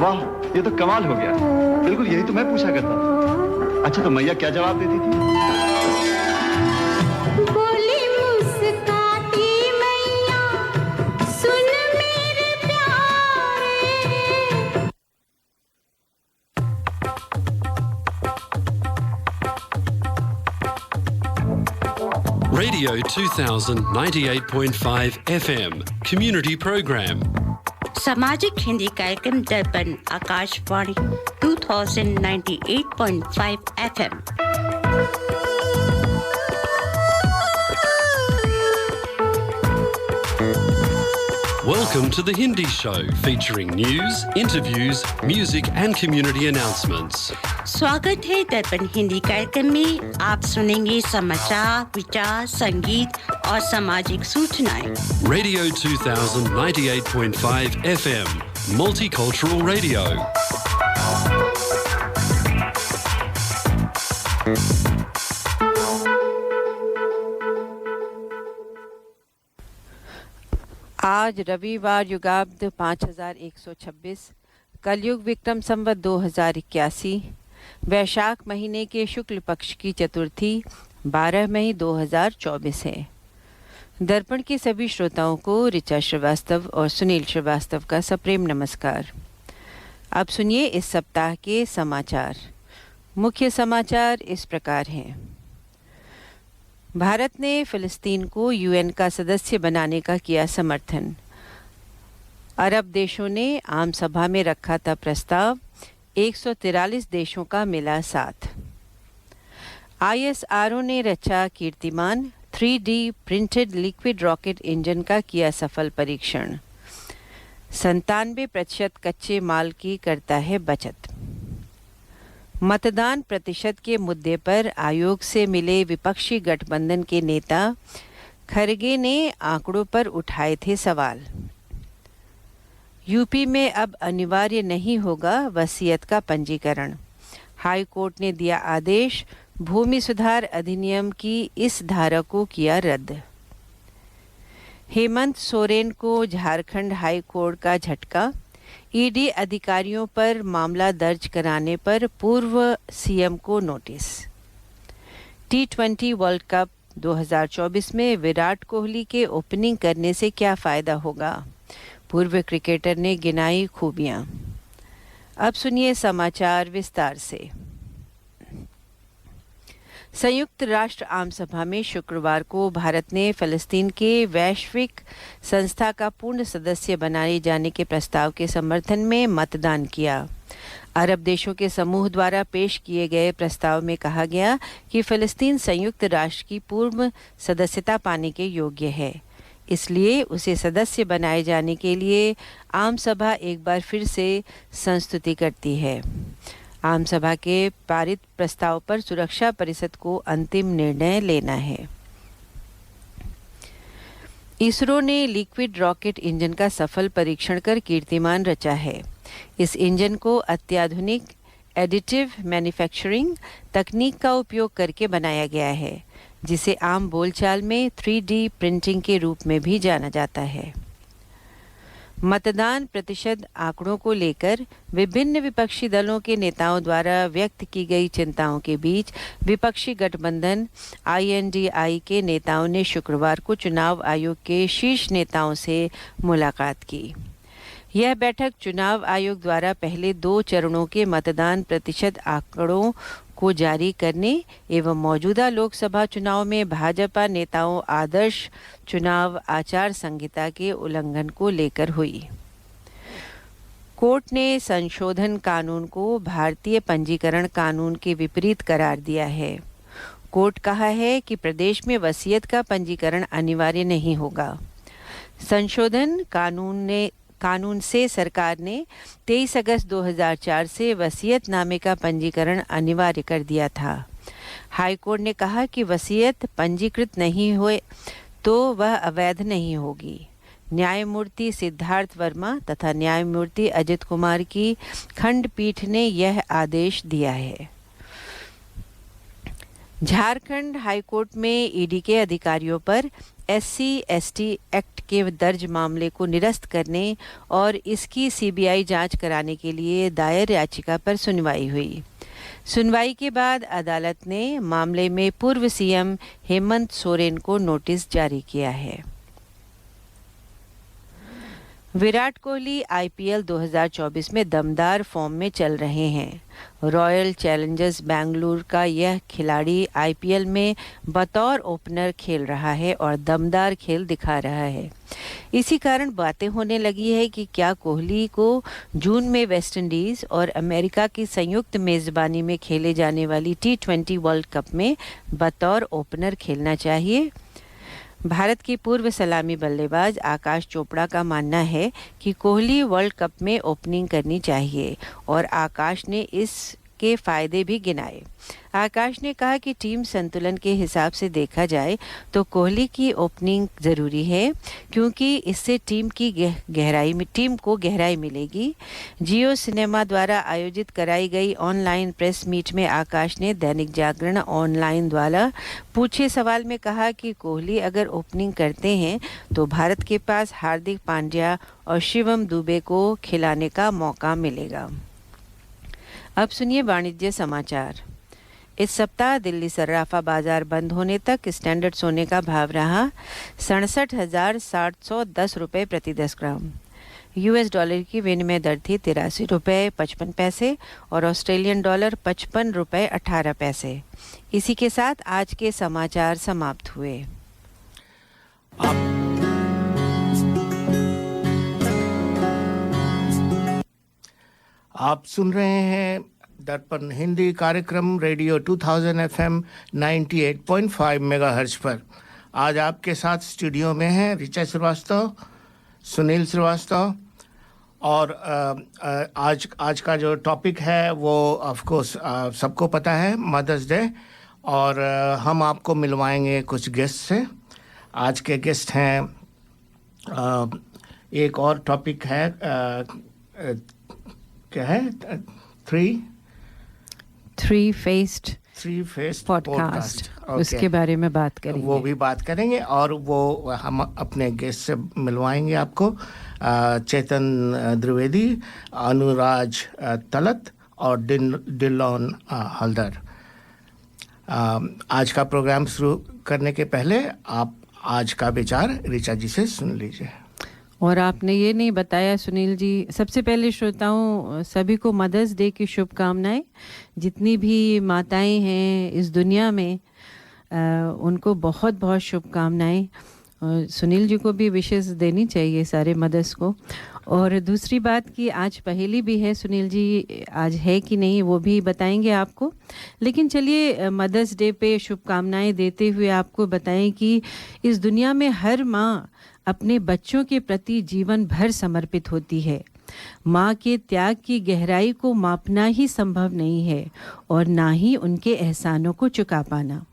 वाह, ये तो कमाल हो गया। बिल्कुल यही तो मैं पूछा करता था। अच्छा, तो मैया क्या जवाब देती थी? बोली मुस्काती मैया, सुन मेरे प्यारे। Radio 2000 98.5 FM Community Program. सामाजिक हिंदी कार्यक्रम दर्पण Akashvani 2098.5 FM। Welcome to the Hindi Show, featuring news, interviews, music and community announcements. स्वागत है दर्पण हिंदी कार्यक्रम में। आप सुनेंगे समाचार, विचार, संगीत और सामाजिक सूचनाएं। Radio 2000 98.5 FM Multicultural Radio. आज रविवार युगाब्द 5126 कलयुग विक्रम संवत 2081 वैशाख महीने के शुक्ल पक्ष की चतुर्थी 12 मई 2024 है। दर्पण के सभी श्रोताओं को ऋचा श्रीवास्तव और सुनील श्रीवास्तव का सप्रेम नमस्कार। अब सुनिए इस सप्ताह के समाचार। मुख्य समाचार इस प्रकार हैं। भारत ने फिलिस्तीन को यूएन का सदस्य बनाने का किया समर्थन। अरब देशों ने आम सभा में रखा था प्रस्ताव, 143 देशों का मिला साथ। आईएसआरओ ने रचा कीर्तिमान, 3D printed liquid rocket engine का किया सफल परीक्षण। 97% कच्चे माल की करता है बचत। मतदान प्रतिशत के मुद्दे पर आयोग से मिले विपक्षी गठबंधन के नेता खरगे ने आंकड़ों पर उठाए थे सवाल। यूपी में अब अनिवार्य नहीं होगा वसीयत का पंजीकरण। हाई कोर्ट ने दिया आदेश, भूमि सुधार अधिनियम की इस धारा को किया रद्द। हेमंत सोरेन को झारखंड हाई कोर्ट का झटका। ईडी अधिकारियों पर मामला दर्ज कराने पर पूर्व सीएम को नोटिस। T20 वर्ल्ड कप 2024 में विराट कोहली के ओपनिंग करने से क्या फायदा होगा? पूर्व क्रिकेटर ने गिनाई खूबियां। अब सुनिए समाचार विस्तार से। संयुक्त राष्ट्र आम सभा में शुक्रवार को भारत ने फिलिस्तीन के वैश्विक संस्था का पूर्ण सदस्य बनाए जाने के प्रस्ताव के समर्थन में मतदान किया। अरब देशों के समूह द्वारा पेश किए गए प्रस्ताव में कहा गया कि फिलिस्तीन संयुक्त राष्ट्र की पूर्ण सदस्यता पाने के योग्य है, इसलिए उसे सदस्य बनाए जाने के लिए आम सभा एक बार फिर से संस्तुति करती है। आम सभा के पारित प्रस्ताव पर सुरक्षा परिषद को अंतिम निर्णय लेना है। इसरो ने लिक्विड रॉकेट इंजन का सफल परीक्षण कर कीर्तिमान रचा है। इस इंजन को अत्याधुनिक एडिटिव मैन्युफैक्चरिंग तकनीक का उपयोग करके बनाया गया है, जिसे आम बोलचाल में 3D प्रिंटिंग के रूप में भी जाना जाता है। मतदान प्रतिशत आंकड़ों को लेकर विभिन्न विपक्षी दलों के नेताओं द्वारा व्यक्त की गई चिंताओं के बीच विपक्षी गठबंधन INDI के नेताओं ने शुक्रवार को चुनाव आयोग के शीर्ष नेताओं से मुलाकात की। यह बैठक चुनाव आयोग द्वारा पहले 2 चरणों के मतदान प्रतिशत आंकड़ों को जारी करने एवं मौजूदा लोकसभा चुनाव में भाजपा नेताओं आदर्श चुनाव आचार संहिता के उल्लंघन को लेकर हुई। कोर्ट ने संशोधन कानून को भारतीय पंजीकरण कानून के विपरीत करार दिया है। कोर्ट कहा है कि प्रदेश में वसीयत का पंजीकरण अनिवार्य नहीं होगा। संशोधन कानून से सरकार ने 23 अगस्त 2004 से वसीयतनामे का पंजीकरण अनिवार्य कर दिया था। हाई कोर्ट ने कहा कि वसीयत पंजीकृत नहीं हुए तो वह अवैध नहीं होगी। न्यायमूर्ति सिद्धार्थ वर्मा तथा न्यायमूर्ति अजित कुमार की खंडपीठ ने यह आदेश दिया है। झारखंड हाईकोर्ट में ईडी के अधिकारियों पर SC/ST एक्ट के दर्ज मामले को निरस्त करने और इसकी CBI जांच कराने के लिए दायर याचिका पर सुनवाई हुई। सुनवाई के बाद अदालत ने मामले में पूर्व CM हेमंत सोरेन को नोटिस जारी किया है। विराट कोहली IPL 2024 में दमदार फॉर्म में चल रहे हैं। रॉयल चैलेंजर्स बेंगलुरु का यह खिलाड़ी IPL में बतौर ओपनर खेल रहा है और दमदार खेल दिखा रहा है। इसी कारण बातें होने लगी है कि क्या कोहली को जून में वेस्टइंडीज और अमेरिका की संयुक्त मेजबानी में खेले जाने वाली T20 वर्ल्ड कप में बतौर ओपनर खेलना चाहिए। भारत के पूर्व सलामी बल्लेबाज आकाश चोपड़ा का मानना है कि कोहली वर्ल्ड कप में ओपनिंग करनी चाहिए और आकाश ने इसके फायदे भी गिनाए। आकाश ने कहा कि टीम संतुलन के हिसाब से देखा जाए तो कोहली की ओपनिंग ज़रूरी है, क्योंकि इससे टीम को गहराई मिलेगी। जियो सिनेमा द्वारा आयोजित कराई गई ऑनलाइन प्रेस मीट में आकाश ने दैनिक जागरण ऑनलाइन द्वारा पूछे सवाल में कहा कि कोहली अगर ओपनिंग करते हैं तो भारत के पास हार्दिक पांड्या और शिवम दुबे को खिलाने का मौका मिलेगा। अब सुनिए वाणिज्य समाचार। इस सप्ताह दिल्ली सर्राफा बाजार बंद होने तक स्टैंडर्ड सोने का भाव रहा 67,710 रुपये प्रति 10 ग्राम। US डॉलर की विनिमय दर थी 83 रुपये 55 पैसे और ऑस्ट्रेलियन डॉलर 55 रुपये 18 पैसे। इसी के साथ आज के समाचार समाप्त हुए। आप सुन रहे हैं दर्पण हिंदी कार्यक्रम रेडियो 2000 FM 98.5 मेगाहर्ट्ज पर। आज आपके साथ स्टूडियो में हैं ऋचा श्रीवास्तव, सुनील श्रीवास्तव और आज का जो टॉपिक है वो ऑफ कोर्स सबको पता है, मदर्स डे। और हम आपको मिलवाएंगे कुछ गेस्ट से। आज के गेस्ट हैं, एक और टॉपिक है, क्या है, थ्री फेस्ड पॉडकास्ट, उसके बारे में बात करेंगे। वो भी बात करेंगे और वो हम अपने गेस्ट से मिलवाएंगे आपको, चेतन द्विवेदी, अनुराज तलत और डिलोन हल्दर। आज का प्रोग्राम शुरू करने के पहले आप आज का विचार ऋचा जी से सुन लीजिए। और आपने ये नहीं बताया सुनील जी, सबसे पहले श्रोताओं सभी को मदर्स डे की शुभकामनाएं। जितनी भी माताएं हैं इस दुनिया में उनको बहुत बहुत शुभकामनाएं। सुनील जी को भी विशेष देनी चाहिए सारे मदर्स को। और दूसरी बात कि आज पहेली भी है, सुनील जी आज है कि नहीं वो भी बताएंगे आपको। लेकिन चलिए मदर्स डे पे शुभकामनाएं देते हुए आपको बताएं कि इस दुनिया में हर माँ अपने बच्चों के प्रति जीवन भर समर्पित होती है। माँ के त्याग की गहराई को मापना ही संभव नहीं है और ना ही उनके एहसानों को चुका पाना,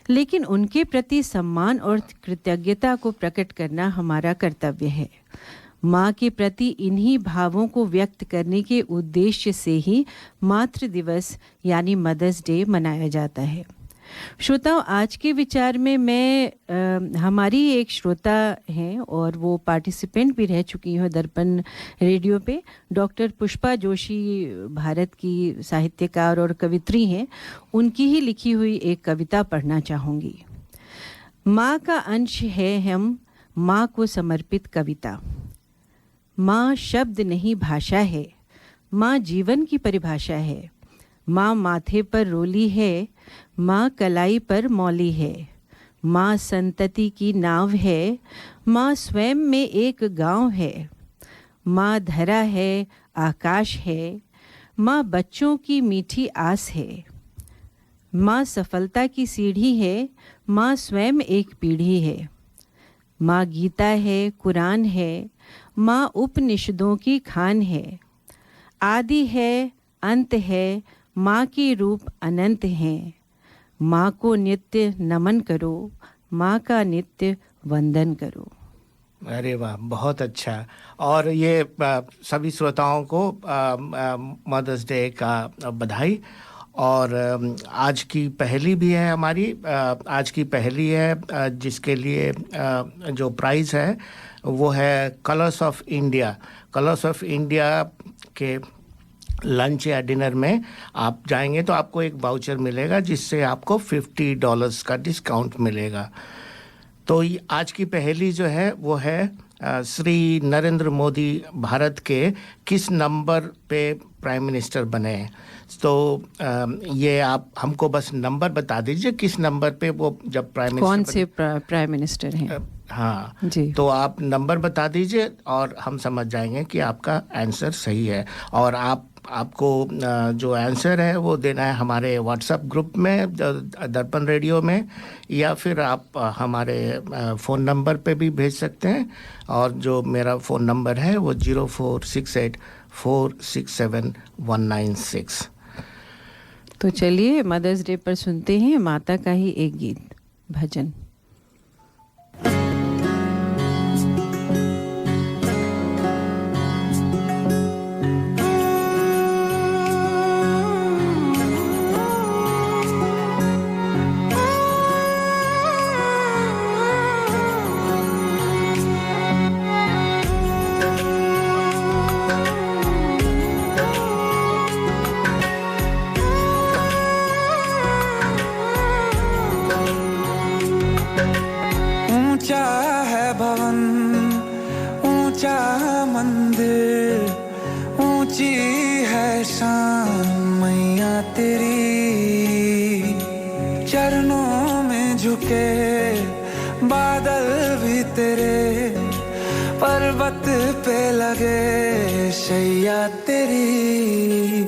लेकिन उनके प्रति सम्मान और कृतज्ञता को प्रकट करना हमारा कर्तव्य है। माँ के प्रति इन्हीं भावों को व्यक्त करने के उद्देश्य से ही मातृ दिवस यानी मदर्स डे मनाया जाता है। श्रोताओं, आज के विचार में मैं हमारी एक श्रोता हैं और वो पार्टिसिपेंट भी रह चुकी हैं दर्पण रेडियो पे, डॉक्टर पुष्पा जोशी भारत की साहित्यकार और कवित्री हैं। उनकी ही लिखी हुई एक कविता पढ़ना चाहूँगी। माँ का अंश है हम, माँ को समर्पित कविता। माँ शब्द नहीं भाषा है, माँ जीवन की परिभाषा है। माँ माथे पर रोली है, माँ कलाई पर मौली है। माँ संतति की नाव है, माँ स्वयं में एक गांव है। माँ धरा है, आकाश है, माँ बच्चों की मीठी आस है। माँ सफलता की सीढ़ी है, माँ स्वयं एक पीढ़ी है। माँ गीता है, कुरान है, माँ उपनिषदों की खान है। आदि है, अंत है, माँ के रूप अनंत हैं। माँ को नित्य नमन करो, माँ का नित्य वंदन करो। अरे वाह, बहुत अच्छा। और ये सभी श्रोताओं को मदर्स डे का बधाई। और आज की पहली भी है हमारी, आज की पहली है जिसके लिए जो प्राइज़ है वो है colours of India. Colours of India के लंच या डिनर में आप जाएंगे तो आपको एक वाउचर मिलेगा जिससे आपको $50 का डिस्काउंट मिलेगा। तो आज की पहली जो है वो है श्री नरेंद्र मोदी भारत के किस नंबर पे प्राइम मिनिस्टर बने हैं। तो ये आप हमको बस नंबर बता दीजिए किस नंबर पे वो जब प्राइम मिनिस्टर कौन से प्राइम मिनिस्टर हैं। हाँ जी, तो आप नंबर बता दीजिए और हम समझ जाएंगे कि आपका आंसर सही है। और आपको जो आंसर है वो देना है हमारे व्हाट्सएप ग्रुप में दर्पण रेडियो में, या फिर आप हमारे फ़ोन नंबर पे भी भेज सकते हैं। और जो मेरा फ़ोन नंबर है वो 0468467196। तो चलिए मदर्स डे पर सुनते हैं माता का ही एक गीत भजन। पर्वत पे लगे शैया तेरी,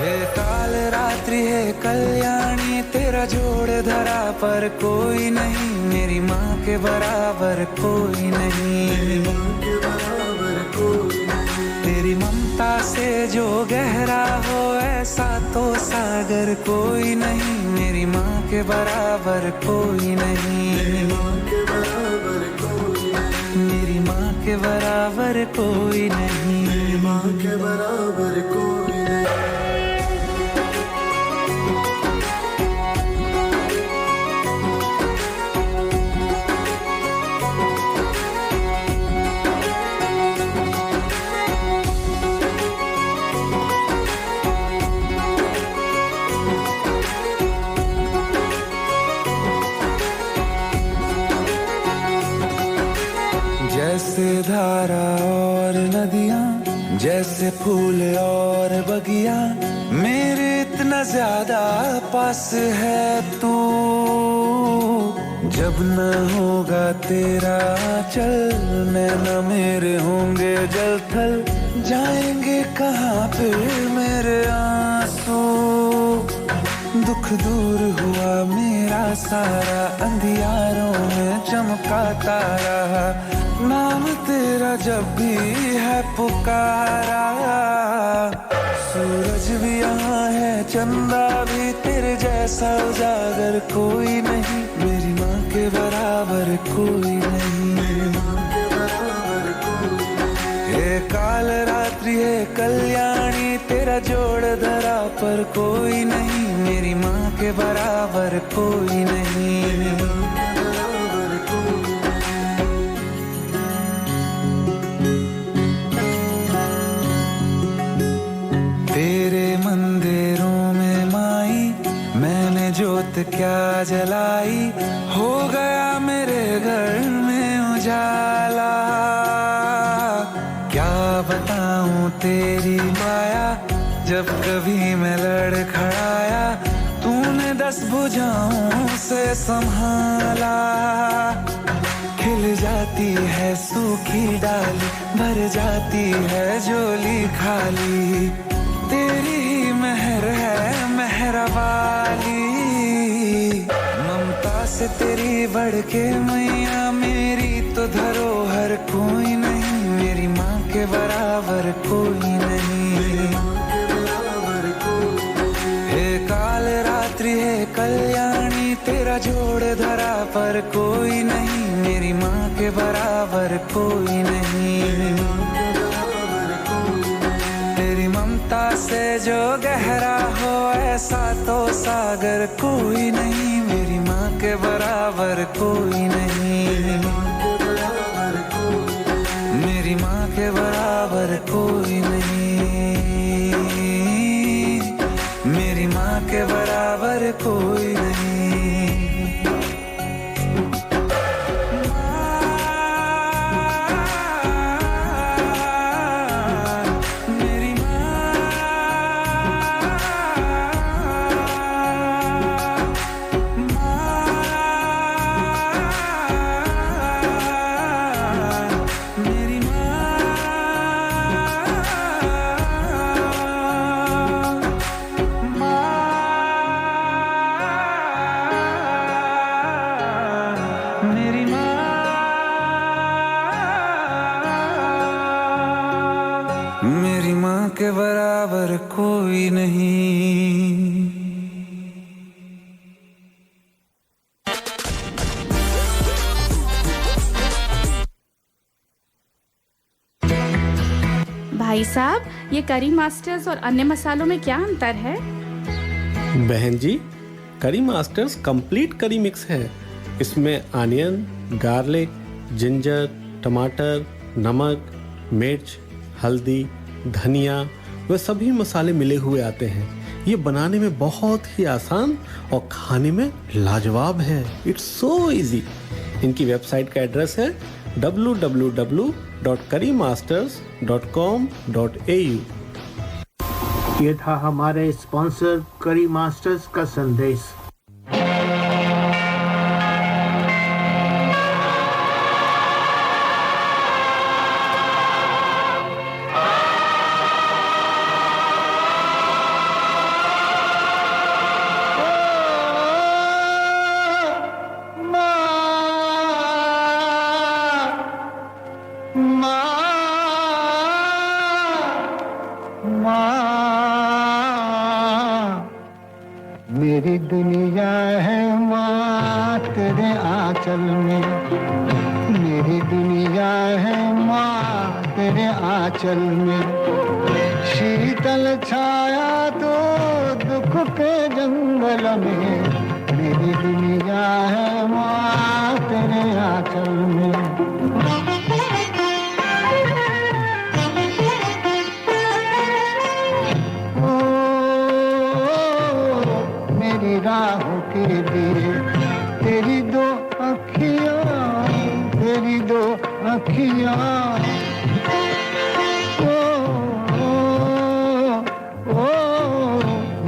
हे काल रात्रि है कल्याणी, तेरा जोड़ धरा पर कोई नहीं, मेरी माँ के बराबर कोई नहीं, तेरी ममता से जो गहरा हो ऐसा तो सागर कोई नहीं, मेरी माँ के बराबर कोई नहीं, मेरी माँ के बराबर कोई नहीं, मेरी माँ के बराबर कोई नहीं, मेरी माँ के बराबर कोई नहीं। जैसे धारा और नदियाँ, जैसे फूल और बगिया, मेरे इतना ज्यादा पास है तू, जब न होगा तेरा चल नैना मेरे होंगे जल थल, जाएंगे कहाँ फिर मेरे आंसू, दुख दूर हुआ मेरा सारा, अंधियारों में चमका तारा, नाम तेरा जब भी है पुकारा, सूरज भी यहाँ है चंदा भी, तेरे जैसा उजागर कोई नहीं, मेरी माँ के बराबर कोई नहीं, मेरी माँ के बराबर कोई नहीं, हे काल रात्रि है कल्याणी, तेरा जोड़ धरा पर कोई नहीं, मेरी माँ के बराबर कोई नहीं, मेरी माँ के बराबर कोई नहीं। तेरे मंदिरों में माई मैंने जोत क्या जलाई, हो गया मेरे घर में उजाला, क्या बताऊं तेरी माया, जब कभी मैं लड़खड़ाया तूने 10 भुजाओं से संभाला, खिल जाती है सूखी डाली, भर जाती है झोली खाली, तेरी ही मेहर है मेहरा वाली, ममता से तेरी बढ़ के मैया, मेरी तो धरोहर कोई नहीं, मेरी माँ के बराबर कोई नहीं, मेरी माँ के बराबर कोई नहीं, हे काल रात्रि है कल्याणी, तेरा जोड़ धरा पर कोई नहीं, मेरी माँ के बराबर कोई नहीं, मेरी माँ के बराबर कोई नहीं, तेरी ममता से जो गहरा हो ऐसा तो सागर कोई नहीं, मेरी माँ के बराबर कोई नहीं, मेरी माँ के बराबर कोई नहीं, मेरी माँ के बराबर कोई नहीं। मेरी माँ के बराबर कोई नहीं। भाई साहब, ये करी मास्टर्स और अन्य मसालों में क्या अंतर है? बहन जी, करी मास्टर्स कंप्लीट करी मिक्स है। इसमें अनियन, गार्लिक, जिंजर, टमाटर, नमक, मिर्च, हल्दी, धनिया वे सभी मसाले मिले हुए आते हैं। ये बनाने में बहुत ही आसान और खाने में लाजवाब है। It's so easy. इनकी वेबसाइट का एड्रेस है www.currymasters.com.au। ये था हमारे स्पॉन्सर करी मास्टर्स का संदेश। मेरी दुनिया है माँ तेरे आंचल में, मेरी दुनिया है माँ तेरे आंचल में। शीतल छाया तो दुख के जंगल में, मेरी दुनिया है माँ तेरे आंचल में। राहों के लिए तेरी दो अखियाँ, तेरी दो अखियाँ। ओ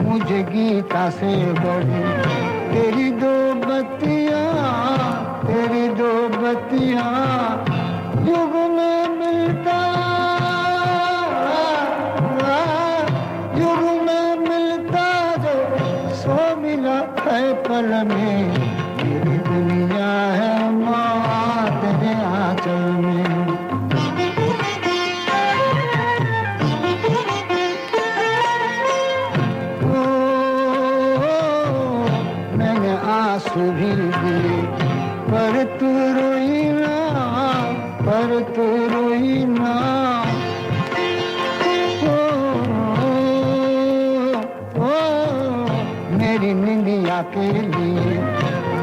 मुझे गीता से बड़ी तेरी दो बत्तियाँ, तेरी दो बत्तियाँ। युग में मिलता, युग में मिलता जो सो मिला है पल में। मेरी दुनिया है माँ तेरे आंचल में। ओ मैंने आंसू भी दिए पर तू रोई ना, पर तू रोई ना। मेरी निंदिया के लिए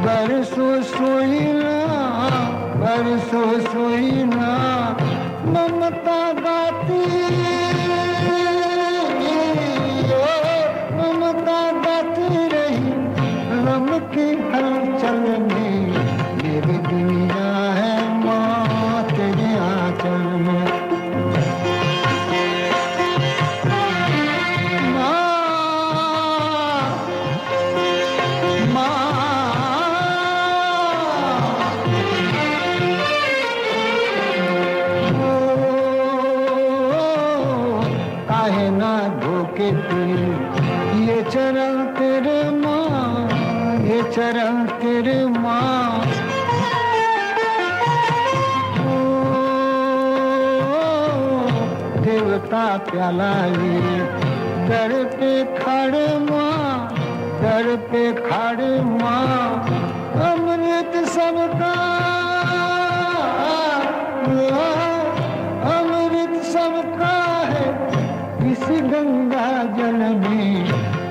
बरसों सोई ना, बरसों सोई ना। ममता गाती, ममता गाती रही गम की हलचल में। मेरी दुनिया है माँ तेरे आंचल में। ये चरण तेरे माँ, ये चरण तेरे माँ। देवता प्याला लिए दर पे खड़े माँ, दर पे खड़े माँ। अमृत सबका, अमृत सबका है इस इस गंगा जल में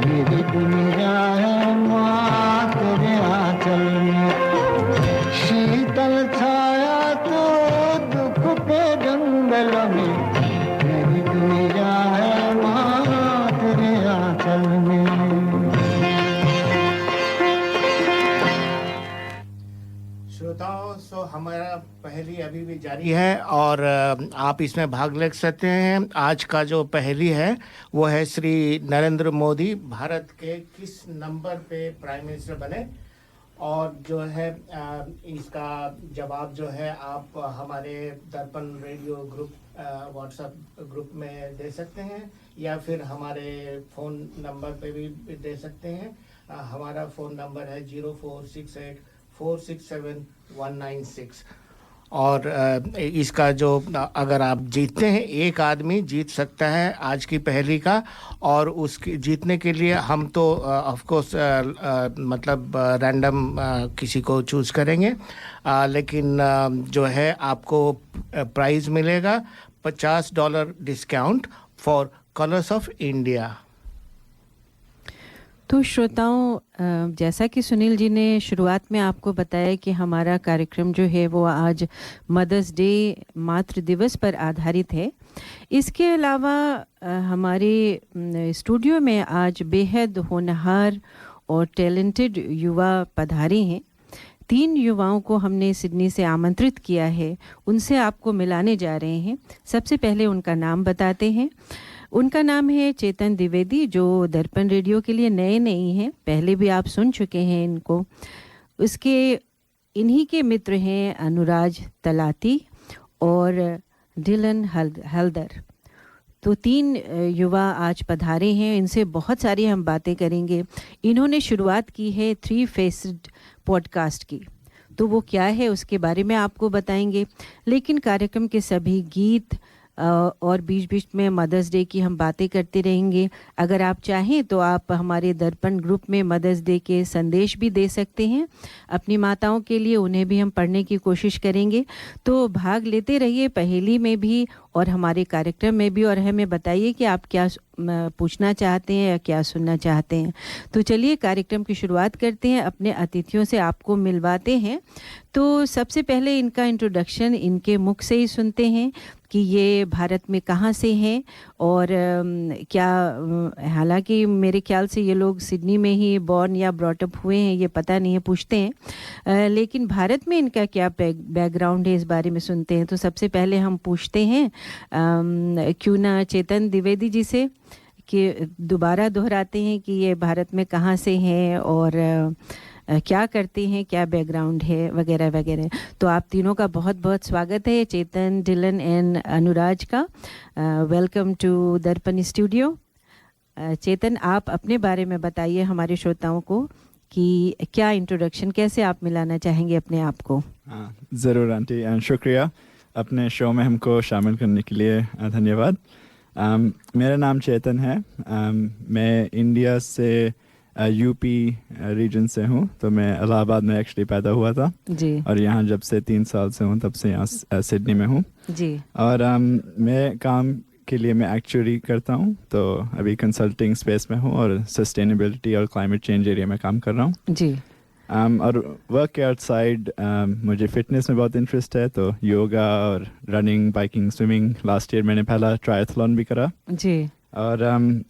मेरी दुनिया है माँ तेरे आंचल में शीतल छाया तो दुख के जंगल में मेरी दुनिया है माँ तेरे आंचल में। श्रोताओं, सो हमारा पहेली अभी भी जारी है और आप इसमें भाग ले सकते हैं। आज का जो पहेली है वो है श्री नरेंद्र मोदी भारत के किस नंबर पे प्राइम मिनिस्टर बने, और जो है इसका जवाब जो है आप हमारे दर्पण रेडियो ग्रुप व्हाट्सएप ग्रुप में दे सकते हैं या फिर हमारे फ़ोन नंबर पे भी दे सकते हैं। हमारा फ़ोन नंबर है 0468467196 और इसका जो अगर आप जीतते हैं, एक आदमी जीत सकता है आज की पहेली का, और उसकी जीतने के लिए हम तो ऑफ कोर्स मतलब रैंडम किसी को चूज़ करेंगे, लेकिन जो है आपको प्राइज़ मिलेगा $50 discount for colours of India. तो श्रोताओं, जैसा कि सुनील जी ने शुरुआत में आपको बताया कि हमारा कार्यक्रम जो है वो आज मदर्स डे मातृ दिवस पर आधारित है। इसके अलावा हमारे स्टूडियो में आज बेहद होनहार और टैलेंटेड युवा पधारे हैं। 3 युवाओं को हमने सिडनी से आमंत्रित किया है, उनसे आपको मिलाने जा रहे हैं। सबसे पहले उनका नाम बताते हैं। उनका नाम है चेतन द्विवेदी, जो दर्पण रेडियो के लिए नए नहीं हैं, पहले भी आप सुन चुके हैं इनको। उसके इन्हीं के मित्र हैं अनुराज तलाती और डिलन हल्दर। तो 3 युवा आज पधारे हैं, इनसे बहुत सारी हम बातें करेंगे। इन्होंने शुरुआत की है 3 फेस्ड पॉडकास्ट की, तो वो क्या है उसके बारे में आपको बताएंगे। लेकिन कार्यक्रम के सभी गीत और बीच बीच में मदर्स डे की हम बातें करते रहेंगे। अगर आप चाहें तो आप हमारे दर्पण ग्रुप में मदर्स डे के संदेश भी दे सकते हैं अपनी माताओं के लिए, उन्हें भी हम पढ़ने की कोशिश करेंगे। तो भाग लेते रहिए पहेली में भी और हमारे कार्यक्रम में भी, और हमें बताइए कि आप क्या पूछना चाहते हैं या क्या सुनना चाहते हैं। तो चलिए कार्यक्रम की शुरुआत करते हैं, अपने अतिथियों से आपको मिलवाते हैं। तो सबसे पहले इनका इंट्रोडक्शन इनके मुख से ही सुनते हैं कि ये भारत में कहाँ से हैं और क्या, हालांकि मेरे ख्याल से ये लोग सिडनी में ही बॉर्न या ब्रॉटअप हुए हैं, ये पता नहीं है, पूछते हैं। लेकिन भारत में इनका क्या बैकग्राउंड है इस बारे में सुनते हैं। तो सबसे पहले हम पूछते हैं क्यों ना चेतन द्विवेदी जी से कि दोबारा दोहराते हैं कि ये भारत में कहाँ से हैं और क्या करते हैं, क्या बैकग्राउंड है वगैरह वगैरह। तो आप तीनों का बहुत बहुत स्वागत है, चेतन, डिलन एंड अनुराज का। वेलकम टू दर्पण स्टूडियो। चेतन, आप अपने बारे में बताइए हमारे श्रोताओं को कि क्या इंट्रोडक्शन, कैसे आप मिलाना चाहेंगे अपने आप को। ज़रूर आंटी, शुक्रिया अपने शो में हमको शामिल करने के लिए, धन्यवाद। मेरा नाम चेतन है। मैं इंडिया से यूपी रीजन से हूँ, तो मैं इलाहाबाद में एक्चुअली पैदा हुआ था जी, और यहाँ जब से 3 साल से हूँ तब से यहाँ सिडनी में हूँ जी। और मैं काम के लिए मैं एक्चुअली करता हूँ, तो अभी कंसल्टिंग स्पेस में हूँ और सस्टेनेबिलिटी और क्लाइमेट चेंज एरिया में काम कर रहा हूँ जी। और वर्क के आउटसाइड मुझे फिटनेस में बहुत इंटरेस्ट है, तो योगा और running, biking, swimming. Last year मैंने पहला ट्रायथलॉन भी करा जी। और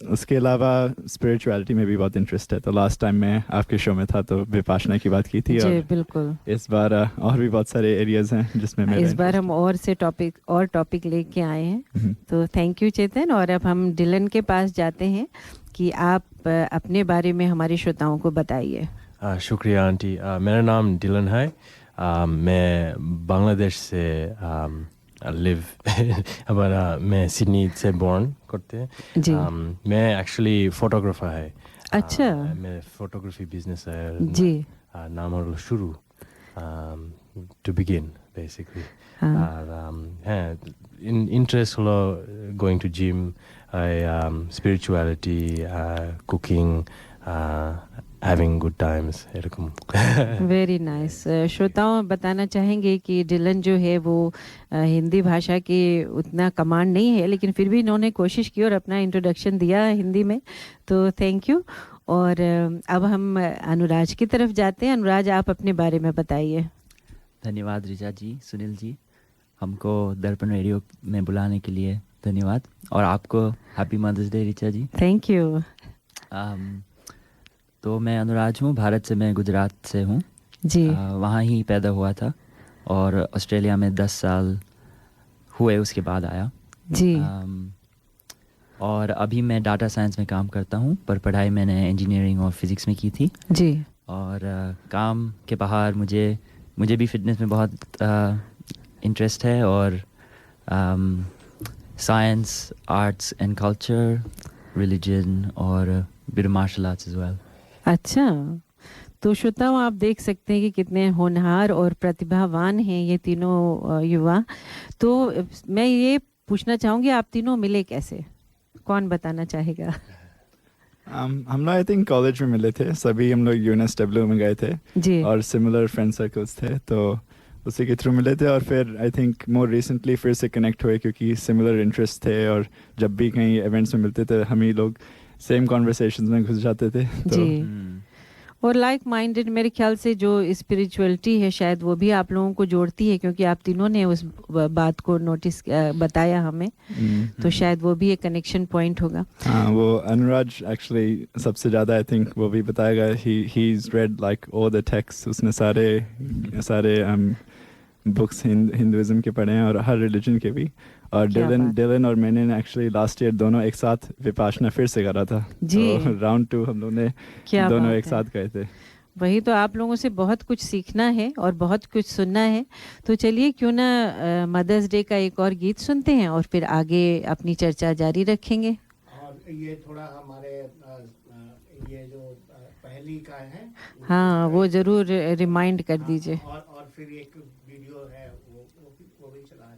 उसके अलावा स्पिरिचुअलिटी में भी बहुत इंटरेस्ट है। तो लास्ट टाइम मैं आपके शो में था तो विपाशना की बात की थी जी, और बिल्कुल इस बार और भी बहुत सारे एरियाज हैं जिसमें मैं इस बार हम और से टॉपिक लेके आए हैं। तो थैंक यू चेतन। और अब हम डिलन के पास जाते हैं कि आप अपने बारे में हमारे श्रोताओं को बताइए। शुक्रिया आंटी। मेरा नाम डिलन है। मैं बांग्लादेश से लिव हमारा मैं सिडनी से बॉर्न करते हैं जी। मैं एक्चुअली फोटोग्राफर है। अच्छा। मैं फोटोग्राफी बिजनेस है जी। नाम हलो शुरू टू बिगिन बेसिकली। और इंटरेस्ट हलो going to gym, spirituality, cooking, having good times এরকম। Very nice. श्रोताओं बताना चाहेंगे कि डिलन जो है वो हिंदी भाषा के उतना कमांड नहीं है, लेकिन फिर भी इन्होंने कोशिश की और अपना इंट्रोडक्शन दिया हिंदी में, तो थैंक यू। और अब हम अनुराज की तरफ जाते हैं। अनुराज, आप अपने बारे में बताइए। धन्यवाद रिचा जी, सुनील जी, हमको दर्पण रेडियो में बुलाने के लिए धन्यवाद, और आपको happy mother's day Richa ji. Thank you. तो मैं अनुराज हूँ, भारत से, मैं गुजरात से हूँ जी। वहाँ ही पैदा हुआ था और ऑस्ट्रेलिया में 10 साल हुए उसके बाद आया जी। और अभी मैं डाटा साइंस में काम करता हूँ, पर पढ़ाई मैंने इंजीनियरिंग और फिज़िक्स में की थी जी। और काम के बाहर मुझे भी फिटनेस में बहुत इंटरेस्ट है, और science, arts and culture, religion और bit martial arts as well. अच्छा, तो श्रोताओं आप देख सकते हैं कि कितने होनहार और प्रतिभावान हैं ये तीनों युवा। तो मैं ये पूछना चाहूँगी, आप तीनों मिले कैसे? कौन बताना चाहेगा? हम लोग आई थिंक कॉलेज में मिले थे, सभी हम लोग UNSW में गए थे जी, और सिमिलर फ्रेंड सर्कल्स थे, तो उसी के थ्रू मिले थे। और फिर आई थिंक मोर रिसेंटली फिर से कनेक्ट हुए क्योंकि सिमिलर इंटरेस्ट थे, और जब भी कहीं इवेंट्स में मिलते थे हम ही लोग सेम कॉन्वर्सेशंस में घुस जाते थे तो जी। और लाइक माइंडेड, मेरे ख्याल से जो स्पिरिचुअलिटी है शायद वो भी आप लोगों को जोड़ती है, क्योंकि आप तीनों ने उस बात को नोटिस बताया हमें, तो शायद वो भी एक कनेक्शन पॉइंट होगा। हाँ, वो अनुराज एक्चुअली सबसे ज़्यादा आई थिंक वो भी बताएगा। He is red like all the text, उसने सारे बुक्स हिंदुइज्म के पढ़े हैं और हर रिलीजन के भी। और डिलन और मैंने एक्चुअली लास्ट ईयर दोनों एक साथ विपाशना फिर से करा था जी। तो राउंड 2 हम लोगों ने दोनों एक साथ गए थे। वही तो, आप लोगों से बहुत कुछ सीखना है और बहुत कुछ सुनना है। तो चलिए क्यों ना मदर्स डे का एक और गीत सुनते हैं और फिर आगे अपनी चर्चा जारी रखेंगे। और ये थोड़ा हमारे ये जो पहली का है, हाँ वो जरूर रिमाइंड कर दीजिए। और फिर एक वीडियो है वो भी चला है।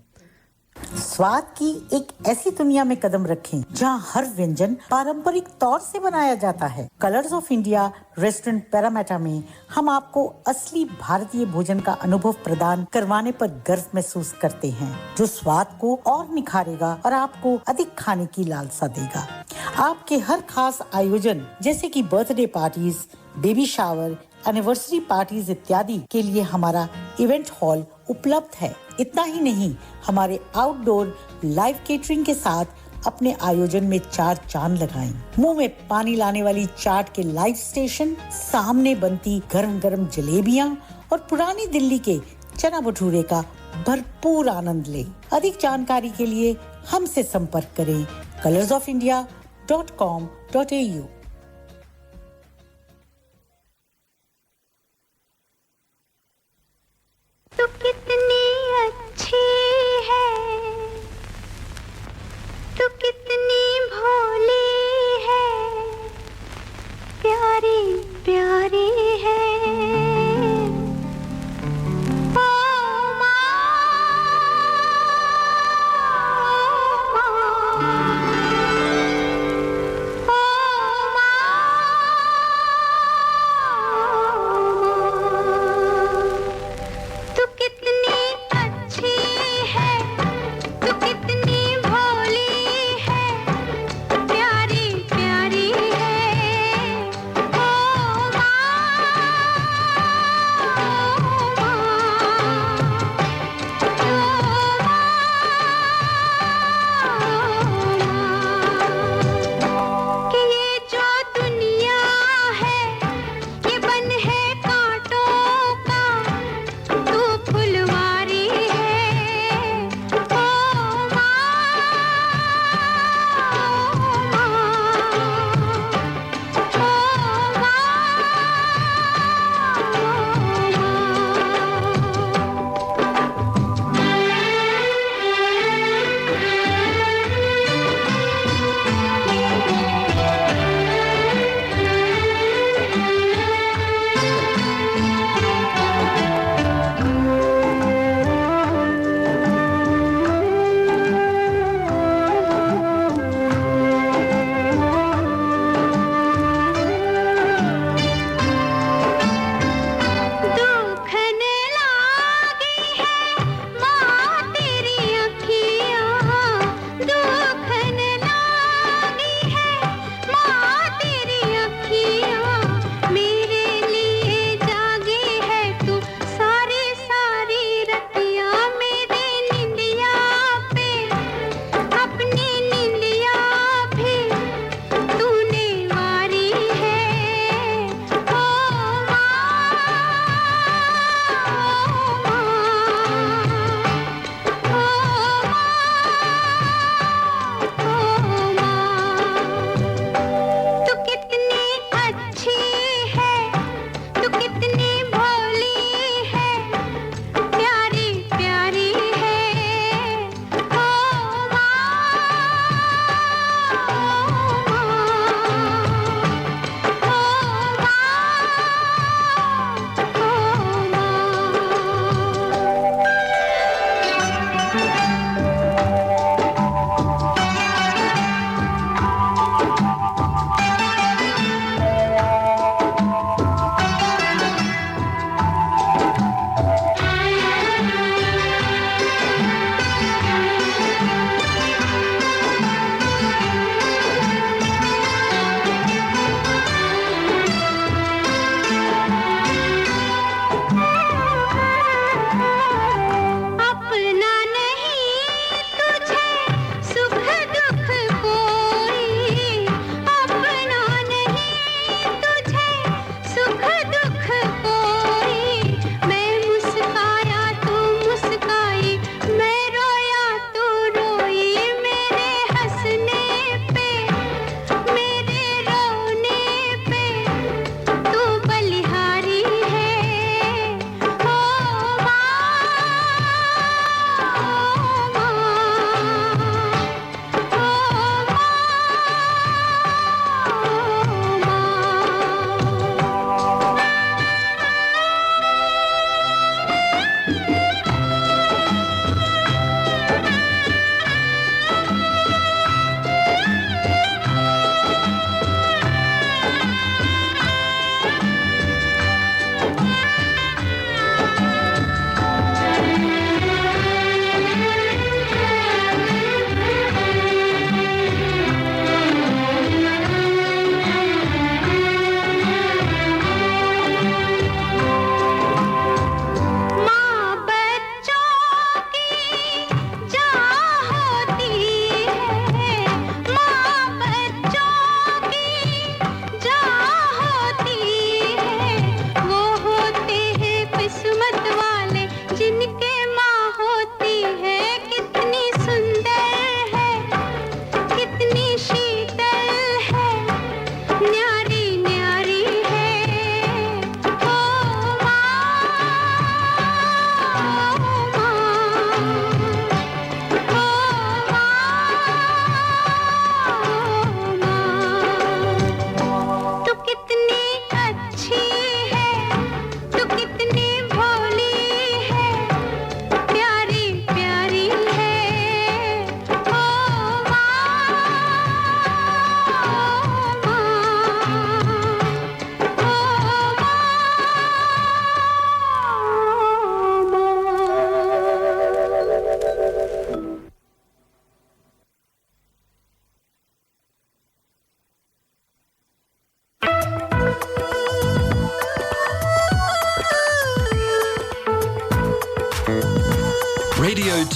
स्वाद की एक ऐसी दुनिया में कदम रखें जहां हर व्यंजन पारंपरिक तौर से बनाया जाता है। Colours of India restaurant Parramatta में हम आपको असली भारतीय भोजन का अनुभव प्रदान करवाने पर गर्व महसूस करते हैं, जो स्वाद को और निखारेगा और आपको अधिक खाने की लालसा देगा। आपके हर खास आयोजन जैसे कि birthday parties, baby shower, anniversary parties इत्यादि के लिए हमारा इवेंट हॉल उपलब्ध है। इतना ही नहीं, हमारे आउटडोर लाइव केटरिंग के साथ अपने आयोजन में 4 चांद लगाएं। मुंह में पानी लाने वाली चाट के लाइव स्टेशन, सामने बनती गरम गरम जलेबियां और पुरानी दिल्ली के चना भटूरे का भरपूर आनंद लें। अधिक जानकारी के लिए हमसे संपर्क करें colorsofindia.com.au। तू कितनी अच्छी है, तू कितनी भोली है, प्यारी प्यारी है। ओ माँ,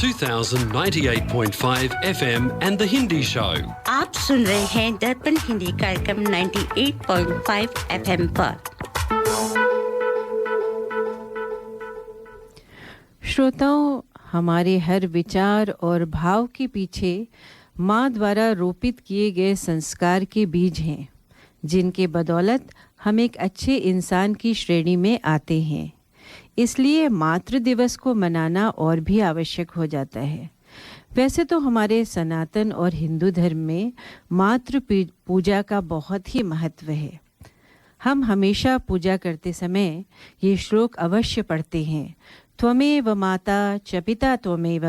2098.5 FM and The Hindi Show. आप सुन रहे हैं दर्पण हिंदी कार्यक्रम 98.5 FM पर। श्रोताओं, हमारे हर विचार और भाव के पीछे माँ द्वारा रोपित किए गए संस्कार के बीज हैं, जिनके बदौलत हम एक अच्छे इंसान की श्रेणी में आते हैं। इसलिए मातृ दिवस को मनाना और भी आवश्यक हो जाता है। वैसे तो हमारे सनातन और हिंदू धर्म में मातृ पूजा का बहुत ही महत्व है। हम हमेशा पूजा करते समय ये श्लोक अवश्य पढ़ते हैं। त्वमेव माता च पिता त्वमेव,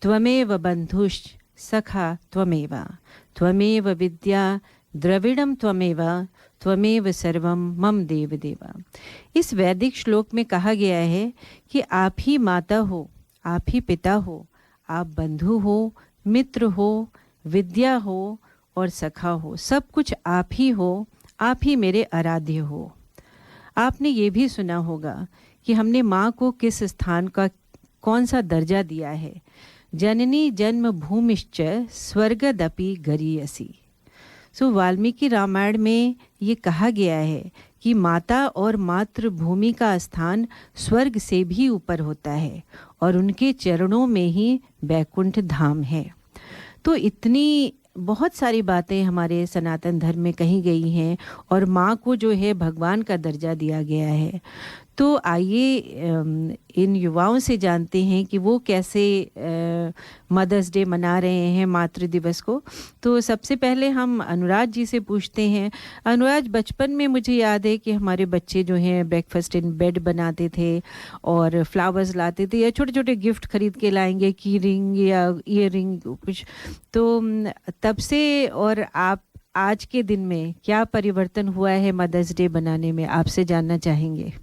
त्वमेव बंधुश्च सखा त्वमेव, त्वमेव विद्या द्रविड़म त्वमेव, त्वमेव सर्वम मम देव देवा। इस वैदिक श्लोक में कहा गया है कि आप ही माता हो, आप ही पिता हो, आप बंधु हो, मित्र हो, विद्या हो और सखा हो। सब कुछ आप ही हो, आप ही मेरे आराध्य हो। आपने ये भी सुना होगा कि हमने माँ को किस स्थान का कौन सा दर्जा दिया है। जननी जन्म भूमिश्च स्वर्गदपि गरीयसी। सो वाल्मीकि रामायण में ये कहा गया है कि माता और मातृभूमि का स्थान स्वर्ग से भी ऊपर होता है और उनके चरणों में ही बैकुंठ धाम है। तो इतनी बहुत सारी बातें हमारे सनातन धर्म में कही गई हैं और माँ को जो है भगवान का दर्जा दिया गया है। तो आइए इन युवाओं से जानते हैं कि वो कैसे मदर्स डे मना रहे हैं, मातृ दिवस को। तो सबसे पहले हम अनुराज जी से पूछते हैं। अनुराज, बचपन में मुझे याद है कि हमारे बच्चे जो हैं ब्रेकफास्ट इन बेड बनाते थे और फ्लावर्स लाते थे या छोटे छोटे गिफ्ट खरीद के लाएंगे, की रिंग या ईयर रिंग कुछ। तो तब से और आप आज के दिन में क्या परिवर्तन हुआ है मदर्स डे बनाने में, आपसे जानना चाहेंगे।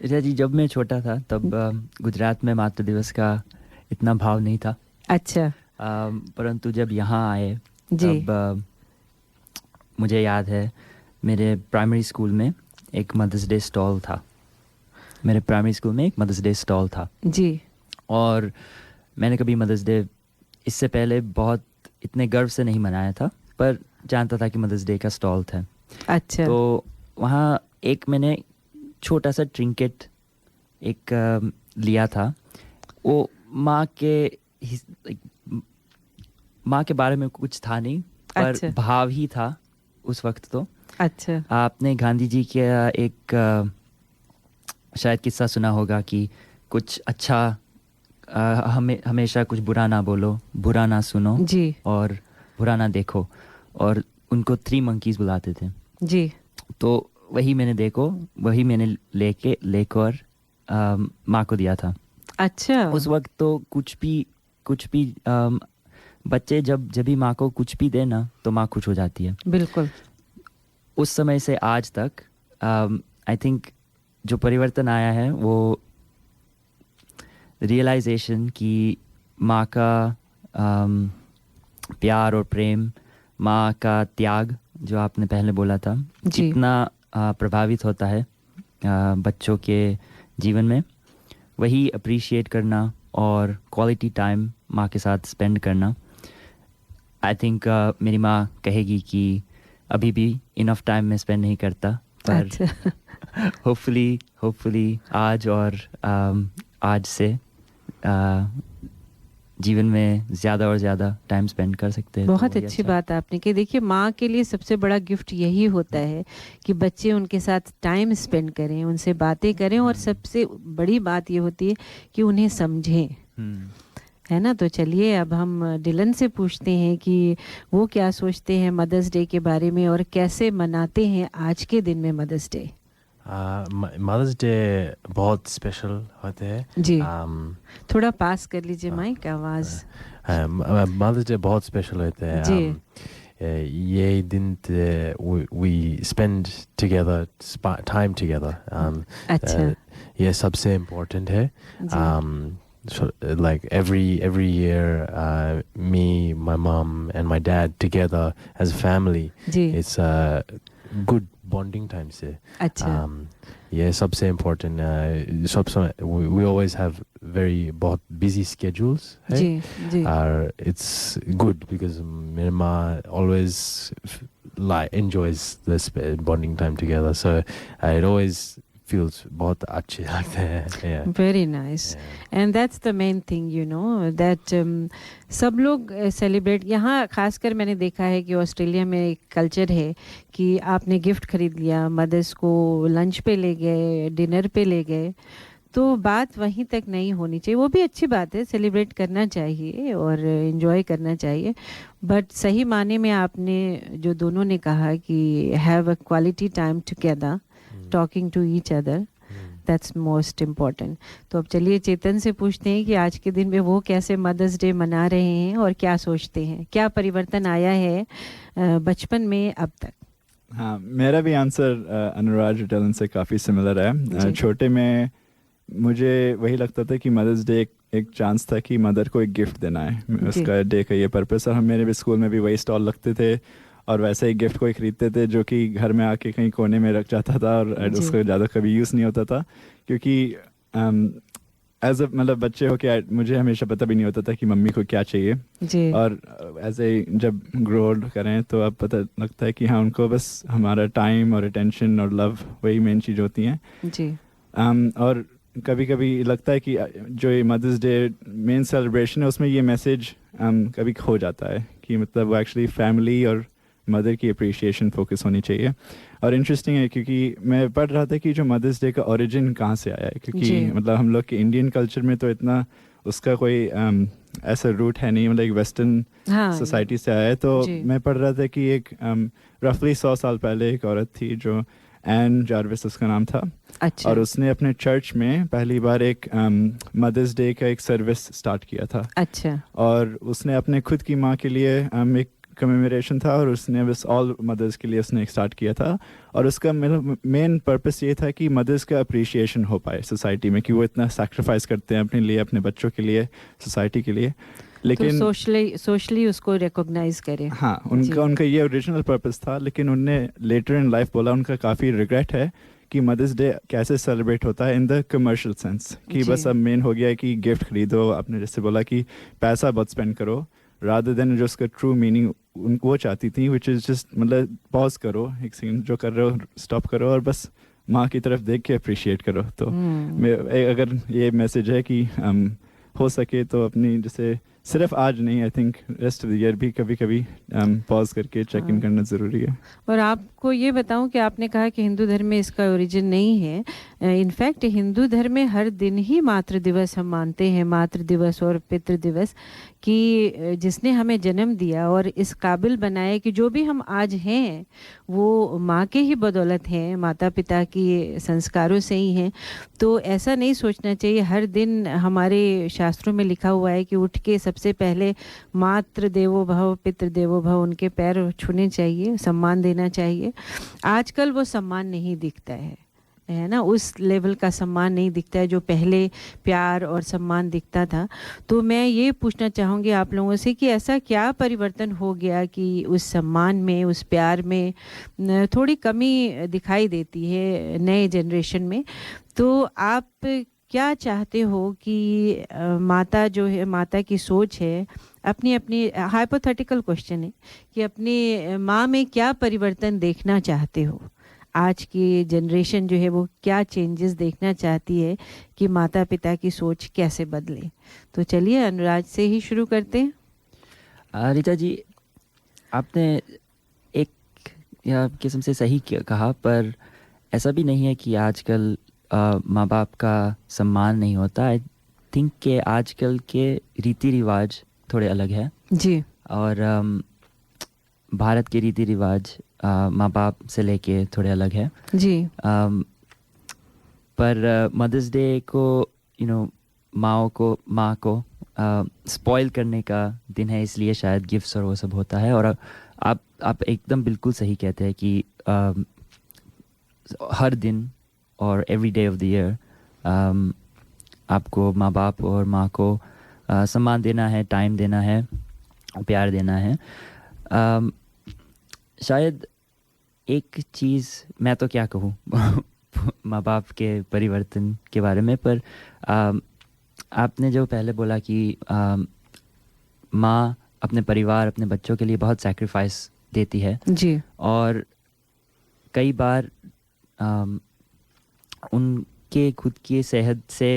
जी, जब मैं छोटा था तब गुजरात में मातृ दिवस का इतना भाव नहीं था। अच्छा। परंतु जब यहाँ आए तब मुझे याद है मेरे प्राइमरी स्कूल में एक मदर्स डे स्टॉल था। जी। और मैंने कभी मदर्स डे इससे पहले बहुत इतने गर्व से नहीं मनाया था, पर जानता था कि मदर्स डे का स्टॉल था। अच्छा। तो वहाँ एक मैंने छोटा सा ट्रिंकेट एक लिया था। वो माँ के बारे में कुछ था नहीं, पर अच्छा। भाव ही था उस वक्त। तो अच्छा। आपने गांधी जी के एक शायद किस्सा सुना होगा कि कुछ अच्छा हमेशा कुछ बुरा ना बोलो, बुरा ना सुनो जी, और बुरा ना देखो। और उनको 3 मंकीज बुलाते थे जी। तो वही मैंने लेकर माँ को दिया था। अच्छा। उस वक्त तो कुछ भी बच्चे जब भी माँ को कुछ भी दे ना तो माँ खुश हो जाती है। बिल्कुल। उस समय से आज तक आई थिंक जो परिवर्तन आया है वो रियलाइजेशन कि माँ का प्यार और प्रेम, माँ का त्याग जो आपने पहले बोला था, जितना प्रभावित होता है बच्चों के जीवन में, वही अप्रिशिएट करना और क्वालिटी टाइम माँ के साथ स्पेंड करना। आई थिंक मेरी माँ कहेगी कि अभी भी इनफ टाइम में स्पेंड नहीं करता, पर होपफुली आज और आज से जीवन में ज़्यादा और ज़्यादा टाइम स्पेंड कर सकते हैं। बहुत अच्छी बात आपने की। देखिए, माँ के लिए सबसे बड़ा गिफ्ट यही होता है कि बच्चे उनके साथ टाइम स्पेंड करें, उनसे बातें करें और सबसे बड़ी बात ये होती है कि उन्हें समझें, है ना। तो चलिए अब हम डिलन से पूछते हैं कि वो क्या सोचते हैं मदर्स डे के बारे में और कैसे मनाते हैं आज के दिन में मदर्स डे। मदर्स डे बहुत स्पेशल होते हैं जी। थोड़ा पास कर लीजिए माइक, आवाज़। मदर्स डे बहुत स्पेशल होते हैं जी। ये दिन we spend together, time together. अच्छा। ये सबसे important है। So, like every year, me, my mom, and my dad together as a family. Ji. It's a good bonding time से. अच्छा. Yeah, सबसे important. We always have बहुत busy schedules. Ji, ji. It's good because मेरी माँ always enjoys this bonding time together. So it always feels बहुत अच्छे लगते हैं. Yeah. Very nice. And that's the main thing, you know, that सब लोग celebrate. यहाँ खासकर मैंने देखा है कि ऑस्ट्रेलिया में एक कल्चर है कि आपने गिफ्ट खरीद लिया, मदर्स को लंच पे ले गए, डिनर पे ले गए, तो बात वहीं तक नहीं होनी चाहिए. वो भी अच्छी बात है, सेलिब्रेट करना चाहिए और एंजॉय करना चाहिए, बट सही माने में आपने जो दोनों ने कहा कि have a quality time together, talking to each other, that's most important. तो अब चलिए चेतन से पूछते हैं कि आज के दिन में वो कैसे मदर्स डे मना रहे हैं और क्या सोचते हैं, क्या परिवर्तन आया है बचपन में अब तक. हाँ, मेरा भी आंसर अनुराग डिलन से काफ़ी सिमिलर है. छोटे में मुझे वही लगता था कि मदर्स डे एक चांस था कि मदर को एक गिफ्ट देना है, उसका डे का ये पर्पस. और हम मेरे भी स्कूल में भी वही स्टॉल लगते थे और वैसे ही गिफ्ट कोई ख़रीदते थे जो कि घर में आके कहीं कोने में रख जाता था और उसको ज़्यादा कभी यूज़ नहीं होता था, क्योंकि एज मतलब बच्चे हो के मुझे हमेशा पता भी नहीं होता था कि मम्मी को क्या चाहिए जी. और ऐसे जब ग्रो ओल्ड करें तो अब पता लगता है कि हाँ, उनको बस हमारा टाइम और अटेंशन और लव वही मेन चीज़ होती हैं जी. और कभी कभी लगता है कि जो ये मदर्स डे मेन सेलिब्रेशन है उसमें ये मैसेज कभी खो जाता है कि मतलब वो एक्चुअली फैमिली और मदर की अप्रिशिएशन फोकस होनी चाहिए. और इंटरेस्टिंग है क्योंकि मैं पढ़ रहा था कि जो मदर्स डे का ओरिजिन कहाँ से आया है, क्योंकि मतलब हम लोग के इंडियन कल्चर में तो इतना उसका कोई ऐसा रूट है नहीं, मतलब एक वेस्टर्न सोसाइटी से आया है. तो मैं पढ़ रहा था कि एक रफली 100 साल पहले एक औरत थी जो एन जार्विस उसका नाम था. अच्छा. और उसने अपने चर्च में पहली बार एक मदर्स डे का एक सर्विस स्टार्ट किया था. अच्छा. और उसने अपने खुद की माँ के लिए एक कमेमोरेशन था और उसने बस ऑल मदर्स के लिए उसने स्टार्ट किया था. और उसका मेन पर्पस ये था कि मदर्स का अप्रिशिएशन हो पाए सोसाइटी में, कि वो इतना सैक्रिफाइस करते हैं अपने लिए, अपने बच्चों के लिए, सोसाइटी के लिए, लेकिन तो सोशली उसको रिकॉग्नाइज करें. हाँ, उनका ये ओरिजिनल पर्पस था. लेकिन उनने लेटर इन लाइफ बोला उनका काफ़ी रिग्रेट है कि मदर्स डे कैसे सेलिब्रेट होता है इन द कमर्शियल सेंस, कि बस अब मेन हो गया है कि गिफ्ट खरीदो, आपने जैसे बोला कि पैसा बहुत स्पेंड करो, रादर देन जो उसका ट्रू मीनिंग उनको वो चाहती थी, विच इज़ जस्ट मतलब पॉज करो, एक सेकंड जो कर रहे हो स्टॉप करो और बस माँ की तरफ देख के अप्रिशिएट करो. तो अगर ये मैसेज है कि हो सके तो अपनी जैसे सिर्फ आज नहीं, I think rest of the year भी कभी कभी पॉज करके चेक इन करना ज़रूरी है. और आपको ये बताऊं कि आपने कहा कि हिंदू धर्म में इसका ओरिजिन नहीं है. इनफैक्ट हिंदू धर्म में हर दिन ही मातृ दिवस हम मानते हैं, मातृ दिवस और पितृ दिवस, कि जिसने हमें जन्म दिया और इस काबिल बनाया कि जो भी हम आज हैं वो माँ के ही बदौलत हैं, माता पिता की संस्कारों से ही हैं. तो ऐसा नहीं सोचना चाहिए. हर दिन हमारे शास्त्रों में लिखा हुआ है कि उठ के सबसे पहले मातृ देवो भव पितृ देवो भव, उनके पैर छूने चाहिए, सम्मान देना चाहिए. आजकल वो सम्मान नहीं दिखता है ना, उस लेवल का सम्मान नहीं दिखता है जो पहले प्यार और सम्मान दिखता था. तो मैं ये पूछना चाहूँगी आप लोगों से कि ऐसा क्या परिवर्तन हो गया कि उस सम्मान में, उस प्यार में थोड़ी कमी दिखाई देती है नए जनरेशन में. तो आप क्या चाहते हो कि माता जो है, माता की सोच है, अपनी हाइपोथेटिकल क्वेश्चन है कि अपनी माँ में क्या परिवर्तन देखना चाहते हो? आज की जनरेशन जो है वो क्या चेंजेस देखना चाहती है कि माता पिता की सोच कैसे बदले? तो चलिए अनुराग से ही शुरू करते हैं. रीता जी, आपने एक किस्म से सही कहा, पर ऐसा भी नहीं है कि आजकल माँ बाप का सम्मान नहीं होता. आई थिंक कि आजकल के रीति रिवाज थोड़े अलग है जी. और भारत के रीति रिवाज माँ बाप से लेके थोड़े अलग है जी. पर मदर्स डे को माँ को स्पॉइल करने का दिन है, इसलिए शायद गिफ्ट्स और वो सब होता है. और आप एकदम बिल्कुल सही कहते हैं कि हर दिन और every day of the year आपको माँ बाप और माँ को सम्मान देना है, टाइम देना है, प्यार देना है. शायद एक चीज़ मैं तो क्या कहूँ माँ बाप के परिवर्तन के बारे में, पर आपने जो पहले बोला कि माँ अपने परिवार अपने बच्चों के लिए बहुत सैक्रिफाइस देती है जी, और कई बार उनके खुद की सेहत से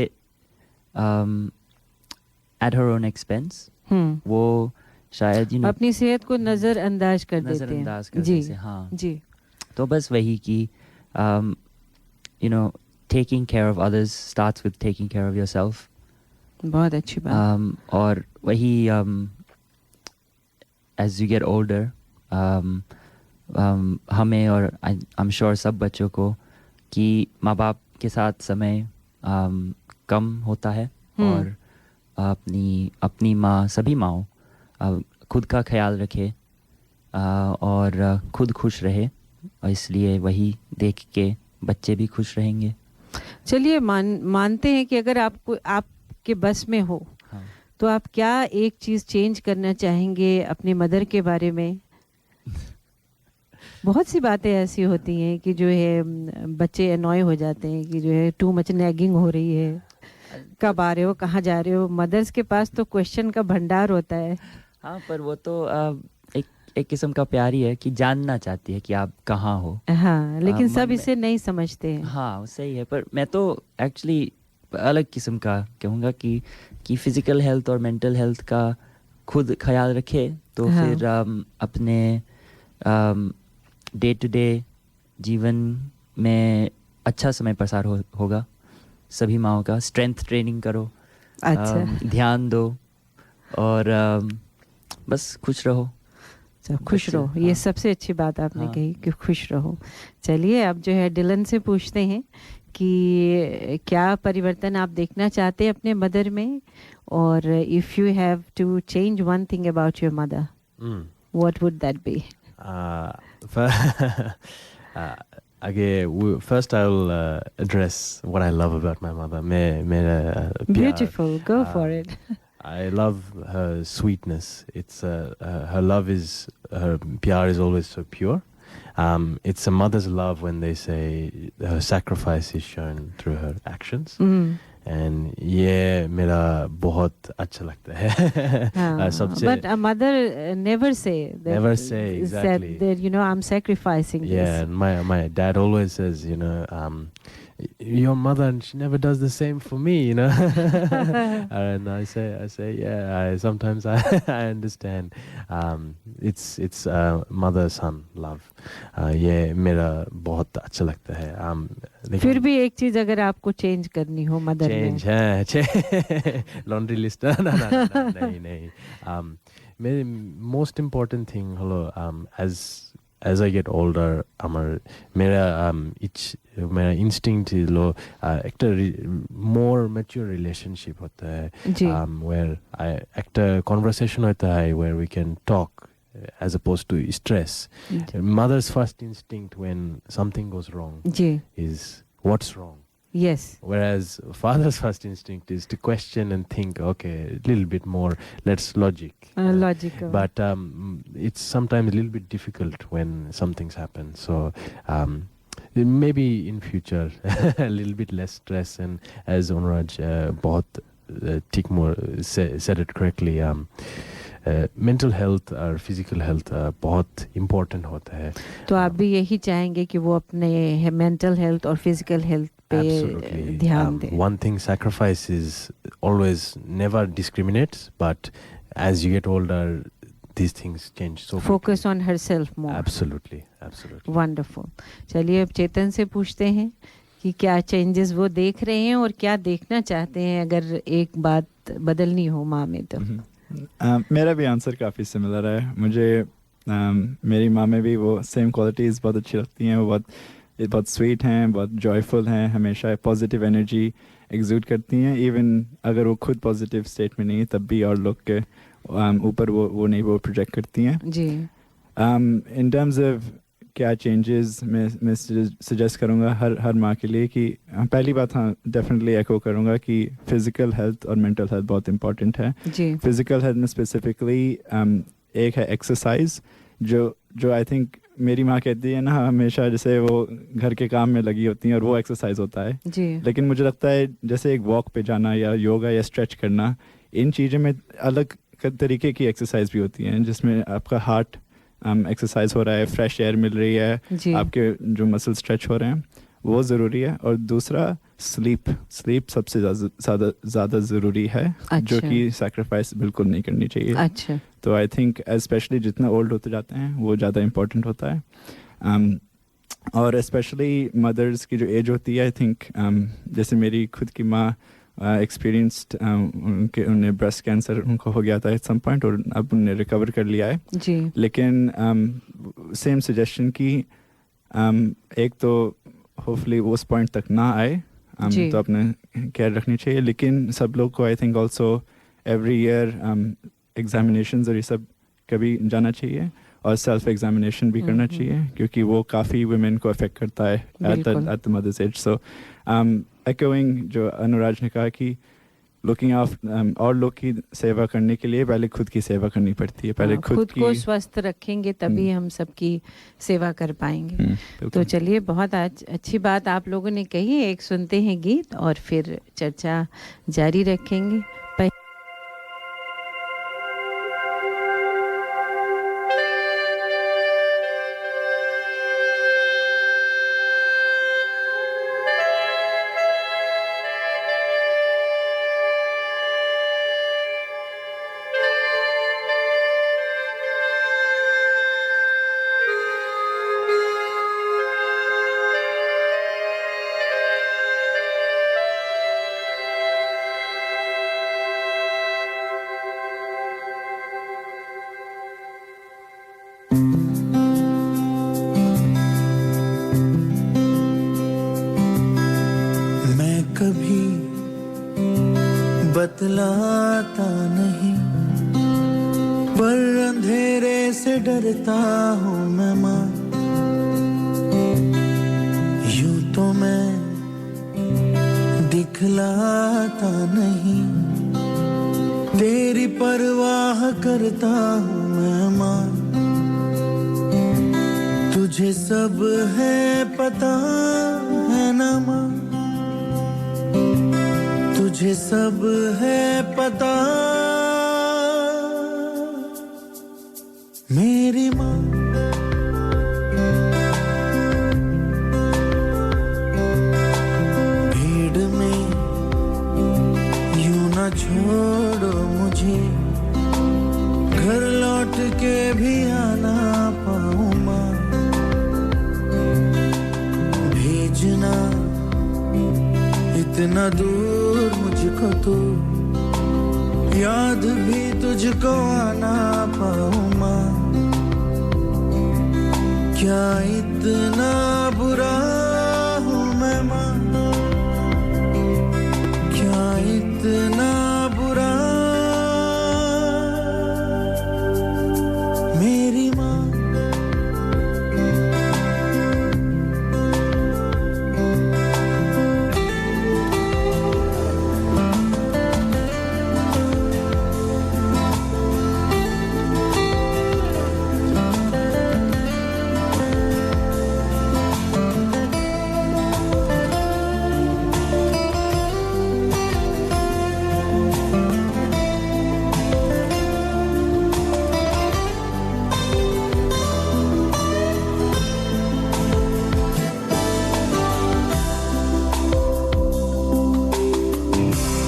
एट हर ओन एक्सपेंस वो शायद अपनी सेहत को नज़रअंदाज कर देते हैं। नज़रअंदाज कर जी, देते हैं, हाँ जी। तो बस वही कि taking care of others starts with taking care of yourself. बहुत अच्छी बात। और वही as you get older हमें और I'm sure सब बच्चों को कि माँ बाप के साथ समय कम होता है और अपनी माँ सभी माँ खुद का ख्याल रखे और खुद खुश रहे, और इसलिए वही देख के बच्चे भी खुश रहेंगे। चलिए मानते हैं कि अगर आपके बस में हो तो आप क्या एक चीज़ चेंज करना चाहेंगे अपने मदर के बारे में? बहुत सी बातें ऐसी होती हैं कि जो है बच्चे अनॉय हो जाते हैं कि जो है टू मच नैगिंग हो रही है, कब आ रहे हो, कहाँ जा रहे हो। मदर्स के पास तो क्वेश्चन का भंडार होता है। हाँ, पर वो तो एक किस्म का प्यार ही है कि जानना चाहती है कि आप कहाँ हो। हाँ, लेकिन सब इसे नहीं समझते हैं। हाँ सही है, पर मैं तो एक्चुअली अलग किस्म का कहूँगा कि फिजिकल हेल्थ और मेंटल हेल्थ का खुद ख्याल रखे तो फिर अपने डे टू डे जीवन में अच्छा समय प्रसार होगा। सभी माँओं का स्ट्रेंथ ट्रेनिंग करो, ध्यान दो और बस खुश रहो। खुश रहो, ये सबसे अच्छी बात आपने कही कि खुश रहो। चलिए अब जो है डिलन से पूछते हैं कि क्या परिवर्तन आप देखना चाहते हैं अपने मदर में, और if you have to change one thing about your mother, what would that be? First I will address what I love about my mother. Beautiful, go for it. I love her sweetness. It's her love is, her pyar is always so pure. It's a mother's love when they say her sacrifice is shown through her actions. And ये मेरा बहुत अच्छा लगता है। सबसे But a mother never say exactly that I'm sacrificing this. Yeah, and my dad always says, your mother, and she never does the same for me, And I say, yeah. Sometimes I understand. It's mother-son love. ये मेरा बहुत अच्छा लगता है। फिर भी एक चीज अगर आपको चेंज करनी हो मदर में, लॉन्ड्री लिस्ट नहीं। मेरी most important thing, as I get older, मेरा instinct is एक more mature relationship होता है, where एक conversation होता है where we can talk as opposed to stress. Mother's first instinct when something goes wrong is what's wrong. Yes. Whereas father's first instinct is to question and think, okay, a little bit more, let's logical. But it's sometimes a little bit difficult when something's happened. So maybe in future a little bit less stress, and as Onraj बहुत more said it correctly, mental health और physical health बहुत important होता है। तो आप भी यही चाहेंगे कि वो अपने mental health और physical health पे ध्यान दें? One thing, sacrifice is always never discriminates, but as you get older, these things change. So focus on herself more. Absolutely. Wonderful. चलिए अब चेतन से पूछते हैं कि क्या चेंजेस वो देख रहे हैं और क्या देखना चाहते हैं अगर एक बात बदलनी हो माँ में तो? मेरा भी आंसर काफ़ी सिमिलर है। मुझे मेरी माँ में भी वो सेम क्वालिटीज़ बहुत अच्छी लगती हैं। वो बहुत स्वीट हैं, बहुत जॉयफुल हैं, हमेशा पॉजिटिव एनर्जी एग्जूट करती हैं। इवन अगर वो खुद पॉजिटिव स्टेट में नहीं है तब भी और लोग के ऊपर वो प्रोजेक्ट करती हैं जी। इन टर्म्स ऑफ क्या चेंजेस मैं सजेस्ट करूँगा हर माँ के लिए कि पहली बात, हाँ डेफिनेटली एको करूँगा कि फ़िज़िकल हेल्थ और मेंटल हेल्थ बहुत इंपॉर्टेंट है जी। फ़िज़िकल हेल्थ में स्पेसिफिकली एक है एक्सरसाइज जो आई थिंक मेरी माँ कहती है ना हमेशा, जैसे वो घर के काम में लगी होती हैं और वो एक्सरसाइज होता है जी। लेकिन मुझे लगता है जैसे एक वॉक पे जाना या योगा या स्ट्रेच करना, इन चीज़ों में अलग तरीके की एक्सरसाइज भी होती हैं जिसमें आपका हार्ट एक्सरसाइज हो रहा है, फ्रेश एयर मिल रही है, आपके जो मसल स्ट्रेच हो रहे हैं वो ज़रूरी है। और दूसरा स्लीप सबसे ज़्यादा ज़रूरी है। अच्छा। जो कि सैक्रिफाइस बिल्कुल नहीं करनी चाहिए। अच्छा। तो आई थिंक स्पेशली जितना ओल्ड होते जाते हैं वो ज़्यादा इम्पोर्टेंट होता है। और स्पेशली मदर्स की जो एज होती है, आई थिंक जैसे मेरी खुद की माँ एक्सपीरियंस्ड, उन्हें ब्रेस्ट कैंसर उनको हो गया था एट सम पॉइंट और अब उन्हें रिकवर कर लिया है जी। लेकिन सेम सजेशन की एक तो होपफुली उस पॉइंट तक ना आए, तो अपने केयर रखनी चाहिए। लेकिन सब लोग को I think also every year examinations और ये सब कभी जाना चाहिए और सेल्फ एग्जामिनेशन भी करना चाहिए क्योंकि वो काफ़ी वुमेन को अफेक्ट करता है at the mother's age. So echoing जो अनुराज ने कहा कि लुकिंग आफ्टर और लोग की सेवा करने के लिए पहले खुद की सेवा करनी पड़ती है। पहले खुद को स्वस्थ रखेंगे तभी हम सबकी सेवा कर पाएंगे। तो चलिए, बहुत अच्छी बात आप लोगों ने कही। एक सुनते हैं गीत और फिर चर्चा जारी रखेंगे। बतलाता नहीं पर अंधेरे से डरता हूँ मैं माँ। यूं तो मैं दिखलाता नहीं, तेरी परवाह करता हूँ मैं माँ। तुझे सब है पता है ना माँ, तुझे सब है पता मेरी माँ। भीड़ में यूं ना छोड़ो मुझे, घर लौट के भी आना पाऊँ माँ। भेजना इतना दूर मुझको तो, याद भी तुझको आना पाऊँ माँ। क्या इतना बुरा हूँ मैं माँ, क्या इतना बुरा मेरी माँ।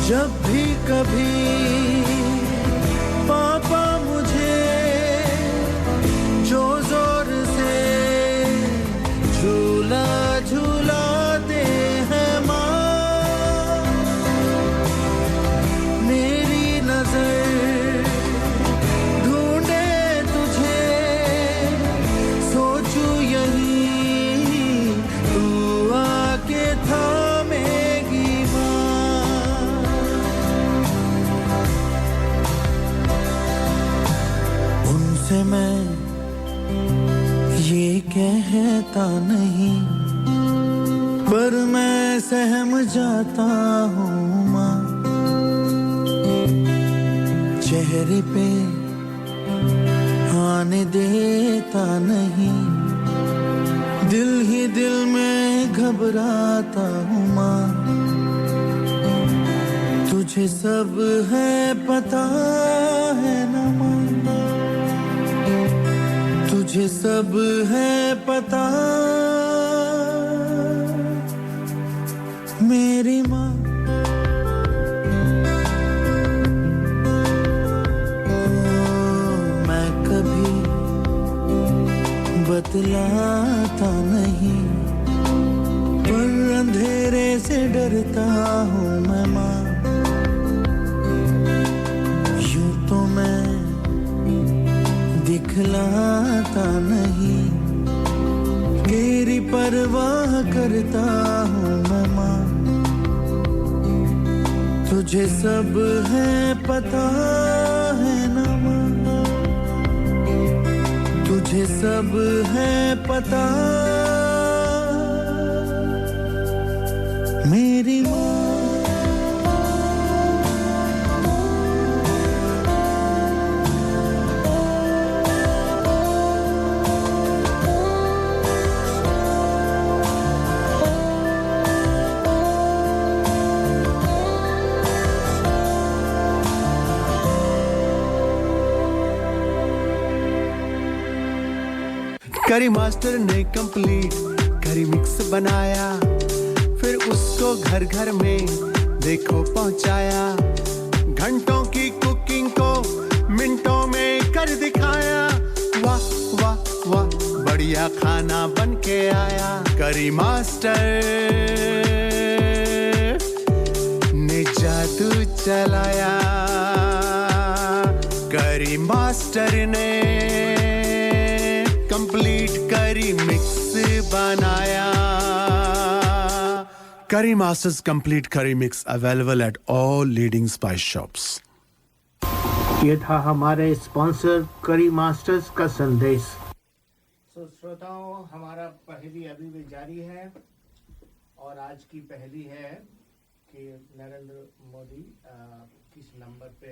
जब भी कभी पापा मुझे जो जोर से झूला झूलाते हैं माँ, मेरी नजर ढूंढे तुझे, सोचूं यही तू आके थामेगी माँ। से मैं ये कहता नहीं पर मैं सहम जाता हूँ माँ। चेहरे पे आने देता नहीं घबराता हूँ माँ, तुझे सब है पता है ना माँ, तुझे सब है पता मेरी माँ। मैं कभी बतलाता नहीं, पर अंधेरे से डरता हूँ मैं माँ। यूं तो मैं दिखलाता नहीं, तेरी परवाह करता हूँ मैं माँ। तुझे सब है पता है ना माँ, तुझे सब है पता मेरी माँ। करी मास्टर ने कंप्लीट करी मिक्स बनाया, फिर उसको घर घर में देखो पहुंचाया। घंटों की कुकिंग को मिनटों में कर दिखाया। वाह वाह वाह बढ़िया खाना बन के आया। करी मास्टर ने जादू चलाया, करी मास्टर ने कंप्लीट करी मिक्स बनाया। करी मास्टर्स कंप्लीट करी mix available at all leading spice shops. ये था हमारे स्पॉन्सर करी मास्टर्स का संदेश। श्रोताओं, हमारा पहेली अभी भी जारी है और आज की पहेली है कि नरेंद्र मोदी किस नंबर पे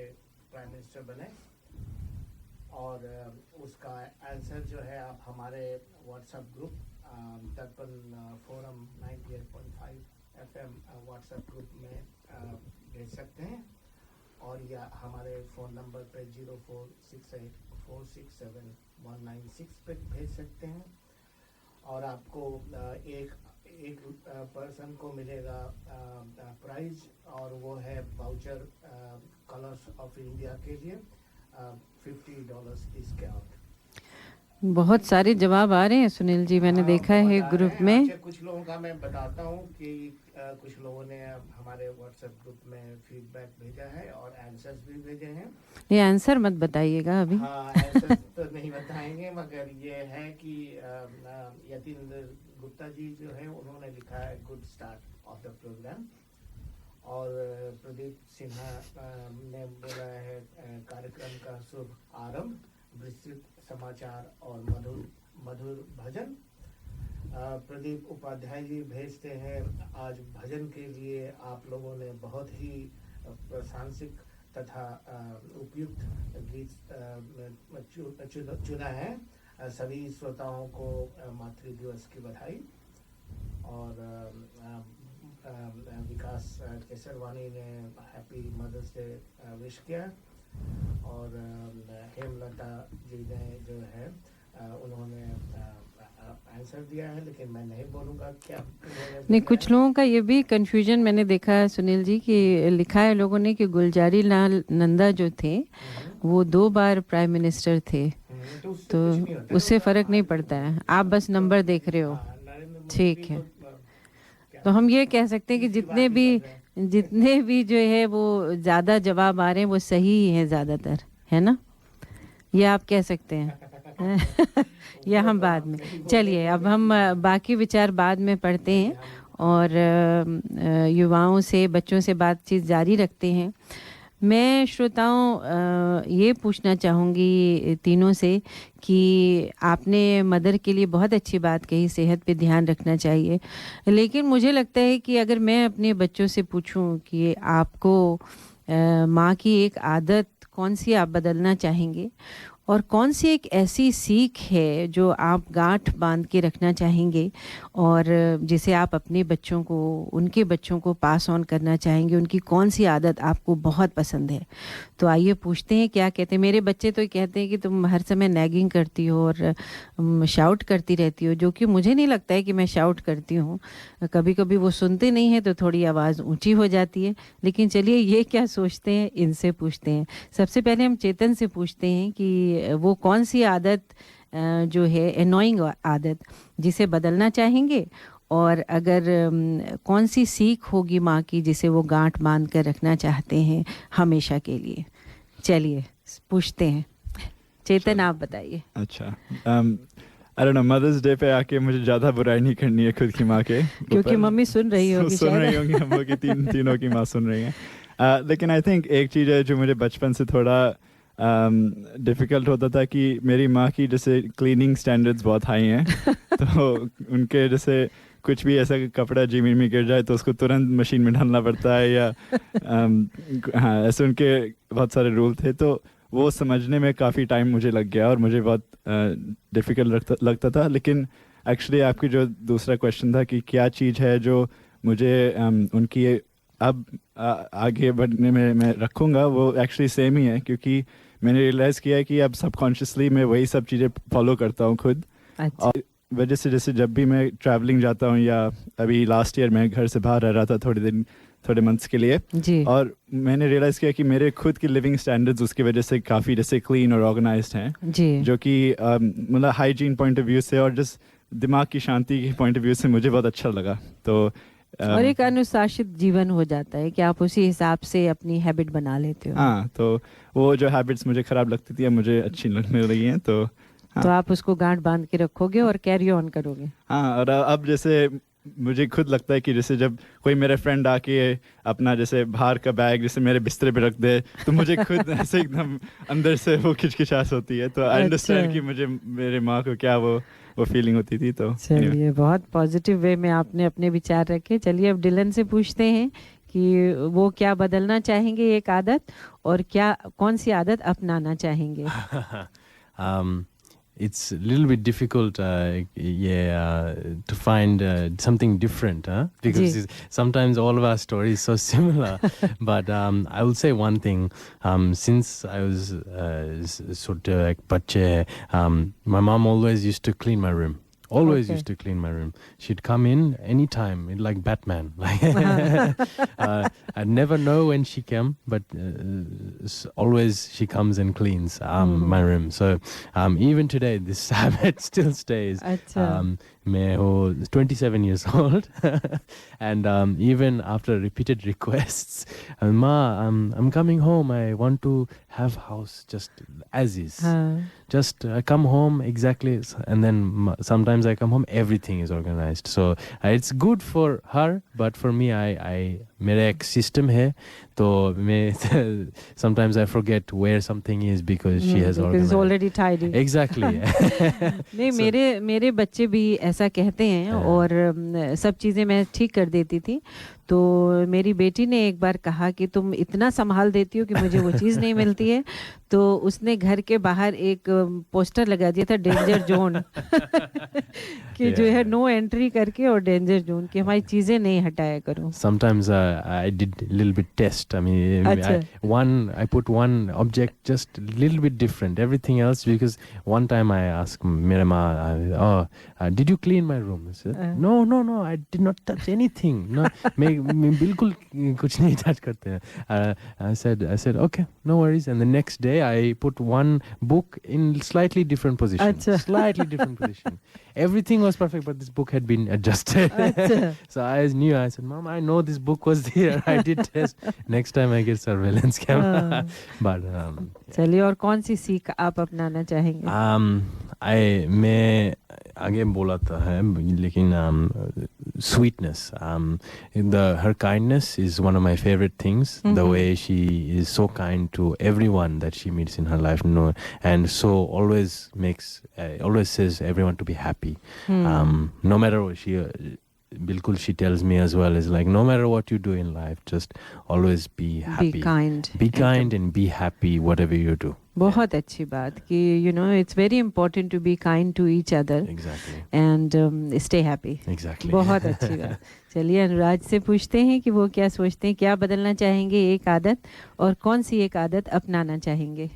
प्राइम मिनिस्टर बने, और उसका आंसर जो है आप हमारे व्हाट्सएप ग्रुप दर्पण फोरम 98.5 FM व्हाट्सएप ग्रुप में भेज सकते हैं, और या हमारे फ़ोन नंबर पे 0468467196 पे भेज सकते हैं। और आपको एक पर्सन को मिलेगा प्राइज, और वो है वाउचर कलर्स ऑफ इंडिया के लिए $50 डिस्काउंट। बहुत सारे जवाब आ रहे हैं सुनील जी, मैंने देखा है ग्रुप में। कुछ लोगों का मैं बताता हूँ कि कुछ लोगों ने हमारे व्हाट्सएप ग्रुप में फीडबैक भेजा है और आंसर्स भी भेजे हैं। ये आंसर मत बताइएगा अभी। हाँ, आंसर तो नहीं बताएंगे, मगर ये है कि यतीन्द्र गुप्ता जी जो है उन्होंने लिखा है good start of the program, और प्रदीप सिन्हा ने बोला है कार्यक्रम का शुभ आरंभ, विस्तृत समाचार और मधुर भजन। प्रदीप उपाध्याय जी भेजते हैं आज भजन के लिए आप लोगों ने बहुत ही प्रासंगिक तथा उपयुक्त गीत चुना है। सभी श्रोताओं को मातृ दिवस की बधाई। और विकास केसरवानी ने हैप्पी मदर्स डे विश किया, और हेमलता जी ने जो है उन्होंने आंसर दिया है, लेकिन मैं नहीं बोलूँगा क्या नहीं। कुछ लोगों का ये भी कंफ्यूजन मैंने देखा है सुनील जी कि लिखा है लोगों ने कि गुलजारी लाल नंदा जो थे वो 2 बार प्राइम मिनिस्टर थे, तो उससे फ़र्क नहीं पड़ता है, आप बस नंबर देख रहे हो। ठीक है, तो हम ये कह सकते हैं कि जितने भी जो है वो ज़्यादा जवाब आ रहे हैं वो सही ही हैं ज़्यादातर, है ना? ये आप कह सकते हैं। या हम बाद में, चलिए अब हम बाकी विचार बाद में पढ़ते हैं और युवाओं से, बच्चों से बातचीत जारी रखते हैं। मैं श्रोताओं ये पूछना चाहूँगी तीनों से कि आपने मदर के लिए बहुत अच्छी बात कही, सेहत पे ध्यान रखना चाहिए, लेकिन मुझे लगता है कि अगर मैं अपने बच्चों से पूछूं कि आपको माँ की एक आदत कौन सी आप बदलना चाहेंगे, और कौन सी एक ऐसी सीख है जो आप गांठ बांध के रखना चाहेंगे और जिसे आप अपने बच्चों को, उनके बच्चों को पास ऑन करना चाहेंगे? उनकी कौन सी आदत आपको बहुत पसंद है? तो आइए पूछते हैं क्या कहते हैं। मेरे बच्चे तो कहते हैं कि तुम हर समय नैगिंग करती हो और शाउट करती रहती हो, जो कि मुझे नहीं लगता है कि मैं शाउट करती हूँ। कभी कभी वो सुनते नहीं हैं तो थोड़ी आवाज़ ऊंची हो जाती है। लेकिन चलिए ये क्या सोचते हैं, इनसे पूछते हैं। सबसे पहले हम चेतन से पूछते हैं कि वो कौन सी आदत जो है एनोइंग आदत जिसे बदलना चाहेंगे, और अगर कौन सी सीख होगी माँ की जिसे वो गांठ बांध कर रखना चाहते हैं हमेशा के लिए। चलिए पूछते हैं। चेतन आप बताइए। अच्छा, I don't know, mother's day पे आके मुझे ज़्यादा बुराई नहीं करनी है खुद की माँ के, क्योंकि मम्मी सुन रही होगी, सुन रही होंगी, हम लोग की तीनों की माँ सुन रही हैं। लेकिन आई थिंक एक चीज़ है जो मुझे बचपन से थोड़ा डिफ़िकल्ट होता था कि मेरी माँ की जैसे क्लीनिंग स्टैंडर्ड्स बहुत हाई हैं तो उनके जैसे कुछ भी ऐसा कपड़ा ज़मीन में गिर जाए तो उसको तुरंत मशीन में डालना पड़ता है, या हाँ, ऐसे उनके बहुत सारे रूल थे। तो वो समझने में काफ़ी टाइम मुझे लग गया और मुझे बहुत डिफ़िकल्ट लगता था। लेकिन एक्चुअली आपकी जो दूसरा क्वेश्चन था कि क्या चीज़ है जो मुझे उनकी अब आगे बढ़ने में मैं रखूँगा, वो एक्चुअली सेम ही है, क्योंकि मैंने रियलाइज़ किया है कि अब सबकॉन्शियसली मैं वही सब चीज़ें फॉलो करता हूँ खुद। अच्छा। और वजह से जैसे जब भी मैं ट्रैवलिंग जाता हूँ, या अभी लास्ट ईयर मैं घर से बाहर रह रहा था थोड़े मंथ्स के लिए जी, और मैंने रियलाइज़ किया कि मेरे खुद की लिविंग स्टैंडर्ड्स उसकी वजह से काफ़ी जैसे क्लीन और ऑर्गेनाइज्ड हैं जी, जो कि मतलब हाइजीन पॉइंट ऑफ व्यू से और जस्ट दिमाग की शांति के पॉइंट ऑफ व्यू से मुझे बहुत अच्छा लगा। तो और एक अनुशासित जीवन हो जाता है कि आप उसी हिसाब से अपनी हैबिट बना लेते हो। हाँ, तो वो जो हैबिट्स मुझे ख़राब लगती थी अब मुझे अच्छी लगने लगी हैं। तो हाँ। तो आप उसको गांठ बांध के रखोगे और कैरी ऑन करोगे। हाँ, और अब जैसे मुझे खुद लगता है कि जैसे जब कोई मेरे फ्रेंड आके अपना जैसे बाहर का बैग जैसे मेरे बिस्तर पे रख दे तो मुझे खुद ऐसे एकदम अंदर से वो खिचखिचाहट होती है। तो आई अंडरस्टैंड कि मुझे मेरे माँ को क्या वो फीलिंग होती थी। तो चलिए बहुत पॉजिटिव वे में आपने अपने विचार रखे। चलिए अब डिलन से पूछते हैं कि वो क्या बदलना चाहेंगे एक आदत, और क्या कौन सी आदत अपनाना चाहेंगे। It's a little bit difficult, to find something different, because sometimes all of our stories so similar. But I will say one thing. Since I was sort of like bache, my mom always used to clean my room. Always used to clean my room. She'd come in anytime, like Batman. I never know when she came, but always she comes and cleans my room. So even today, this habit still stays. मैं 27 years old, and even after repeated requests, Ma, I'm coming home. I want to have house just as is. Just come home exactly, and then sometimes I come home, everything is organized. So it's good for her, but for me, मेरा एक system है, तो मैं sometimes I forget where something is because she has organized. It's already tidy. Exactly. नहीं, मेरे बच्चे भी ऐसा कहते हैं और सब चीज़ें मैं ठीक कर देती थी। तो मेरी बेटी ने एक बार कहा कि तुम इतना संभाल देती हो कि मुझे वो चीज़ नहीं मिलती है। तो उसने घर के बाहर एक पोस्टर लगा दिया था, डेंजर जोन कि जो है नो एंट्री करके, और डेंजर जोन कि हमारी चीज़ें नहीं हटाया करो। Sometimes I did a little bit test. I mean, I put one object just a little bit different. Everything else, because one time I asked मेरे माँ, did you clean my room? I said, no, I did not touch anything. No, मैं बिल्कुल कुछ नहीं touch करते हैं. I said, okay, no worries. And the next day I put one book in slightly different position. Slightly different position. Everything was perfect, but this book had been adjusted. So I knew. I said, Mom, I know this book was there. I did test. Next time I get surveillance camera. But चलिए, और कौन सी सीख आप अपनाना चाहेंगे? मैं आगे बोला था है, लेकिन sweetness. Her kindness is one of my favorite things. The way she is so kind to everyone that she meets in her life, and so always says everyone to be happy. No matter what bilkul she tells me as well, is like, no matter what you do in life, just always be happy. Be kind. Be kind and be happy whatever you do. बहुत अच्छी बात कि you know it's very important to be kind to each other and stay happy. बहुत अच्छी बात। चलिए अनुराज से पूछते हैं कि वो क्या सोचते हैं, क्या बदलना चाहेंगे एक आदत, और कौन सी एक आदत अपनाना चाहेंगे?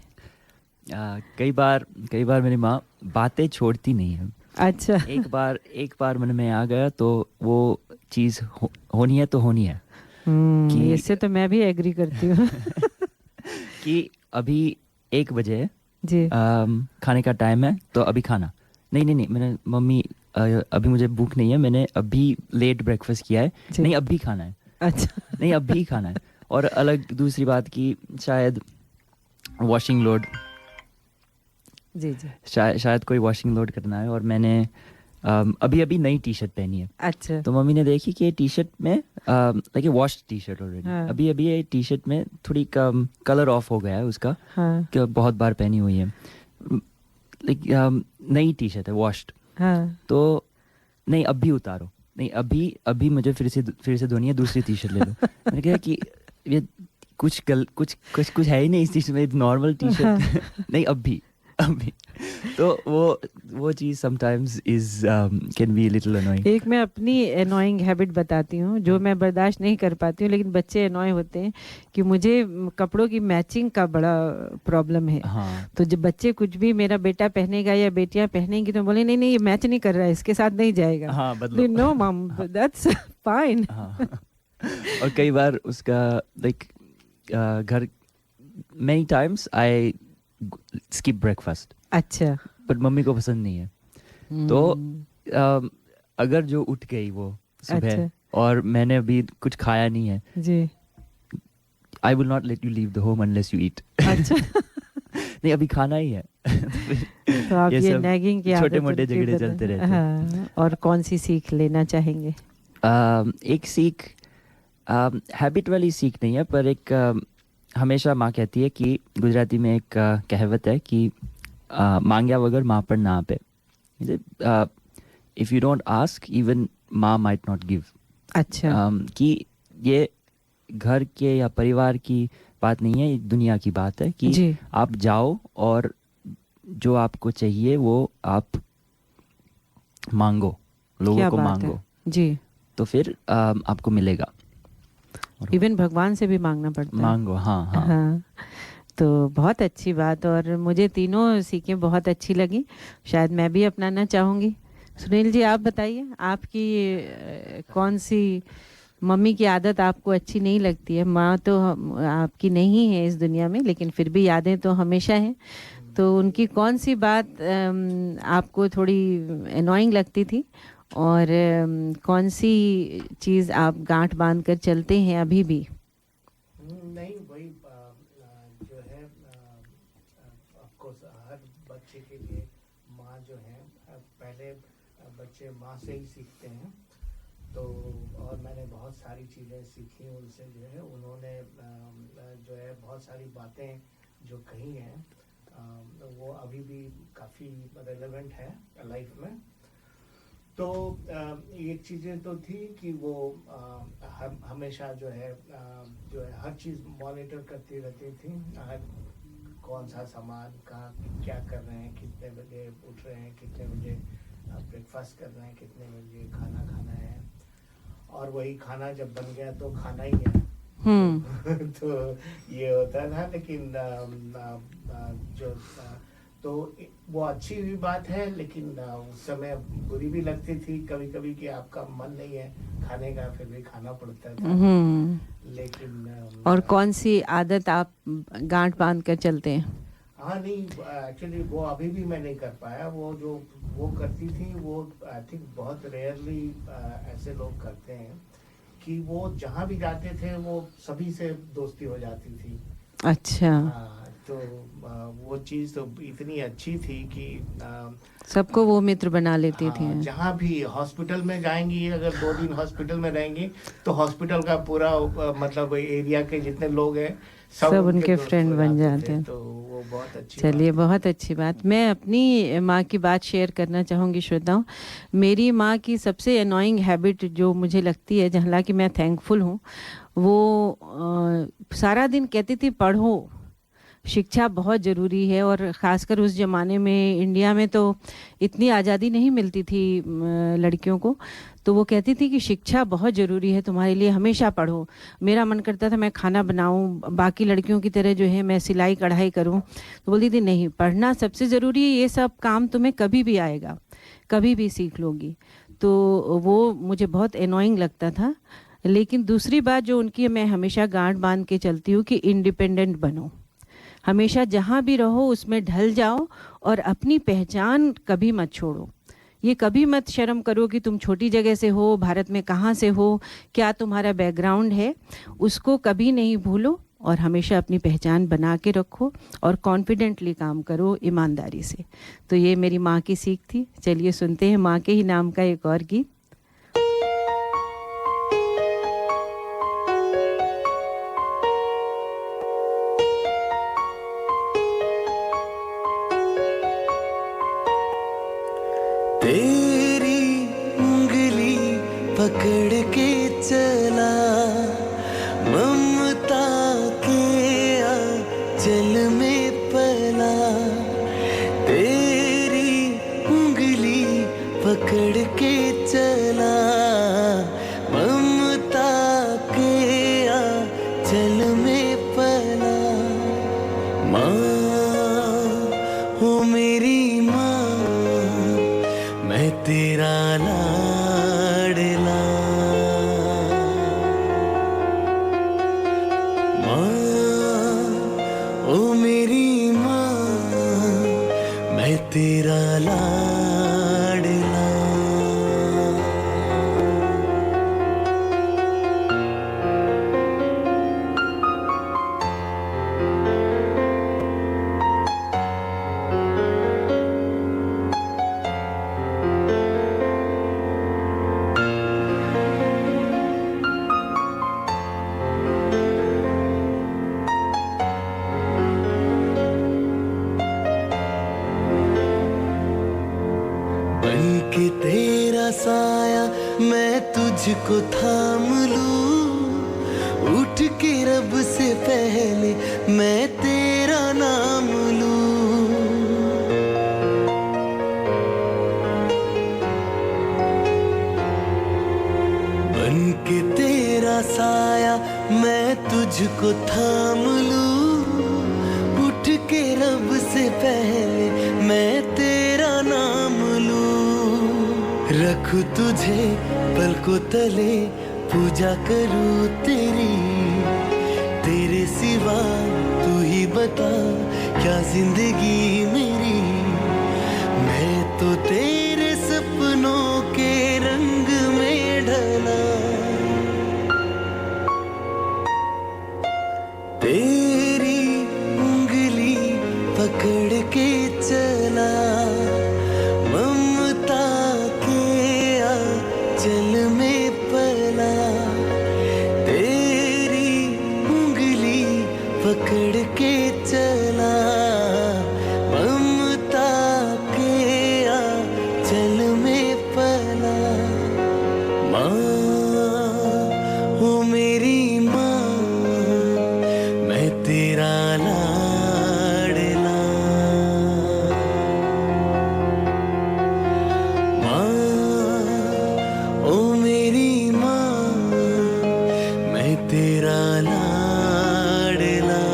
कई बार मेरी माँ बातें छोड़ती नहीं है। अच्छा। एक बार मन में आ गया तो वो चीज़ होनी है तो होनी है। कि इससे तो मैं भी एग्री करती हूँ। कि अभी 1 बजे जी खाने का टाइम है तो अभी खाना नहीं मैंने मम्मी अभी मुझे भूख नहीं है, मैंने अभी लेट ब्रेकफास्ट किया है, नहीं अभी खाना है। अच्छा। नहीं अभी खाना है। और अलग दूसरी बात की शायद वॉशिंग लोड जी जी शायद कोई वॉशिंग लोड करना है और मैंने अभी नई टी शर्ट पहनी है। अच्छा। तो मम्मी ने देखी कि ये टी शर्ट में like wash T shirt already, हाँ। अभी ये टी शर्ट में थोड़ी कलर ऑफ हो गया है उसका। हाँ। कि बहुत बार पहनी हुई है, लाइक नई टी शर्ट है वॉश्ड। हाँ। तो नहीं अभी उतारो, नहीं अभी मुझे फिर से धोनी है, दूसरी टी शर्ट ले लो। मैंने कहा कि ये कुछ है ही नहीं इस चीज में, नॉर्मल टी शर्ट। नहीं अभी तो वो चीज sometimes is can be little annoying. एक मैं अपनी अनोइंग हैबिट बताती हूँ जो मैं बर्दाश्त नहीं कर पाती हूँ, लेकिन बच्चे अनोय होते हैं कि मुझे कपड़ों की मैचिंग का बड़ा प्रॉब्लम है। हाँ। तो जब बच्चे कुछ भी मेरा बेटा पहनेगा या बेटियां पहनेंगी तो बोले नहीं ये मैच नहीं कर रहा है, इसके साथ नहीं जाएगा। हाँ, बदलो। नो मम दैट्स फाइन। और कई बार उसका लाइक घर many times I skip breakfast. अच्छा। बट मम्मी को पसंद नहीं है। तो अगर जो उठ गई वो सुबह, अच्छा। और मैंने अभी कुछ खाया नहीं है जी, I will not let you leave the home unless you eat. अच्छा। नहीं अभी खाना ही है। तो आप ये नैगिंग की छोटे मोटे झगड़े चलते रहते हैं। हाँ। और कौन सी सीख लेना चाहेंगे? एक सीख हैबिट वाली सीख नहीं है, पर एक हमेशा माँ कहती है कि गुजराती में एक कहावत है कि मांग्या वगर माँ पर ना पे। If you don't ask even माँ माइट नॉट गिव। अच्छा। कि ये घर के या परिवार की बात नहीं है, ये दुनिया की बात है कि जी। आप जाओ और जो आपको चाहिए वो आप मांगो, लोगों को मांगो जी, तो फिर आपको मिलेगा। इवन भगवान से भी मांगना पड़ता है। मांगो। हाँ। तो बहुत अच्छी बात, और मुझे तीनों सीखें बहुत अच्छी लगी, शायद मैं भी अपनाना चाहूँगी। सुनील जी आप बताइए, आपकी कौन सी मम्मी की आदत आपको अच्छी नहीं लगती है? माँ तो आपकी नहीं है इस दुनिया में, लेकिन फिर भी यादें तो हमेशा हैं। तो उनकी कौन सी बात आपको थोड़ी एनोइंग लगती थी, और कौन सी चीज़ आप गांठ बांध कर चलते हैं अभी भी? नहीं, वही जो है ऑफकोर्स हर बच्चे के लिए माँ जो है, पहले बच्चे माँ से ही सीखते हैं। तो और मैंने बहुत सारी चीज़ें सीखी उनसे, जो है उन्होंने जो है बहुत सारी बातें जो कही हैं वो अभी भी काफ़ी रेलेवेंट है लाइफ में। तो ये चीज़ें तो थी कि वो हमेशा जो है हर चीज़ मॉनिटर करती रहती थी, कौन सा सामान कहाँ क्या कर रहे हैं, कितने बजे उठ रहे हैं, कितने बजे ब्रेकफास्ट कर रहे हैं, कितने बजे खाना खाना है। और वही खाना जब बन गया तो खाना ही है। तो ये होता था, लेकिन जो तो वो अच्छी भी बात है, लेकिन उस समय बुरी भी लगती थी कभी कभी कि आपका मन नहीं है खाने का, फिर भी खाना पड़ता था। लेकिन और कौन सी आदत आप गांठ बांध कर चलते हैं? हाँ नहीं, एक्चुअली वो अभी भी मैं नहीं कर पाया। वो जो वो करती थी वो आई थिंक बहुत रेयरली ऐसे लोग करते हैं कि वो जहाँ भी जाते थे वो सभी से दोस्ती हो जाती थी। अच्छा। तो वो चीज़ तो इतनी अच्छी थी कि सबको वो मित्र बना लेती थी। जहाँ भी हॉस्पिटल में जाएंगी, अगर 2 दिन हॉस्पिटल में रहेंगी तो हॉस्पिटल का पूरा मतलब एरिया के जितने लोग हैं सब उनके फ्रेंड बन जाते हैं। तो वो बहुत अच्छी। चलिए, बहुत अच्छी बात। मैं अपनी माँ की बात शेयर करना चाहूँगी श्रोताओं। मेरी माँ की सबसे अनोइंग हैबिट जो मुझे लगती है, हालांकि मैं थैंकफुल हूँ, वो सारा दिन कहती थी पढ़ो, शिक्षा बहुत ज़रूरी है और ख़ासकर उस ज़माने में इंडिया में तो इतनी आज़ादी नहीं मिलती थी लड़कियों को, तो वो कहती थी कि शिक्षा बहुत ज़रूरी है तुम्हारे लिए, हमेशा पढ़ो। मेरा मन करता था मैं खाना बनाऊं, बाकी लड़कियों की तरह जो है मैं सिलाई कढ़ाई करूं, तो बोलती थी नहीं, पढ़ना सबसे ज़रूरी है, ये सब काम तुम्हें कभी भी आएगा, कभी भी सीख लोगी। तो वो मुझे बहुत एनोइंग लगता था। लेकिन दूसरी बात जो उनकी मैं हमेशा गांठ बांध के चलती हूँ कि इंडिपेंडेंट बनो, हमेशा जहाँ भी रहो उसमें ढल जाओ और अपनी पहचान कभी मत छोड़ो। ये कभी मत शर्म करो कि तुम छोटी जगह से हो, भारत में कहाँ से हो, क्या तुम्हारा बैकग्राउंड है, उसको कभी नहीं भूलो और हमेशा अपनी पहचान बना के रखो और कॉन्फिडेंटली काम करो, ईमानदारी से। तो ये मेरी माँ की सीख थी। चलिए सुनते हैं माँ के ही नाम का एक और गीत। तेरी उंगली पकड़ के चला ममता के आंचल में पला, तेरी उंगली पकड़ के चला ममता के आंचल में पला। माँ हो मेरी माँ, मैं तेरा लाडला। माँ ओ मेरी माँ, मैं तेरा लाडला। बनके तेरा साया मैं तुझको थाम लूं, उठ के रब से पहले मैं तेरा नाम लूं। बनके तेरा साया मैं तुझको थाम लूं, उठ के रब से पहले मैं तेरा नाम लूं। रखूं तुझे पलकों तले, पूजा करूं तेरी, तेरे सिवा तू ही बता क्या जिंदगी मेरी। मैं तो तेरे सपनों के रंग में ढला, तेरी उंगली पकड़ के चला ममता के आंचल में पला, तेरी उंगली पकड़ के चला ममता के आंचल में पला। माँ हो मेरी माँ, मैं तेरा लाडला। माँ ओ मेरी माँ, मैं तेरा लाडला।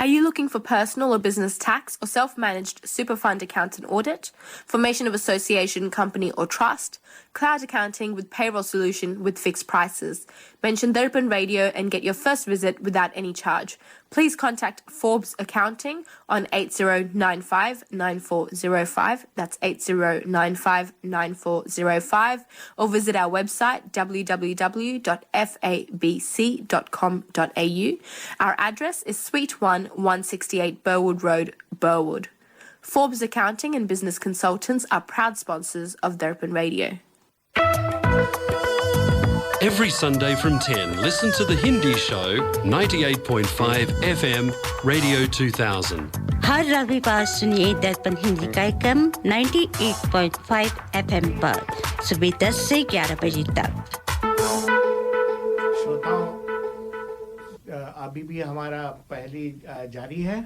Are you looking for personal or business tax or self-managed super fund account and audit, formation of association, company or trust, cloud accounting with payroll solution with fixed prices? Mention Darpan Radio and get your first visit without any charge. Please contact Forbes Accounting on 8095 9405. That's 8095 9405. Or visit our website www.fabc.com.au. Our address is Suite 1, 168 Burwood Road, Burwood. Forbes Accounting and Business Consultants are proud sponsors of Darpan Radio. Every Sunday from 10, listen to The Hindi Show, 98.5 FM, Radio 2000. हर रविवार सुनिए दर्पण हिंदी कार्यक्रम 98.5 FM पर सुबह 10 से 11 बजे तक। श्रोताओं, अभी भी हमारा पहली जारी है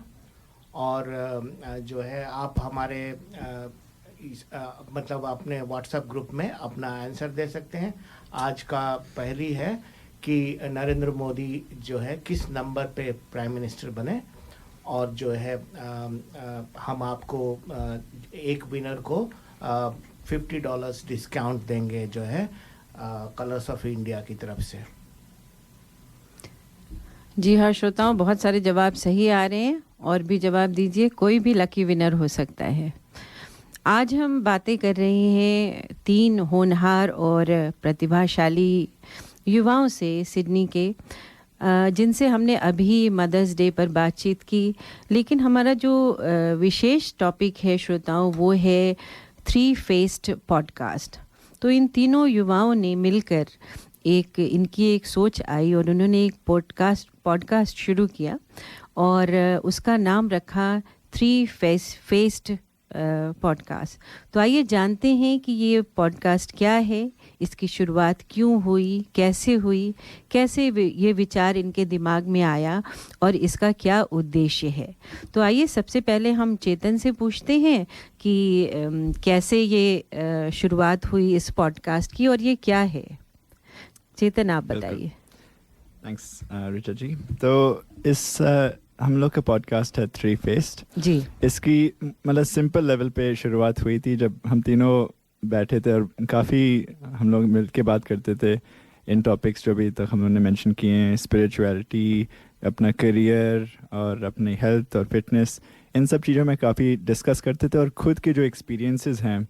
और जो है आप हमारे मतलब अपने व्हाट्सएप ग्रुप में अपना आंसर दे सकते हैं। आज का पहली है कि नरेंद्र मोदी जो है किस नंबर पे प्राइम मिनिस्टर बने और जो है हम आपको एक विनर को $50 डिस्काउंट देंगे जो है कलर्स ऑफ इंडिया की तरफ से। जी हाँ श्रोताओं, बहुत सारे जवाब सही आ रहे हैं और भी जवाब दीजिए, कोई भी लकी विनर हो सकता है। आज हम बातें कर रहे हैं 3 होनहार और प्रतिभाशाली युवाओं से सिडनी के, जिनसे हमने अभी मदर्स डे पर बातचीत की। लेकिन हमारा जो विशेष टॉपिक है श्रोताओं वो है 3 फेस्ड पॉडकास्ट। तो इन तीनों युवाओं ने मिलकर इनकी एक सोच आई और उन्होंने एक पॉडकास्ट शुरू किया और उसका नाम रखा 3 फेस्ड पॉडकास्ट। तो आइए जानते हैं कि ये पॉडकास्ट क्या है, इसकी शुरुआत क्यों हुई, कैसे ये विचार इनके दिमाग में आया और इसका क्या उद्देश्य है। तो आइए सबसे पहले हम चेतन से पूछते हैं कि कैसे ये शुरुआत हुई इस पॉडकास्ट की और ये क्या है। चेतन, आप बताइए। थैंक्स रिचा जी। तो इस हम लोग का पॉडकास्ट है 3 फेस्ड जी। इसकी मतलब सिंपल लेवल पे शुरुआत हुई थी जब हम तीनों बैठे थे और काफ़ी हम लोग मिल के बात करते थे इन टॉपिक्स जो भी तक हम लोगों ने मेंशन किए हैं, स्पिरिचुअलिटी, अपना करियर और अपनी हेल्थ और फिटनेस, इन सब चीज़ों में काफ़ी डिस्कस करते थे और ख़ुद के जो एक्सपीरियंसेस हैं,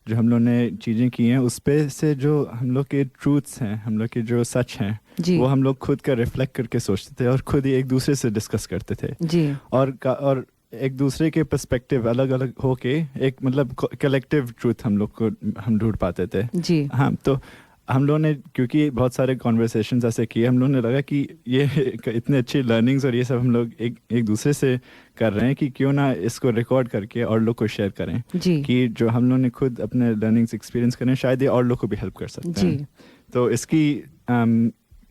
जो हम लोग ने चीज़ें की हैं, उस पे से जो हम लोग के ट्रूथ्स हैं, हम लोग के जो सच हैं, वो हम लोग खुद का रिफ्लेक्ट करके सोचते थे और खुद ही एक दूसरे से डिस्कस करते थे जी। और एक दूसरे के पर्सपेक्टिव अलग अलग होके एक मतलब कलेक्टिव ट्रूथ हम ढूंढ पाते थे जी। हाँ, तो हम लोगों ने क्योंकि बहुत सारे कॉन्वर्सेशंस ऐसे किए, हम लोगों ने लगा कि ये इतने अच्छी लर्निंग्स और ये सब हम लोग एक दूसरे से कर रहे हैं कि क्यों ना इसको रिकॉर्ड करके और लोग को शेयर करें जी। कि जो हम लोगों ने खुद अपने लर्निंग्स एक्सपीरियंस करें, शायद ये और लोग को भी हेल्प कर सकते हैं। तो इसकी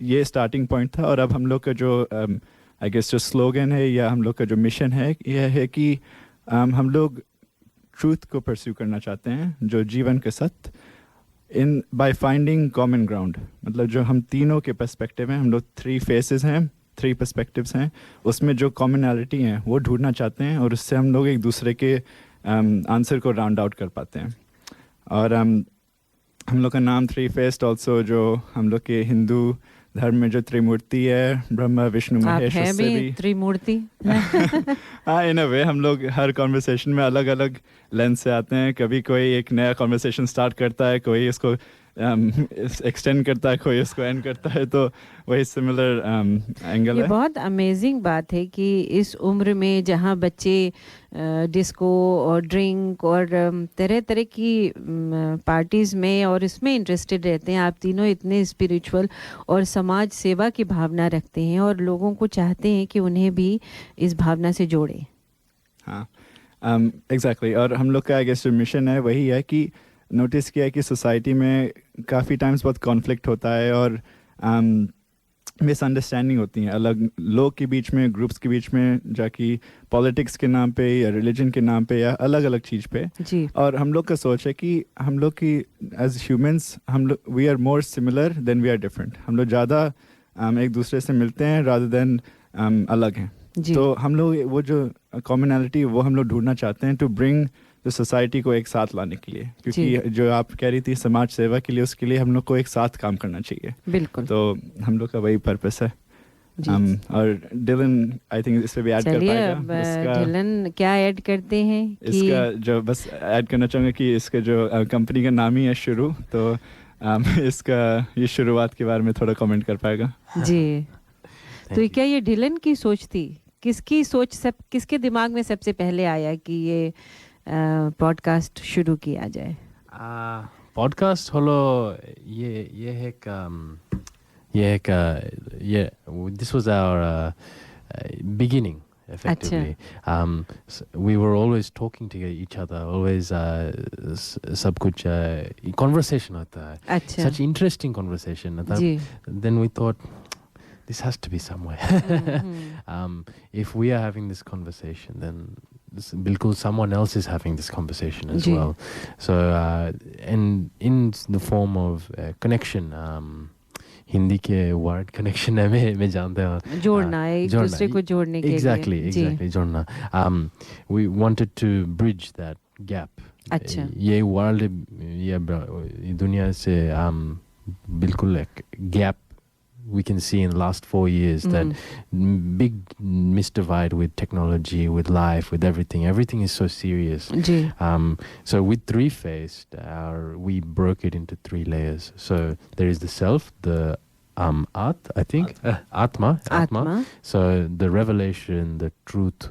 ये स्टार्टिंग पॉइंट था और अब हम लोग का जो आई गेस जो स्लोगन है या हम लोग का जो मिशन है यह है कि हम लोग ट्रूथ को परस्यू करना चाहते हैं, जो जीवन के सत्य, in by finding common ground. मतलब जो हम तीनों के पर्सपेक्टिव हैं, हम लोग 3 फेसेस हैं, 3 पर्सपेक्टिव्स हैं, उसमें जो कॉमनैलिटी हैं वो ढूंढना चाहते हैं और उससे हम लोग एक दूसरे के आंसर को राउंड आउट कर पाते हैं। और हम लोग का नाम 3 फेस्ड ऑल्सो जो हम लोग के हिंदू धर्म में जो त्रिमूर्ति है, ब्रह्मा विष्णु महेश, उससे भी त्रिमूर्ति। हाँ, इन अ वे हम लोग हर कॉन्वर्सेशन में अलग अलग लेंस से आते हैं। कभी कोई एक नया कॉन्वर्सेशन स्टार्ट करता है, कोई इसको एक्सटेंड करता है, कोई इसको एंड करता है, तो वही सिमिलर एंगल है। ये बहुत अमेजिंग बात है कि इस उम्र में जहाँ बच्चे डिस्को और ड्रिंक और तरह तरह की पार्टीज़ में और इसमें इंटरेस्टेड रहते हैं, आप तीनों इतने स्पिरिचुअल और समाज सेवा की भावना रखते हैं और लोगों को चाहते हैं कि उन्हें भी इस भावना से जोड़ें। हाँ, एग्जैक्टली। और हम लोग का आई गेस जो मिशन है वही है कि नोटिस किया है कि सोसाइटी में काफ़ी टाइम्स बहुत कॉन्फ्लिक्ट होता है और मिसअंडरस्टैंडिंग होती हैं अलग लोग के बीच में, ग्रुप्स के बीच में, जाकि पॉलिटिक्स के नाम पे या रिलीजन के नाम पे या अलग अलग चीज़ पे जी। और हम लोग का सोच है कि हम लोग की एज ह्यूमंस हम लोग we are more similar than we are different. हम लोग ज़्यादा एक दूसरे से मिलते हैं रादर देन अलग हैं। तो हम लोग वो जो कॉमनैलिटी वो हम लोग ढूंढना चाहते हैं टू ब्रिंग द सोसाइटी को एक साथ लाने के लिए, क्योंकि जो आप कह रही थी समाज सेवा के लिए, उसके लिए हम लोग को एक साथ काम करना चाहिए। बिल्कुल। तो हम लोग का वही पर्पस है। और डिलन आई थिंक इस पे भी ऐड कर चलिए पाएगा। अब इसका डिलन क्या ऐड करते हैं कि इसका जो बस ऐड करना चाहूँगा कि इसका जो कंपनी का नाम ही है शुरू, तो इसका ये शुरुआत के बारे में थोड़ा कमेंट कर पाएगा। जी तो क्या ये डिलन की सोच थी? किसकी सोच किसके दिमाग में सबसे पहले आया कि ये पॉडकास्ट शुरू किया जाए? Podcast hello this was our beginning effectively. We were always talking to each other, always सब कुछ conversation होता है, such interesting conversation. Then we thought this has to be somewhere. If we are having this conversation, then bilkul someone else is having this conversation as well. So and in the form of connection, Hindi के word connection है मैं जानता हूँ, जोड़ना है, एक दूसरे को जोड़ने के लिए। Exactly जोड़ना। We wanted to bridge that gap. अच्छा। ये वर्ल्ड ये दुनिया से बिल्कुल एक gap we can see in the last 4 years, that big misdivide with technology, with life, with everything is so serious. So with three-faced, we broke it into 3 layers. So there is the self, the At, I think, Atma. So the revelation, the truth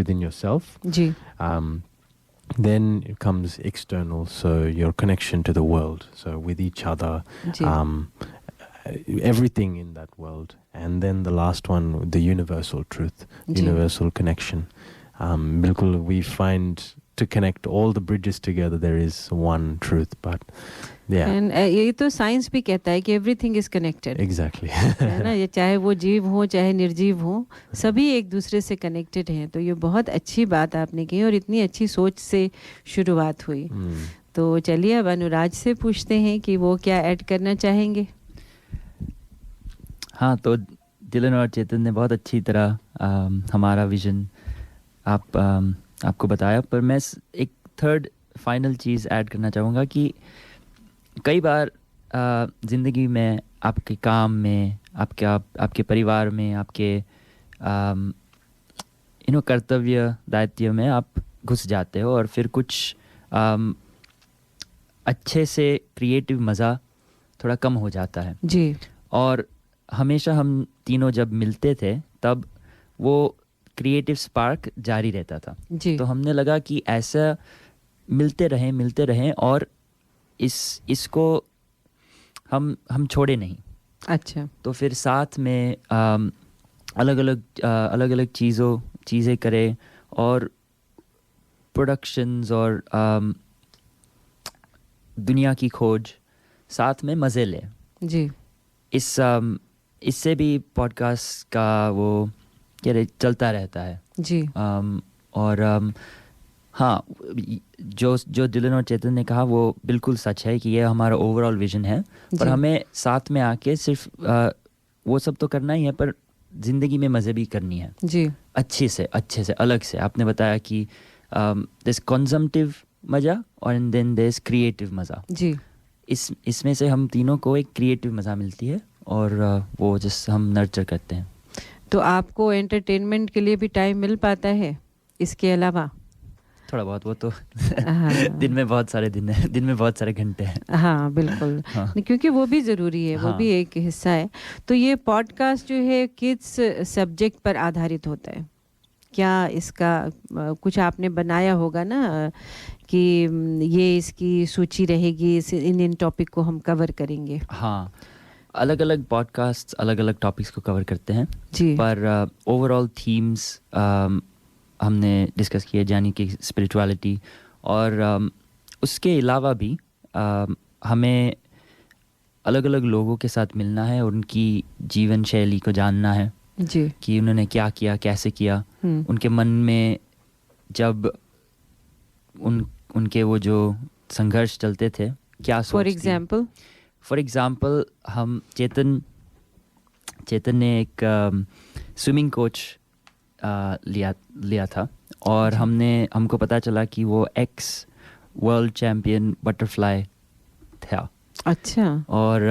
within yourself. Then it comes external, so your connection to the world, so with each other, everything in that world. And then the last one, the universal truth, universal connection. Bilkul, we find to connect all the bridges together, there is one truth, but yeah. And ये तो science भी कहता है कि everything is connected. Exactly. है ना, ये चाहे वो जीव हो चाहे निर्जीव हो, सभी एक दूसरे से कनेक्टेड हैं। तो ये बहुत अच्छी बात आपने की और इतनी अच्छी सोच से शुरुआत हुई। तो चलिए अब अनुराज से पूछते हैं कि वो क्या ऐड करना चाहेंगे। हाँ, तो डिलन और चेतन ने बहुत अच्छी तरह हमारा विजन आपको बताया, पर मैं एक थर्ड फाइनल चीज़ ऐड करना चाहूँगा कि कई बार ज़िंदगी में, आपके काम में, आपके परिवार में, आपके कर्तव्य दायित्व में आप घुस जाते हो और फिर कुछ अच्छे से क्रिएटिव मज़ा थोड़ा कम हो जाता है। जी। और हमेशा हम तीनों जब मिलते थे तब वो क्रिएटिव स्पार्क जारी रहता था। तो हमने लगा कि ऐसा मिलते रहें और इसको हम छोड़े नहीं। अच्छा। तो फिर साथ में अलग अलग चीज़ें करें और प्रोडक्शंस और दुनिया की खोज साथ में मज़े ले। जी। इससे भी पॉडकास्ट का वो चलता रहता है। जी। और हाँ, जो डिलन और चेतन ने कहा वो बिल्कुल सच है कि ये हमारा ओवरऑल विजन है, पर हमें साथ में आके सिर्फ वो सब तो करना ही है, पर ज़िंदगी में मज़े भी करनी है। जी। अच्छे से अलग से। आपने बताया कि दिस कंजम्पटिव मज़ा और देन दिस क्रिएटिव मज़ा। जी। इसमें से हम तीनों को एक क्रिएटिव मज़ा मिलती है और वो जिस हम नर्चर करते हैं। तो आपको एंटरटेनमेंट के लिए भी टाइम मिल पाता है इसके अलावा? थोड़ा बहुत, वो तो दिन में बहुत सारे घंटे हैं। हाँ बिल्कुल। हाँ। क्योंकि वो भी ज़रूरी है। हाँ। वो भी एक हिस्सा है। तो ये पॉडकास्ट जो है किस सब्जेक्ट पर आधारित होता है? क्या इसका कुछ आपने बनाया होगा ना कि ये इसकी सूची रहेगी, इन टॉपिक को हम कवर करेंगे? हाँ, अलग अलग पॉडकास्ट अलग अलग टॉपिक्स को कवर करते हैं। जी। पर ओवरऑल थीम्स हमने डिस्कस किए, यानी कि स्पिरिचुअलिटी, और उसके अलावा भी हमें अलग अलग लोगों के साथ मिलना है और उनकी जीवन शैली को जानना है। जी। कि उन्होंने क्या किया, कैसे किया, उनके मन में जब उनके वो जो संघर्ष चलते थे, क्या सोचते। फॉर एग्जाम्पल हम चेतन ने एक स्विमिंग कोच लिया था और हमको पता चला कि वो एक्स वर्ल्ड चैम्पियन बटरफ्लाई था। अच्छा। और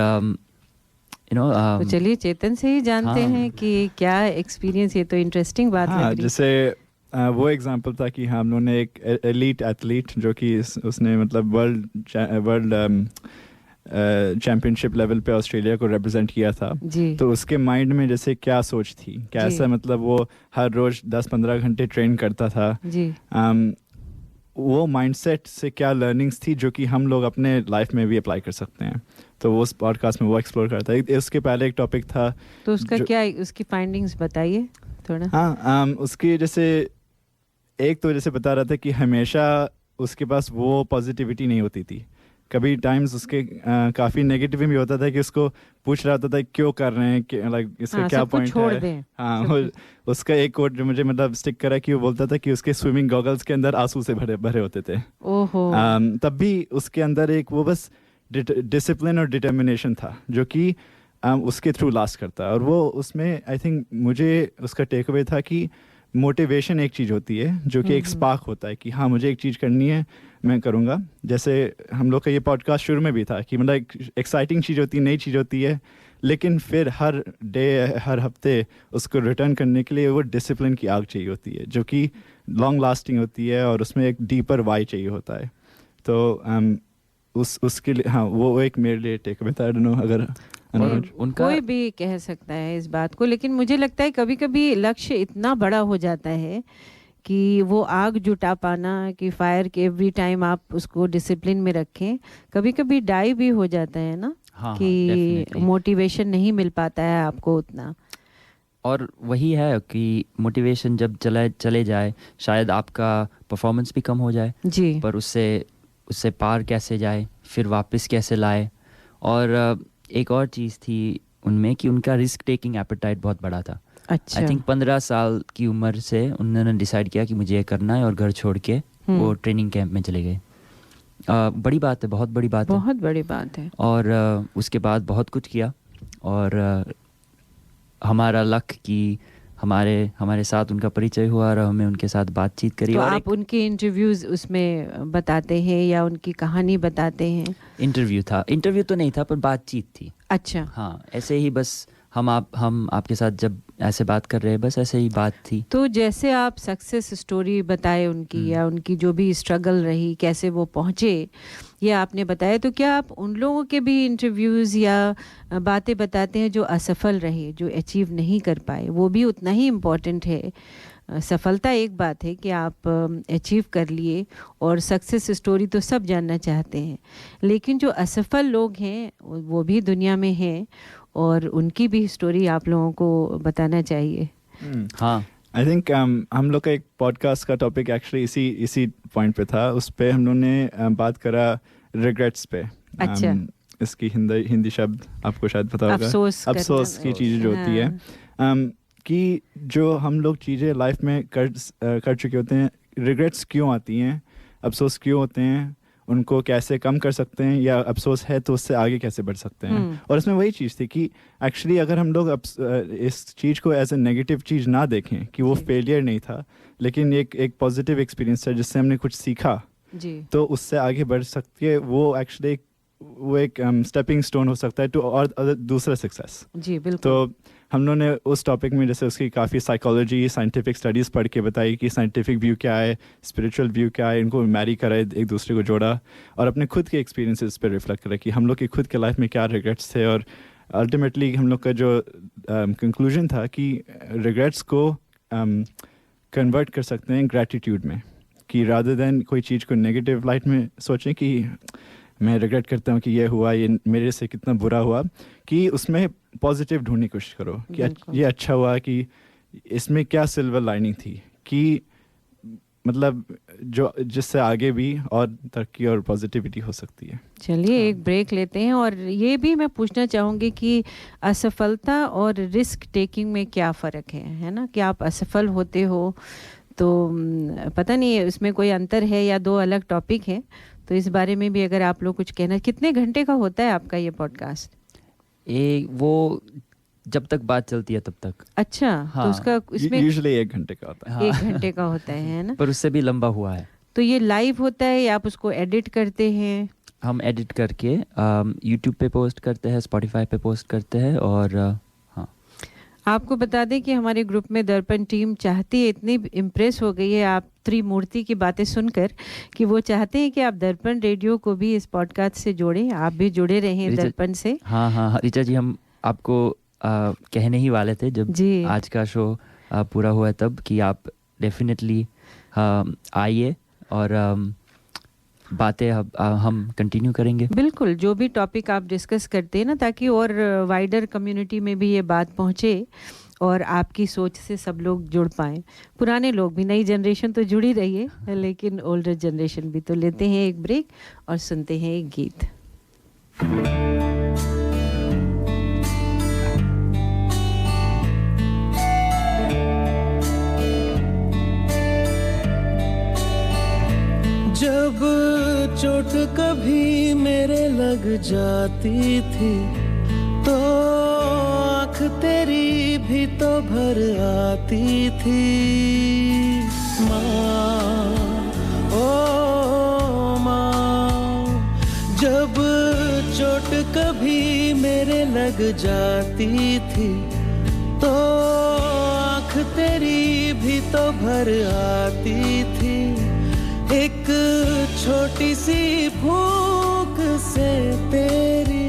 तो चलिए चेतन से ही जानते हैं कि क्या एक्सपीरियंस, ये तो इंटरेस्टिंग बात लग रही। जैसे वो एग्जांपल था कि हम लोगों ने एक एलीट एथलीट जो कि उसने मतलब वर्ल्ड चैंपियनशिप लेवल पे ऑस्ट्रेलिया को रिप्रेजेंट किया था जी। तो उसके माइंड में जैसे क्या सोच थी, कैसा मतलब वो हर रोज 10-15 घंटे ट्रेन करता था जी। वो माइंडसेट से क्या लर्निंग्स थी जो कि हम लोग अपने लाइफ में भी अप्लाई कर सकते हैं, तो वो उस पॉडकास्ट में वो एक्सप्लोर करता है। उसके पहले एक टॉपिक था, तो उसका क्या, उसकी फाइंडिंग्स बताइए थोड़ा। हाँ, उसकी जैसे एक तो जैसे बता रहा था कि हमेशा उसके पास वो पॉजिटिविटी नहीं होती थी, कभी टाइम्स उसके काफ़ी नेगेटिव भी होता था कि उसको पूछ रहा था क्यों कर रहे हैं, कि लाइक इसका क्या पॉइंट है। हाँ, उसका एक कोट जो मुझे मतलब स्टिक करा कि वो बोलता था कि उसके स्विमिंग गॉगल्स के अंदर आंसू से भरे होते थे। ओहो। तब भी उसके अंदर एक वो बस डिसिप्लिन और डिटर्मिनेशन था जो कि उसके थ्रू लास्ट करता है। और वो उसमें आई थिंक मुझे उसका टेक अवे था कि मोटिवेशन एक चीज़ होती है जो कि एक स्पार्क होता है कि हाँ मुझे एक चीज़ करनी है, मैं करूँगा। जैसे हम लोग का ये पॉडकास्ट शुरू में भी था कि मतलब एक एक्साइटिंग चीज़ होती है, नई चीज़ होती है, लेकिन फिर हर डे हर हफ्ते उसको रिटर्न करने के लिए वो डिसिप्लिन की आग चाहिए होती है जो कि लॉन्ग लास्टिंग होती है और उसमें एक डीपर वाई चाहिए होता है। तो उसके लिए हाँ वो एक मेरे लिए टेक अवे था। आई डोंट नो अगर उनका कोई भी कह सकता है इस बात को, लेकिन मुझे लगता है कभी कभी लक्ष्य इतना बड़ा हो जाता है कि वो आग जुटा पाना कि फायर के एवरी टाइम आप उसको डिसिप्लिन में रखें, कभी कभी डाई भी हो जाता है ना। हाँ, कि मोटिवेशन नहीं मिल पाता है आपको उतना। और वही है कि मोटिवेशन जब चले जाए शायद आपका परफॉर्मेंस भी कम हो जाए जी, पर उससे पार कैसे जाए, फिर वापस कैसे लाए। और एक और चीज़ थी उनमें कि उनका रिस्क टेकिंग एपेटाइट बहुत बड़ा था। अच्छा। आई थिंक 15 साल की उम्र से उन्होंने डिसाइड किया कि मुझे ये करना है और घर छोड़ के वो ट्रेनिंग कैंप में चले गए। बड़ी बात है, बहुत बड़ी बात है, बहुत बड़ी बात है। और उसके बाद बहुत कुछ किया और हमारा लक कि हमारे साथ उनका परिचय हुआ और हमें उनके साथ बातचीत करी। तो और आप उनके इंटरव्यूज उसमें बताते हैं या उनकी कहानी बताते हैं? इंटरव्यू तो नहीं था पर बातचीत थी। अच्छा। हाँ, ऐसे ही बस हम आपके साथ जब ऐसे बात कर रहे हैं, बस ऐसे ही बात थी। तो जैसे आप सक्सेस स्टोरी बताए उनकी या उनकी जो भी स्ट्रगल रही, कैसे वो पहुँचे, ये आपने बताया, तो क्या आप उन लोगों के भी इंटरव्यूज़ या बातें बताते हैं जो असफल रहे, जो अचीव नहीं कर पाए? वो भी उतना ही इम्पोर्टेंट है। सफलता एक बात है कि आप अचीव कर लिए और सक्सेस स्टोरी तो सब जानना चाहते हैं, लेकिन जो असफल लोग हैं वो भी दुनिया में हैं और उनकी भी स्टोरी आप लोगों को बताना चाहिए। हाँ, आई थिंक हम लोग का एक पॉडकास्ट का टॉपिक एक्चुअली इसी पॉइंट पे था। उस पे हम लोगों ने बात करा रिग्रेट्स पे। अच्छा। इसकी हिंदी शब्द आपको शायद पता होगा, अफसोस की चीज़ जो होती है कि जो हम लोग चीज़ें लाइफ में कर चुके होते हैं, रिग्रेट्स क्यों आती हैं, अफसोस क्यों होते हैं, उनको कैसे कम कर सकते हैं, या अफसोस है तो उससे आगे कैसे बढ़ सकते हैं। और इसमें वही चीज़ थी कि एक्चुअली अगर हम लोग इस चीज़ को एज ए नेगेटिव चीज़ ना देखें कि वो फेलियर नहीं था, लेकिन एक पॉजिटिव एक्सपीरियंस था जिससे हमने कुछ सीखा जी, तो उससे आगे बढ़ सकती है। वो एक्चुअली वो एक स्टेपिंग स्टोन हो सकता है टू और दूसरा सक्सेस। जी बिल्कुल। तो हम लोगों ने उस टॉपिक में जैसे उसकी काफ़ी साइकोलॉजी, साइंटिफिक स्टडीज़ पढ़ के बताई कि साइंटिफिक व्यू क्या है, स्पिरिचुअल व्यू क्या है, इनको मैरी करा, एक दूसरे को जोड़ा और अपने खुद के एक्सपीरियंसेस पे रिफ्लेक्ट करा कि हम लोग की खुद के लाइफ में क्या रिग्रेट्स थे। और अल्टीमेटली हम लोग का जो कंक्लूजन था कि रिग्रेट्स को कन्वर्ट कर सकते हैं ग्रैटिट्यूड में, कि रादर देन कोई चीज़ को नेगेटिव लाइट में सोचें कि मैं रिग्रेट करता हूँ कि ये हुआ, ये मेरे से कितना बुरा हुआ, कि उसमें पॉजिटिव ढूंढने की कोशिश करो कि ये अच्छा हुआ, कि इसमें क्या सिल्वर लाइनिंग थी, कि मतलब जो जिससे आगे भी और तरक्की और पॉजिटिविटी हो सकती है। चलिए एक ब्रेक लेते हैं और ये भी मैं पूछना चाहूँगी कि असफलता और रिस्क टेकिंग में क्या फ़र्क है ना? कि आप असफल होते हो तो पता नहीं उसमें कोई अंतर है या दो अलग टॉपिक हैं, तो इस बारे में भी अगर आप लोग कुछ कहना। कितने घंटे का होता है आपका ये पॉडकास्ट? वो जब तक बात चलती है तब तक। अच्छा। हाँ, तो उसका इसमें यूजुअली 1 घंटे का होता है। हाँ। 1 घंटे का होता है ना? पर उससे भी लंबा हुआ है। तो ये लाइव होता है या आप उसको एडिट करते हैं? हम एडिट करके यूट्यूब पे पोस्ट करते हैं, स्पॉटिफाई पे पोस्ट करते हैं। और हाँ, आपको बता दें कि हमारे ग्रुप में दर्पण टीम चाहती है, इतनी इम्प्रेस हो गई है आप त्रिमूर्ति की बातें सुनकर कि वो चाहते हैं कि आप दर्पण रेडियो को भी इस पॉडकास्ट से जोड़ें, आप भी जुड़े रहें दर्पण से। हाँ हाँ ऋचा जी, हम आपको कहने ही वाले थे जब आज का शो पूरा हुआ तब कि आप डेफिनेटली आइए और बातें हम कंटिन्यू करेंगे। बिल्कुल, जो भी टॉपिक आप डिस्कस करते हैं ना, ताकि और वाइडर कम्युनिटी में भी ये बात पहुँचे और आपकी सोच से सब लोग जुड़ पाएँ। पुराने लोग भी, नई जनरेशन तो जुड़ी रही है, लेकिन ओल्डर जनरेशन भी। तो लेते हैं एक ब्रेक और सुनते हैं एक गीत। जब चोट कभी मेरे लग जाती थी तो आँख तेरी भी तो भर आती थी माँ, ओ माँ। जब चोट कभी मेरे लग जाती थी तो आँख तेरी भी तो भर आती थी। एक छोटी सी फूंक से तेरी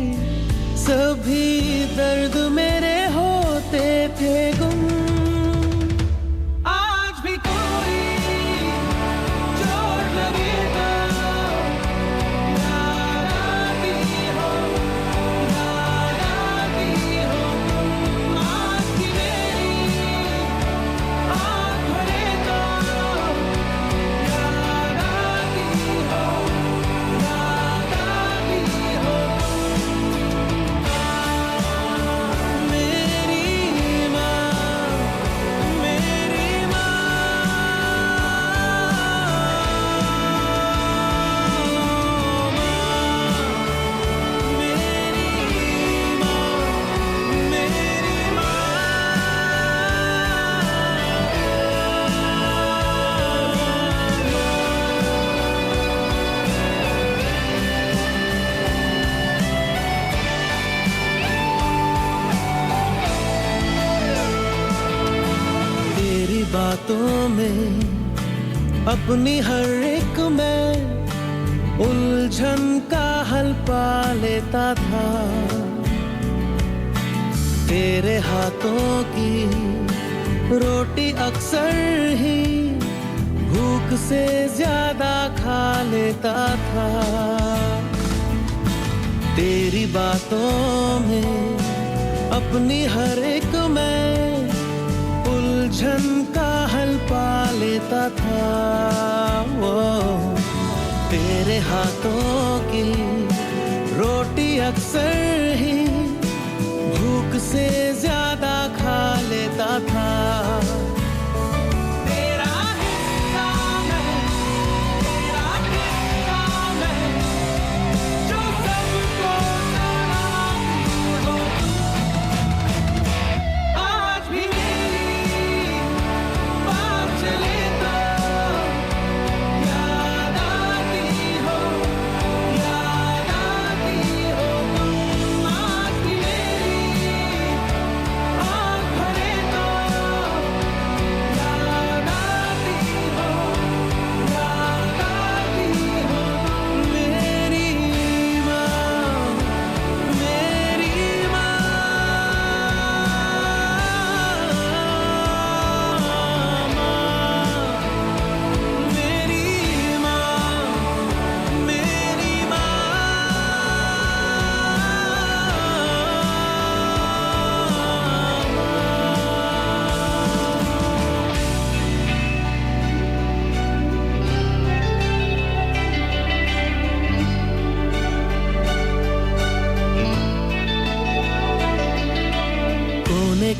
सभी दर्द मेरे होते थे गुम। आज भी कोई चोट लगे तो याद आती हो तुम। आज की मेरी आँख भरे तो बातों में अपनी हर एक मैं उलझन का हल पा लेता था। तेरे हाथों की रोटी अक्सर ही भूख से ज्यादा खा लेता था। तेरी बातों में अपनी हर एक मैं उलझन का हल पा लेता था। वो तेरे हाथों की रोटी अक्सर ही भूख से ज्यादा खा लेता था।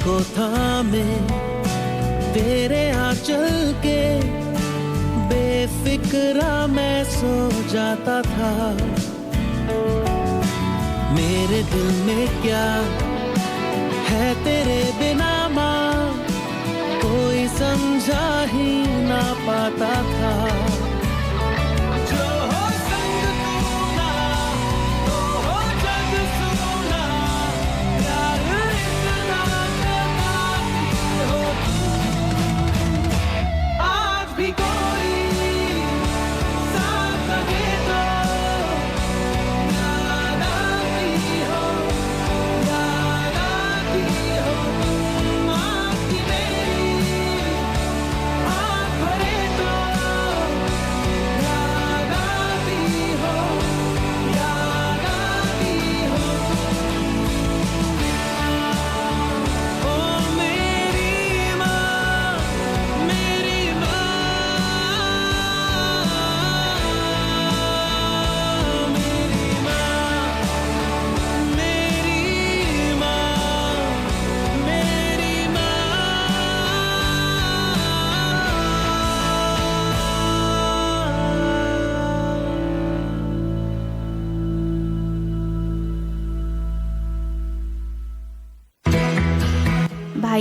को थामे तेरे आंचल के बेफिक्रा मैं सो जाता था। मेरे दिल में क्या है तेरे बिना माँ, कोई समझा ही ना पाता था। जो हो संग तू ना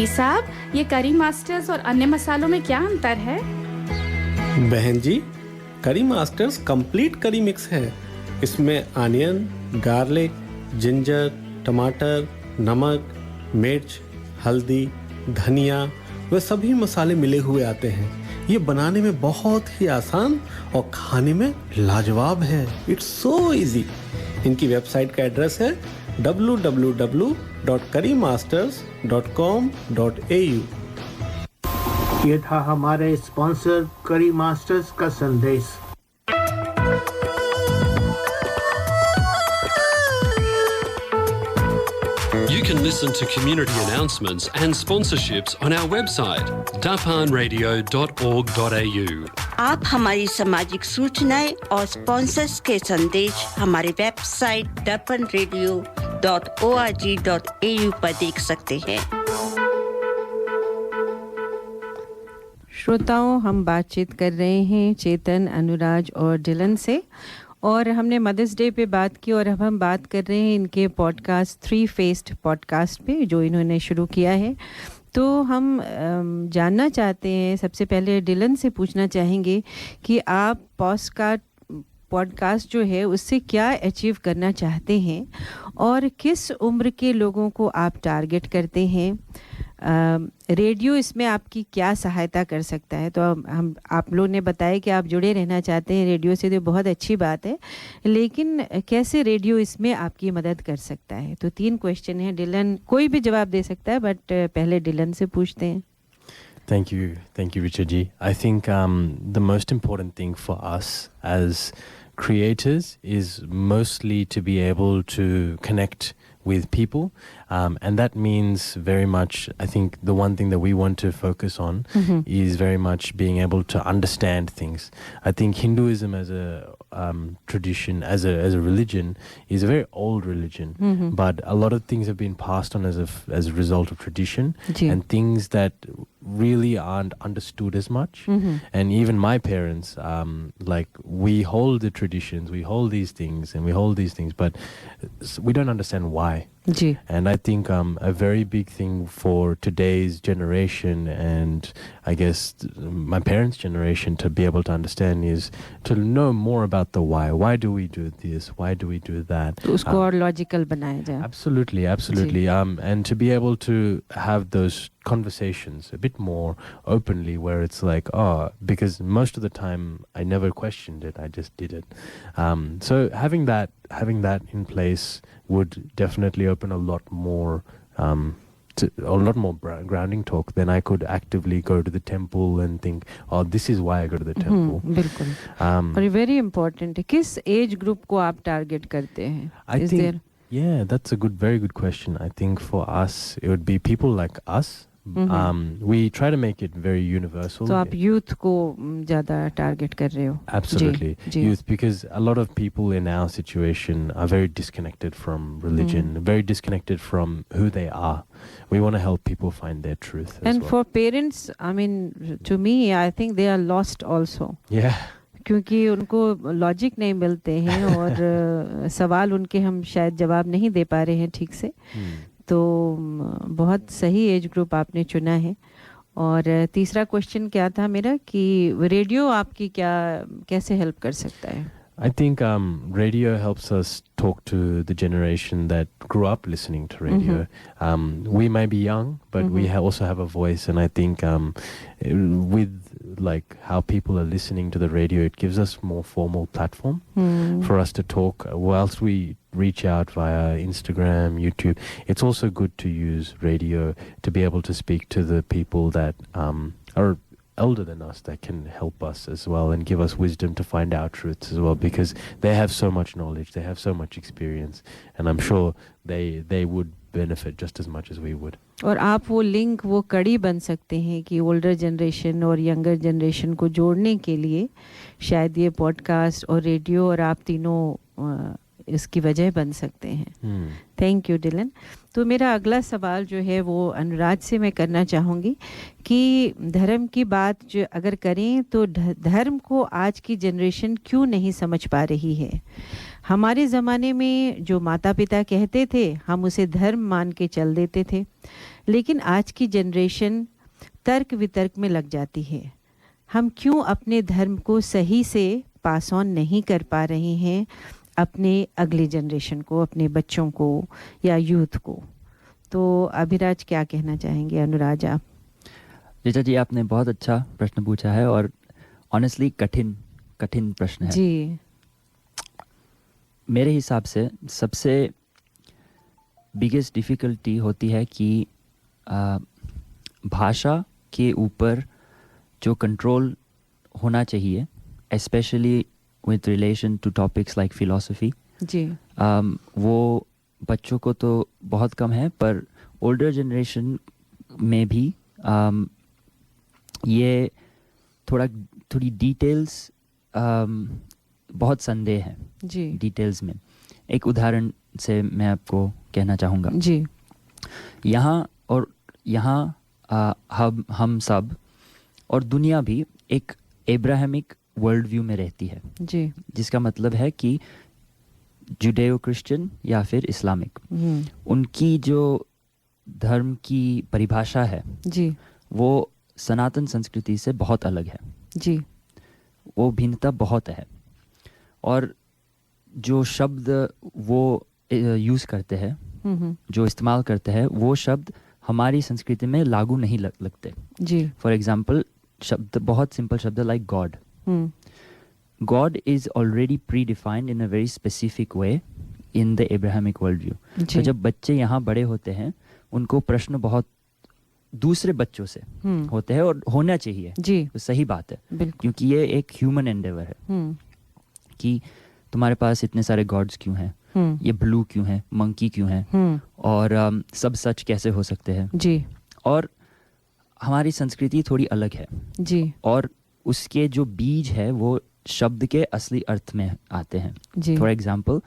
भाई साहब, ये करी मास्टर्स और अन्य मसालों में क्या अंतर है? बहन जी, करी मास्टर्स कंप्लीट करी मिक्स है। इसमें अनियन, गार्लिक, जिंजर, टमाटर, नमक, मिर्च, हल्दी, धनिया वे सभी मसाले मिले हुए आते हैं। ये बनाने में बहुत ही आसान और खाने में लाजवाब है। It's so easy. इनकी वेबसाइट का एड्रेस है www.currymasters.com.au। ये था हमारे स्पॉन्सर करी मास्टर्स का संदेश। You can listen to community announcements and sponsorships on our website, dapanradio.org.au. आप हमारी सामाजिक सूचनाएं और स्पॉन्सर्स के संदेश हमारे वेबसाइट dapanradio.org.au पर देख सकते हैं। श्रोताओं, हम बातचीत कर रहे हैं चेतन, अनुराज और डिलन से, और हमने मदर्स डे पे बात की, और अब हम बात कर रहे हैं इनके पॉडकास्ट 3 फेस्ड पॉडकास्ट पे जो इन्होंने शुरू किया है। तो हम जानना चाहते हैं, सबसे पहले डिलन से पूछना चाहेंगे कि आप पॉडकास्ट जो है उससे क्या अचीव करना चाहते हैं और किस उम्र के लोगों को आप टारगेट करते हैं। रेडियो इसमें आपकी क्या सहायता कर सकता है? तो हम आप लोगों ने बताया कि आप जुड़े रहना चाहते हैं रेडियो से, तो बहुत अच्छी बात है, लेकिन कैसे रेडियो इसमें आपकी मदद कर सकता है? तो 3 क्वेश्चन हैं। डिलन कोई भी जवाब दे सकता है, बट पहले डिलन से पूछते हैं। Thank you, Richard ji. I think the most important thing for us as creators is mostly to be able to connect with people, and that means very much, I think the one thing that we want to focus on is very much being able to understand things. I think Hinduism as a tradition, as a religion, is a very old religion, but a lot of things have been passed on as a result of tradition, and things that really aren't understood as much. And even my parents, like, we hold the traditions, we hold these things, and we hold these things, but we don't understand why. And I think a very big thing for today's generation, and I guess my parents' generation, to be able to understand is to know more about the why. Why do we do this? Why do we do that? तो उसको और logical बनाया जाए। Absolutely, absolutely. And to be able to have those conversations a bit more openly, where it's like, because most of the time I never questioned it, I just did it. So having that in place would definitely open a lot more grounding talk. Then I could actively go to the temple and think, this is why I go to the temple. बिल्कुल। और ये very important है, किस age group को आप target करते हैं? Yeah, that's a very good question. I think for us it would be people like us. We try to make it very universal. तो आप यूथ को ज़्यादा टारगेट कर रहे हो? Absolutely, youth, because a lot of people in our situation are very disconnected from religion, very disconnected from who they are. We want to help people find their truth. And for parents, I mean, to me, I think they are lost also. Yeah. क्योंकि उनको logic नहीं मिलते हैं और सवाल उनके हम शायद जवाब नहीं दे पा रहे हैं ठीक से। तो बहुत सही एज ग्रुप आपने चुना है। और तीसरा क्वेश्चन क्या था मेरा, कि रेडियो आपकी कैसे हेल्प कर सकता है? I think radio helps us talk to the generation that grew up listening to radio. We may be young, but we also have a voice, and I think with like how people are listening to the radio, it gives us more formal platform for us to talk. Whilst we reach out via Instagram, YouTube, it's also good to use radio to be able to speak to the people that are elder than us, that can help us as well and give us wisdom to find our truths as well, because they have so much knowledge, they have so much experience, and I'm sure they would benefit just as much as we would. और आप वो link, वो कड़ी बन सकते हैं कि older generation और यंगर जनरेशन को जोड़ने के लिए शायद ये पॉडकास्ट और रेडियो और आप तीनों इसकी वजह बन सकते हैं। Thank you Dylan. तो मेरा अगला सवाल जो है वो अनुराज से मैं करना चाहूँगी कि धर्म की बात जो अगर करें तो धर्म को आज की जनरेशन क्यों नहीं समझ पा रही है। हमारे ज़माने में जो माता पिता कहते थे हम उसे धर्म मान के चल देते थे, लेकिन आज की जनरेशन तर्क वितर्क में लग जाती है। हम क्यों अपने धर्म को सही से पास ऑन नहीं कर पा रहे हैं अपने अगले जनरेशन को, अपने बच्चों को या यूथ को। तो अभिराज क्या कहना चाहेंगे? अनुराज आप। ऋचा जी आपने बहुत अच्छा प्रश्न पूछा है और ऑनेस्टली कठिन प्रश्न है जी। मेरे हिसाब से सबसे बिगेस्ट डिफ़िकल्टी होती है कि भाषा के ऊपर जो कंट्रोल होना चाहिए, specially with relation to topics like philosophy जी, वो बच्चों को तो बहुत कम है, पर ओल्डर जनरेशन में भी ये थोड़ी डिटेल्स बहुत संदेह है जी डिटेल्स में। एक उदाहरण से मैं आपको कहना चाहूँगा जी। यहाँ हम सब और दुनिया भी एक एब्राहमिक वर्ल्ड व्यू में रहती है जी, जिसका मतलब है कि जुडेओ क्रिश्चियन या फिर इस्लामिक, उनकी जो धर्म की परिभाषा है जी, वो सनातन संस्कृति से बहुत अलग है जी। वो भिन्नता बहुत है और जो शब्द वो यूज़ करते हैं, जो इस्तेमाल करते हैं, वो शब्द हमारी संस्कृति में लागू नहीं लगते जी। फॉर एग्जाम्पल शब्द, बहुत सिंपल शब्द like God. God is already predefined in a very specific way in the Abrahamic worldview. तो जब बच्चे यहाँ बड़े होते हैं उनको प्रश्न बहुत दूसरे बच्चों से होते हैं और होना चाहिए जी, तो सही बात है, क्योंकि ये एक ह्यूमन एंडेवर है कि तुम्हारे पास इतने सारे गॉड्स क्यों हैं, ये ब्लू क्यों है, मंकी क्यों है, और सब सच कैसे हो सकते हैं जी। और हमारी संस्कृति थोड़ी अलग है जी, और उसके जो बीज है वो शब्द के असली अर्थ में आते हैं। फॉर एग्जाम्पल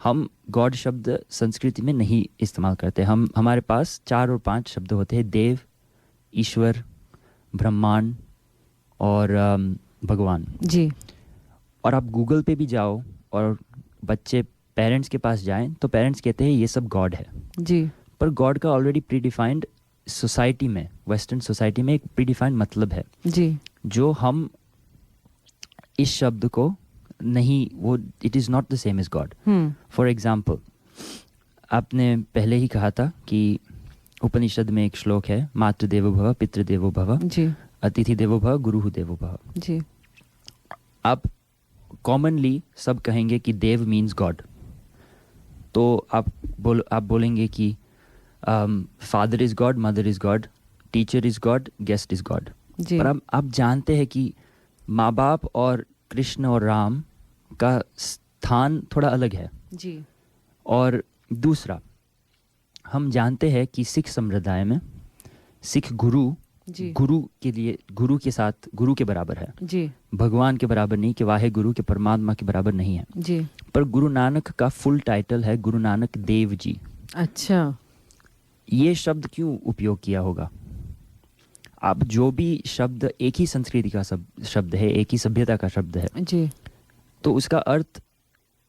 हम गॉड शब्द संस्कृति में नहीं इस्तेमाल करते। हमारे पास 4 और 5 शब्द होते हैं, देव, ईश्वर, ब्रह्मांड और भगवान जी। और आप गूगल पे भी जाओ और बच्चे पेरेंट्स के पास जाएं तो पेरेंट्स कहते हैं ये सब गॉड है जी, पर गॉड का ऑलरेडी प्रीडिफाइंड सोसाइटी में, वेस्टर्न सोसाइटी में एक प्रीडिफाइंड मतलब है जी, जो हम इस शब्द को नहीं, वो it is not the same as god. For example आपने पहले ही कहा था कि उपनिषद में एक श्लोक है, मातृ देवो भव पितृ देवो भव अतिथि देवो भव गुरु देवो भव जी। आप कॉमनली सब कहेंगे कि देव मीन्स गॉड, तो आप बोलेंगे कि father is God, mother is God, teacher is God, guest is God. पर आप जानते हैं कि माँ बाप और कृष्ण और राम का स्थान थोड़ा अलग है जी। और दूसरा, हम जानते हैं कि सिख संप्रदाय में सिख गुरु गुरु के साथ गुरु के बराबर है जी, भगवान के बराबर नहीं, कि वाहे गुरु के परमात्मा के बराबर नहीं है जी। पर गुरु नानक का फुल टाइटल है गुरु नानक देव जी। अच्छा, ये शब्द क्यों उपयोग किया होगा? अब जो भी शब्द एक ही संस्कृति का शब्द है, एक ही सभ्यता का शब्द है जी, तो उसका अर्थ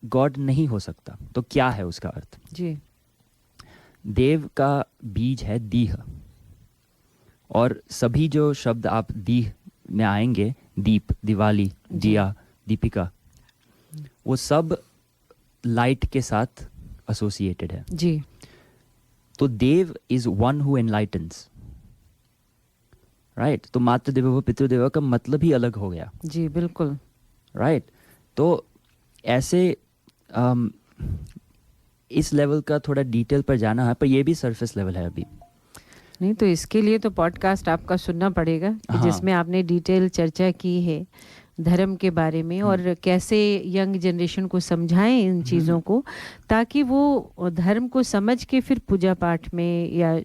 गॉड नहीं हो सकता। तो क्या है उसका अर्थ? जी। देव का बीज है दीह, और सभी जो शब्द आप दीह में आएंगे, दीप, दिवाली, दिया, दीपिका, वो सब लाइट के साथ एसोसिएटेड है जी। तो देव इज वन हु एनलाइटन्स, राइट। तो मातृ देवो पितृदेवो का मतलब ही अलग हो गया जी, बिल्कुल राइट। तो ऐसे इस लेवल का थोड़ा डिटेल पर जाना है, पर ये भी सरफेस लेवल है अभी। नहीं तो इसके लिए तो पॉडकास्ट आपका सुनना पड़ेगा कि जिसमें आपने डिटेल चर्चा की है धर्म के बारे में और कैसे यंग जनरेशन को समझाएं इन चीज़ों को, ताकि वो धर्म को समझ के फिर पूजा पाठ में या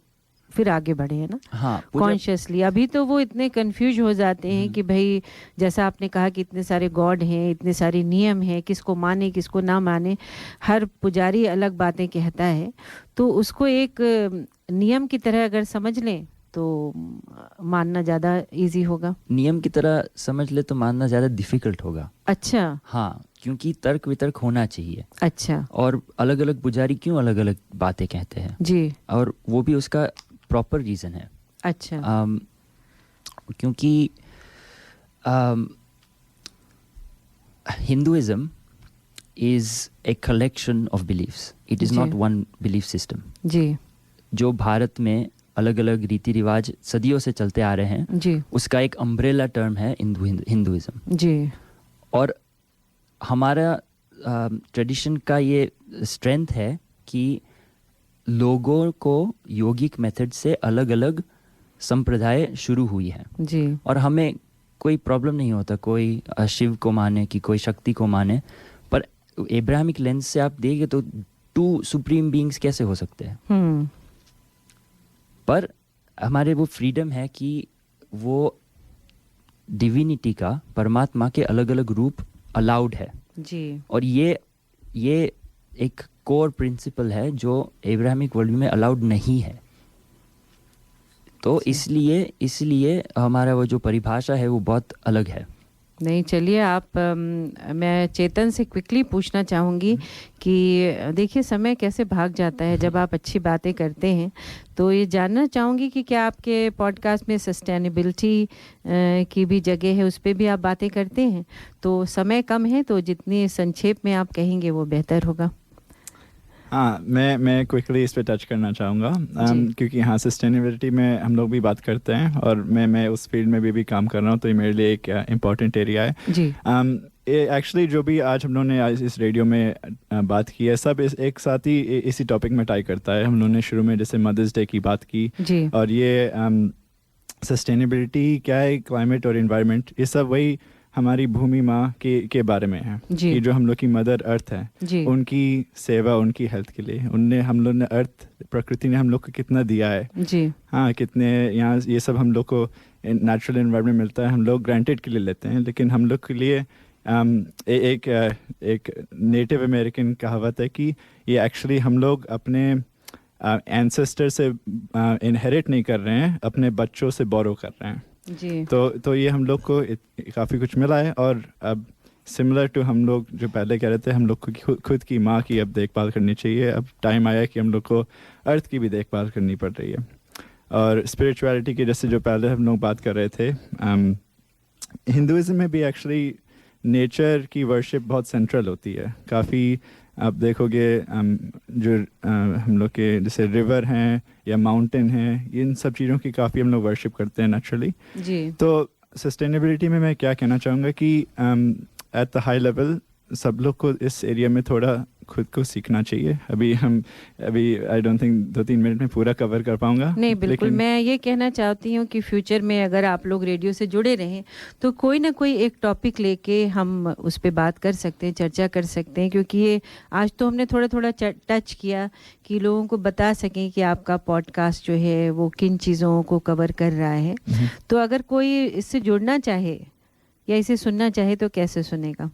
फिर आगे बढ़े, है ना? हाँ, कॉन्शियसली। अभी तो वो इतने कंफ्यूज हो जाते हैं कि भाई जैसा आपने कहा कि इतने सारे गॉड हैं, इतने सारे नियम हैं, किसको माने किसको ना माने, हर पुजारी अलग बातें कहता है, तो उसको एक नियम की तरह अगर समझ लें तो मानना ज़्यादा इजी होगा। नियम की तरह समझ ले तो मानना ज़्यादा डिफिकल्ट होगा। अच्छा। हाँ, क्योंकि तर्क वितर्क होना चाहिए। अच्छा। और अलग अलग पुजारी क्यों अलग अलग बातें कहते हैं जी, और वो भी उसका प्रॉपर रीज़न है। अच्छा। क्योंकि Hinduism is a collection of beliefs, it is जी। Not one belief system. जी। जो भारत में अलग अलग रीति रिवाज सदियों से चलते आ रहे हैं जी, उसका एक अम्ब्रेला टर्म है हिंदुइज्म। जी। और हमारा ट्रेडिशन का ये स्ट्रेंथ है कि लोगों को योगिक मेथड से अलग अलग संप्रदाय शुरू हुई है जी। और हमें कोई प्रॉब्लम नहीं होता कोई शिव को माने कि कोई शक्ति को माने, पर एब्राहमिक लेंस से आप देखें तो 2 सुप्रीम बीइंग्स कैसे हो सकते हैं? पर हमारे वो फ्रीडम है कि वो डिविनिटी का, परमात्मा के अलग अलग रूप अलाउड है जी। और ये एक कोर प्रिंसिपल है जो एब्राहमिक वर्ल्ड में अलाउड नहीं है। तो इसलिए हमारा वो जो परिभाषा है वो बहुत अलग है। नहीं, चलिए आप मैं चेतन से क्विकली पूछना चाहूँगी कि देखिए समय कैसे भाग जाता है जब आप अच्छी बातें करते हैं, तो ये जानना चाहूँगी कि क्या आपके पॉडकास्ट में सस्टेनेबिलिटी की भी जगह है, उस पर भी आप बातें करते हैं? तो समय कम है तो जितनी संक्षेप में आप कहेंगे वो बेहतर होगा। हाँ, मैं क्विकली इस पे टच करना चाहूँगा क्योंकि हाँ सस्टेनेबिलिटी में हम लोग भी बात करते हैं और मैं उस फील्ड में भी काम कर रहा हूँ, तो ये मेरे लिए एक इम्पॉर्टेंट एरिया है जी। एक्चुअली जो भी आज हम लोगों ने आज इस रेडियो में बात की है सब एक साथ ही इसी टॉपिक में टाई करता है। हम लोगों ने शुरू में जैसे मदर्स डे की बात की जी। और ये सस्टेनेबिलिटी क्या है, क्लाइमेट और इन्वायरमेंट, ये सब वही हमारी भूमि माँ के बारे में है कि जो हम लोग की मदर अर्थ है उनकी सेवा, उनकी हेल्थ के लिए उनने हम लोग ने अर्थ प्रकृति ने हम लोग को कितना दिया है जी। हाँ, कितने यहाँ ये सब हम लोग को नेचुरल एनवायरनमेंट मिलता है, हम लोग ग्रांटेड के लिए लेते हैं, लेकिन हम लोग के लिए एक नेटिव अमेरिकन कहावत है कि ये एक्चुअली हम लोग अपने एंसेस्टर से इनहेरिट नहीं कर रहे हैं, अपने बच्चों से बोरो कर रहे हैं जी। तो ये हम लोग को काफ़ी कुछ मिला है और अब सिमिलर टू हम लोग जो पहले कह रहे थे हम लोग को खुद की माँ की अब देखभाल करनी चाहिए। अब टाइम आया कि हम लोग को अर्थ की भी देखभाल करनी पड़ रही है। और स्पिरिचुअलिटी की जैसे जो पहले हम लोग बात कर रहे थे, हिंदुइज्म में भी एक्चुअली नेचर की वर्शिप बहुत सेंट्रल होती है। काफ़ी आप देखोगे जो हम लोग के जैसे रिवर हैं या माउंटेन हैं, इन सब चीज़ों की काफ़ी हम लोग वर्शिप करते हैं नेचुरली जी। तो सस्टेनेबिलिटी में मैं क्या कहना चाहूँगा कि एट द हाई लेवल सब लोग को इस एरिया में थोड़ा खुद को सीखना चाहिए। अभी आई डोंट थिंक 2-3 मिनट में पूरा कवर कर पाऊंगा। नहीं बिल्कुल, मैं ये कहना चाहती हूँ कि फ्यूचर में अगर आप लोग रेडियो से जुड़े रहें तो कोई ना कोई एक टॉपिक लेके हम उस पर बात कर सकते हैं, चर्चा कर सकते हैं, क्योंकि ये आज तो हमने थोड़ा टच किया कि लोगों को बता सकें कि आपका पॉडकास्ट जो है वो किन चीज़ों को कवर कर रहा है। तो अगर कोई इससे जुड़ना चाहे या इसे सुनना चाहे तो कैसे सुनेगा?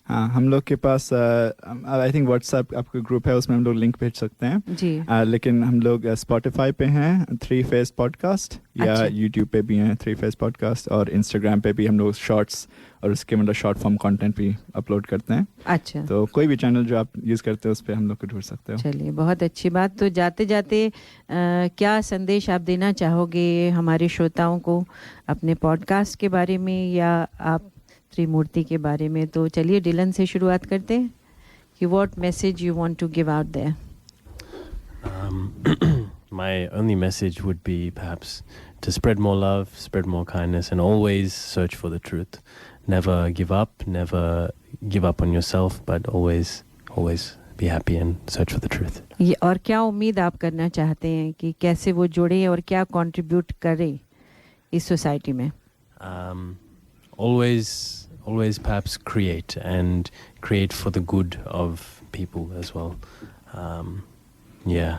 हाँ, हम लोग के पास आई थिंक व्हाट्सएप आपका ग्रुप है, उसमें हम लोग लिंक भेज सकते हैं जी। लेकिन हम लोग स्पॉटिफाई पे हैं 3 फेस पॉडकास्ट या अच्छा। यूट्यूब पे भी हैं 3 फेस पॉडकास्ट और इंस्टाग्राम पे भी हम लोग शॉर्ट्स और उसके मतलब शॉर्ट फॉर्म कंटेंट भी अपलोड करते हैं। अच्छा। तो कोई भी चैनल जो आप यूज़ करते हो उस पर हम लोग को ढूंढ सकते हो। चलिए, बहुत अच्छी बात। तो जाते जाते क्या संदेश आप देना चाहोगे हमारे श्रोताओं को अपने पॉडकास्ट के बारे में या आप त्रिमूर्ति के बारे में? तो चलिए डिलन से शुरुआत करते हैं कि what message you want to give out there. My only message would be perhaps to spread more love, spread more kindness, and always search for the truth. Never give up on yourself, but always be happy and search for the truth. ये और क्या उम्मीद आप करना चाहते हैं कि कैसे वो जुड़े और क्या कंट्रीब्यूट करें इस सोसाइटी में? Always perhaps create for the good of people as well. Yeah.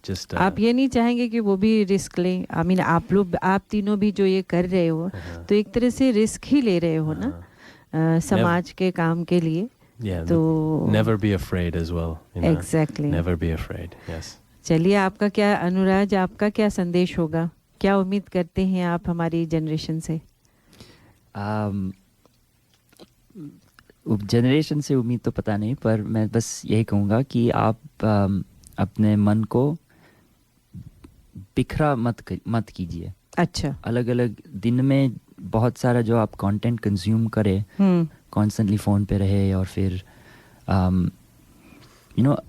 just आप ये नहीं चाहेंगे कि वो भी रिस्क लें? आई मीन आप तीनों भी जो ये कर रहे हो तो एक तरह से रिस्क ही ले रहे हो ना समाज के काम के लिए. तो never be afraid as well. Exactly. Never be afraid. Yes. चलिए, आपका क्या अनुराज, आपका क्या संदेश होगा? क्या उम्मीद करते हैं आप हमारी जनरेशन से? जनरेशन से उम्मीद तो पता नहीं, पर मैं बस यही कहूँगा कि आप अपने मन को बिखरा मत कीजिए. अच्छा. अलग अलग दिन में बहुत सारा जो आप कंटेंट कंज्यूम करें, कॉन्स्टेंटली फ़ोन पे रहे और फिर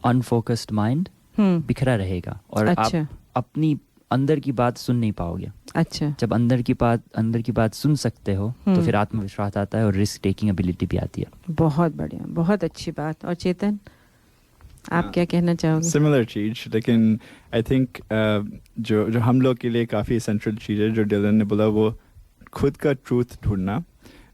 अनफोकस्ड माइंड बिखरा रहेगा और अच्छा. आप अपनी अंदर की बात सुन नहीं पाओगे. अच्छा. जब अंदर की बात सुन सकते हो तो फिर आत्मविश्वास आता है और रिस्क टेकिंग एबिलिटी भी आती है. बहुत बढ़िया, बहुत अच्छी बात. और चेतन, आप क्या कहना चाहोगे? सिमिलर चीज, लेकिन आई थिंक जो हम लोग के लिए काफ़ी एसेंशियल चीज़ है जो डिलन ने बोला, वो खुद का ट्रूथ ढूंढना.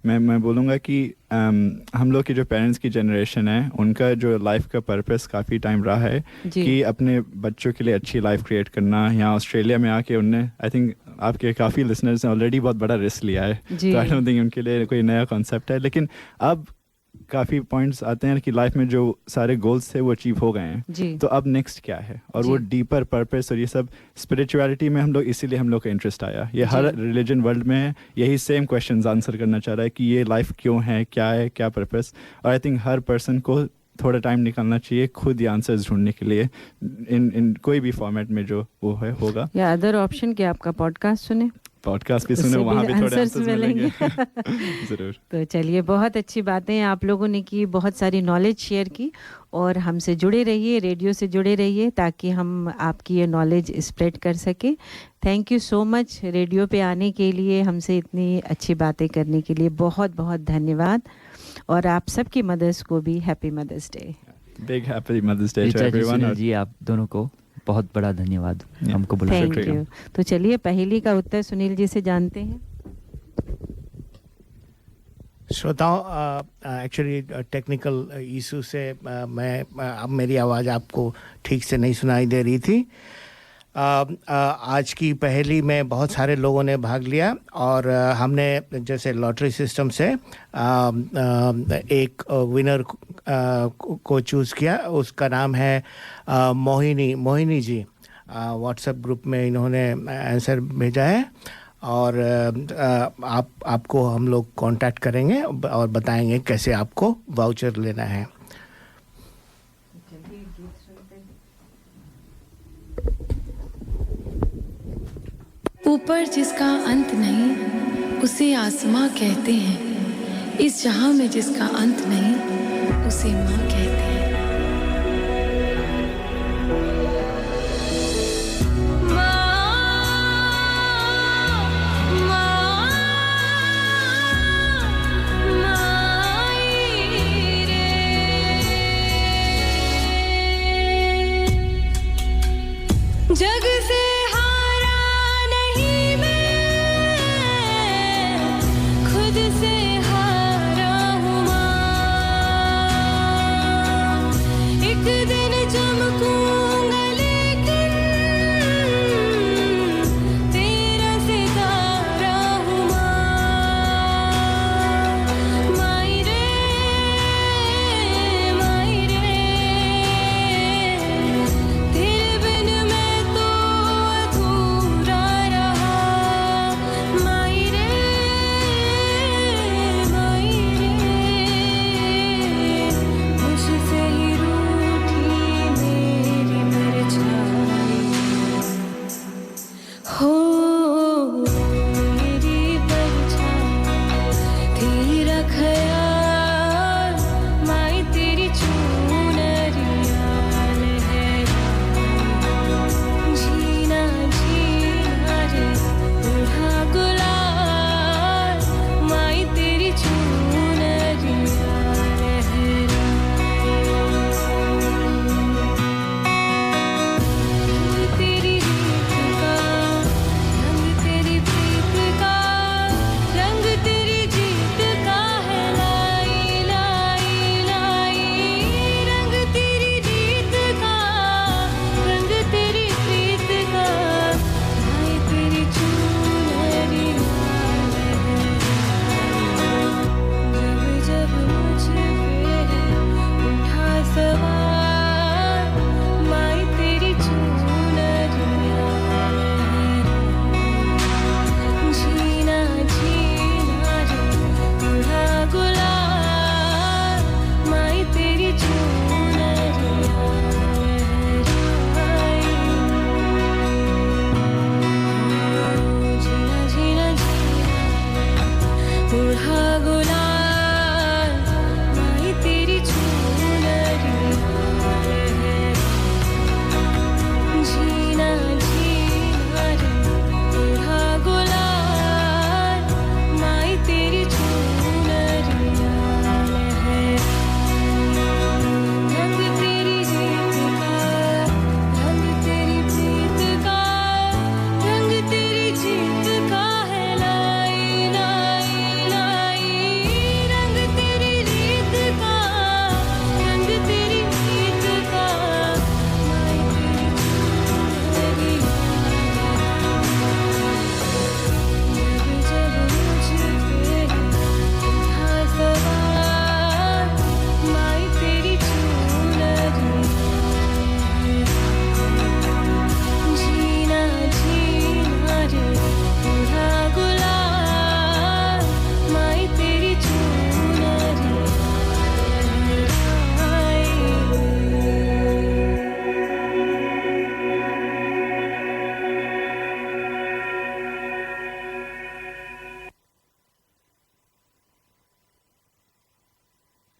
मैं बोलूँगा कि हम लोग की जो पेरेंट्स की जनरेशन है उनका जो लाइफ का पर्पस काफ़ी टाइम रहा है कि अपने बच्चों के लिए अच्छी लाइफ क्रिएट करना. यहाँ ऑस्ट्रेलिया में आके उनने, आई थिंक आपके काफ़ी लिसनर्स ने ऑलरेडी बहुत बड़ा रिस्क लिया है, तो आई डोंट थिंक उनके लिए कोई नया कॉन्सेप्ट है. लेकिन अब काफ़ी पॉइंट्स आते हैं कि लाइफ में जो सारे गोल्स थे वो अचीव हो गए हैं, तो अब नेक्स्ट क्या है, और वो डीपर पर्पस और ये सब स्पिरिचुअलिटी में हम लोग, इसीलिए हम लोग का इंटरेस्ट आया. ये हर रिलीजन वर्ल्ड में यही सेम क्वेश्चंस आंसर करना चाह रहा है कि ये लाइफ क्यों है, क्या पर्पस. और आई थिंक हर पर्सन को थोड़ा टाइम निकालना चाहिए खुद ये आंसर्स ढूंढने के लिए इन कोई भी फॉर्मेट में जो वो है होगा. या अदर ऑप्शन क्या, आपका पॉडकास्ट सुने, पॉडकास्ट भी सुने, वहाँ भी थोड़े आंसर्स मिलेंगे. ज़रूर. तो चलिए, बहुत अच्छी बातें आप लोगों ने की, बहुत सारी नॉलेज शेयर की, और हमसे जुड़े रहिए, रेडियो से जुड़े रहिए ताकि हम आपकी ये नॉलेज स्प्रेड कर सके. Thank you so much radio पे आने के लिए, हमसे इतनी अच्छी बातें करने के लिए बहुत बहुत धन्यवाद. और आप सबकी मदर्स को भी happy mother's Day. Big happy mother's Day to everyone. जी, आप दोनों को बहुत बड़ा धन्यवाद हमको बुलाने के लिए. तो चलिए, पहेली का उत्तर सुनील जी से जानते हैं. श्रोताओं, एक्चुअली टेक्निकल इशू से अब मेरी आवाज़ आपको ठीक से नहीं सुनाई दे रही थी. आज की पहेली में बहुत सारे लोगों ने भाग लिया और हमने जैसे लॉटरी सिस्टम से एक विनर को चूज़ किया. उसका नाम है मोहिनी जी. व्हाट्सएप ग्रुप में इन्होंने आंसर भेजा है और आपको हम लोग कांटेक्ट करेंगे और बताएंगे कैसे आपको वाउचर लेना है. ऊपर जिसका अंत नहीं उसे आसमां कहते हैं, इस जहां में जिसका अंत नहीं उसे मां कहते हैं. जग से खुद से हारा हूँ माँ.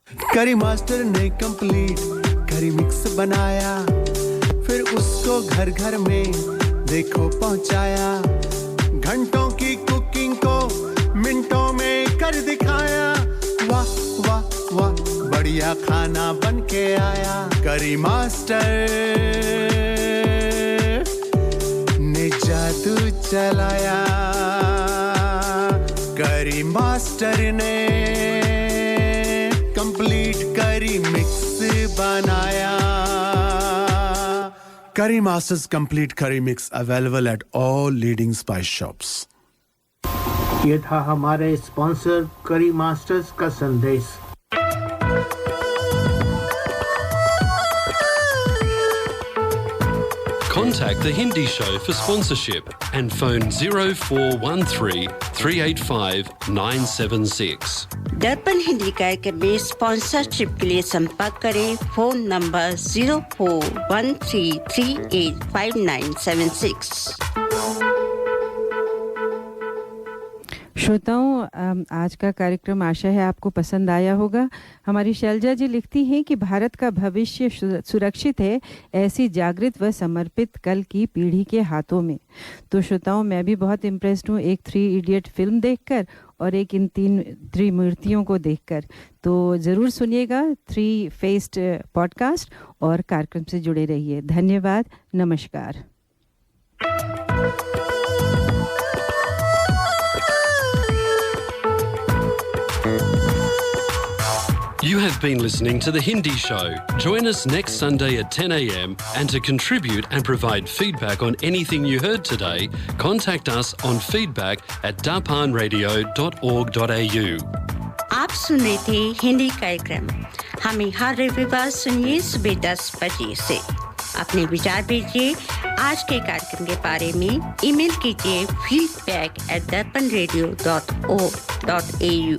करी मास्टर ने कंप्लीट करी मिक्स बनाया, फिर उसको घर घर में देखो पहुंचाया। घंटों की कुकिंग को मिनटों में कर दिखाया। वाह वाह वाह बढ़िया खाना बन के आया। करी मास्टर ने जादू चलाया। करी मास्टर ने कंप्लीट करी मिक्स बनाया। Curry Masters Complete Curry Mix available at all leading spice shops. ये था हमारे स्पॉन्सर करी मास्टर्स का संदेश। Contact the Hindi Show for sponsorship and phone 0413 385 976. दर्पण हिंदी कार्यक्रम में स्पॉन्सरशिप के लिए संपर्क करें फोन नंबर 0413385976। श्रोताओं, आज का कार्यक्रम आशा है आपको पसंद आया होगा। हमारी शैलजा जी लिखती हैं कि भारत का भविष्य सुरक्षित है ऐसी जागृत व समर्पित कल की पीढ़ी के हाथों में। तो श्रोताओं, मैं भी बहुत इम्प्रेस्ड हूँ एक 3 इडियट फिल्म देखकर और एक इन 3 त्रिमूर्तियों को देखकर। तो ज़रूर सुनिएगा 3 फेस्ड पॉडकास्ट और कार्यक्रम से जुड़े रहिए। धन्यवाद, नमस्कार। You have been listening to The Hindi Show. Join us next Sunday at 10 a.m. and to contribute and provide feedback on anything you heard today, contact us on feedback@darpanradio.org.au. आप सुन रहे थे हिंदी कार्यक्रम। हमें हर रविवार सुनिए सुबह 10 बजे से। अपने विचार भेजिए आज के कार्यक्रम के बारे में। ईमेल कीजिए feedback@darpanradio.org.au।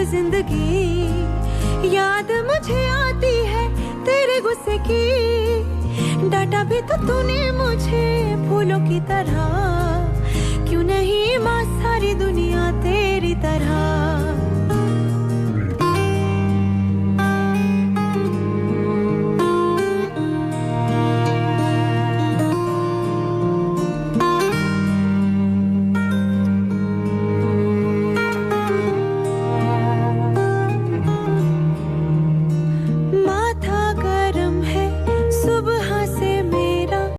जिंदगी याद मुझे आती है तेरे गुस्से की। डांटा भी तो तूने मुझे फूलों की तरह, क्यों नहीं माँ सारी दुनिया तेरी तरह।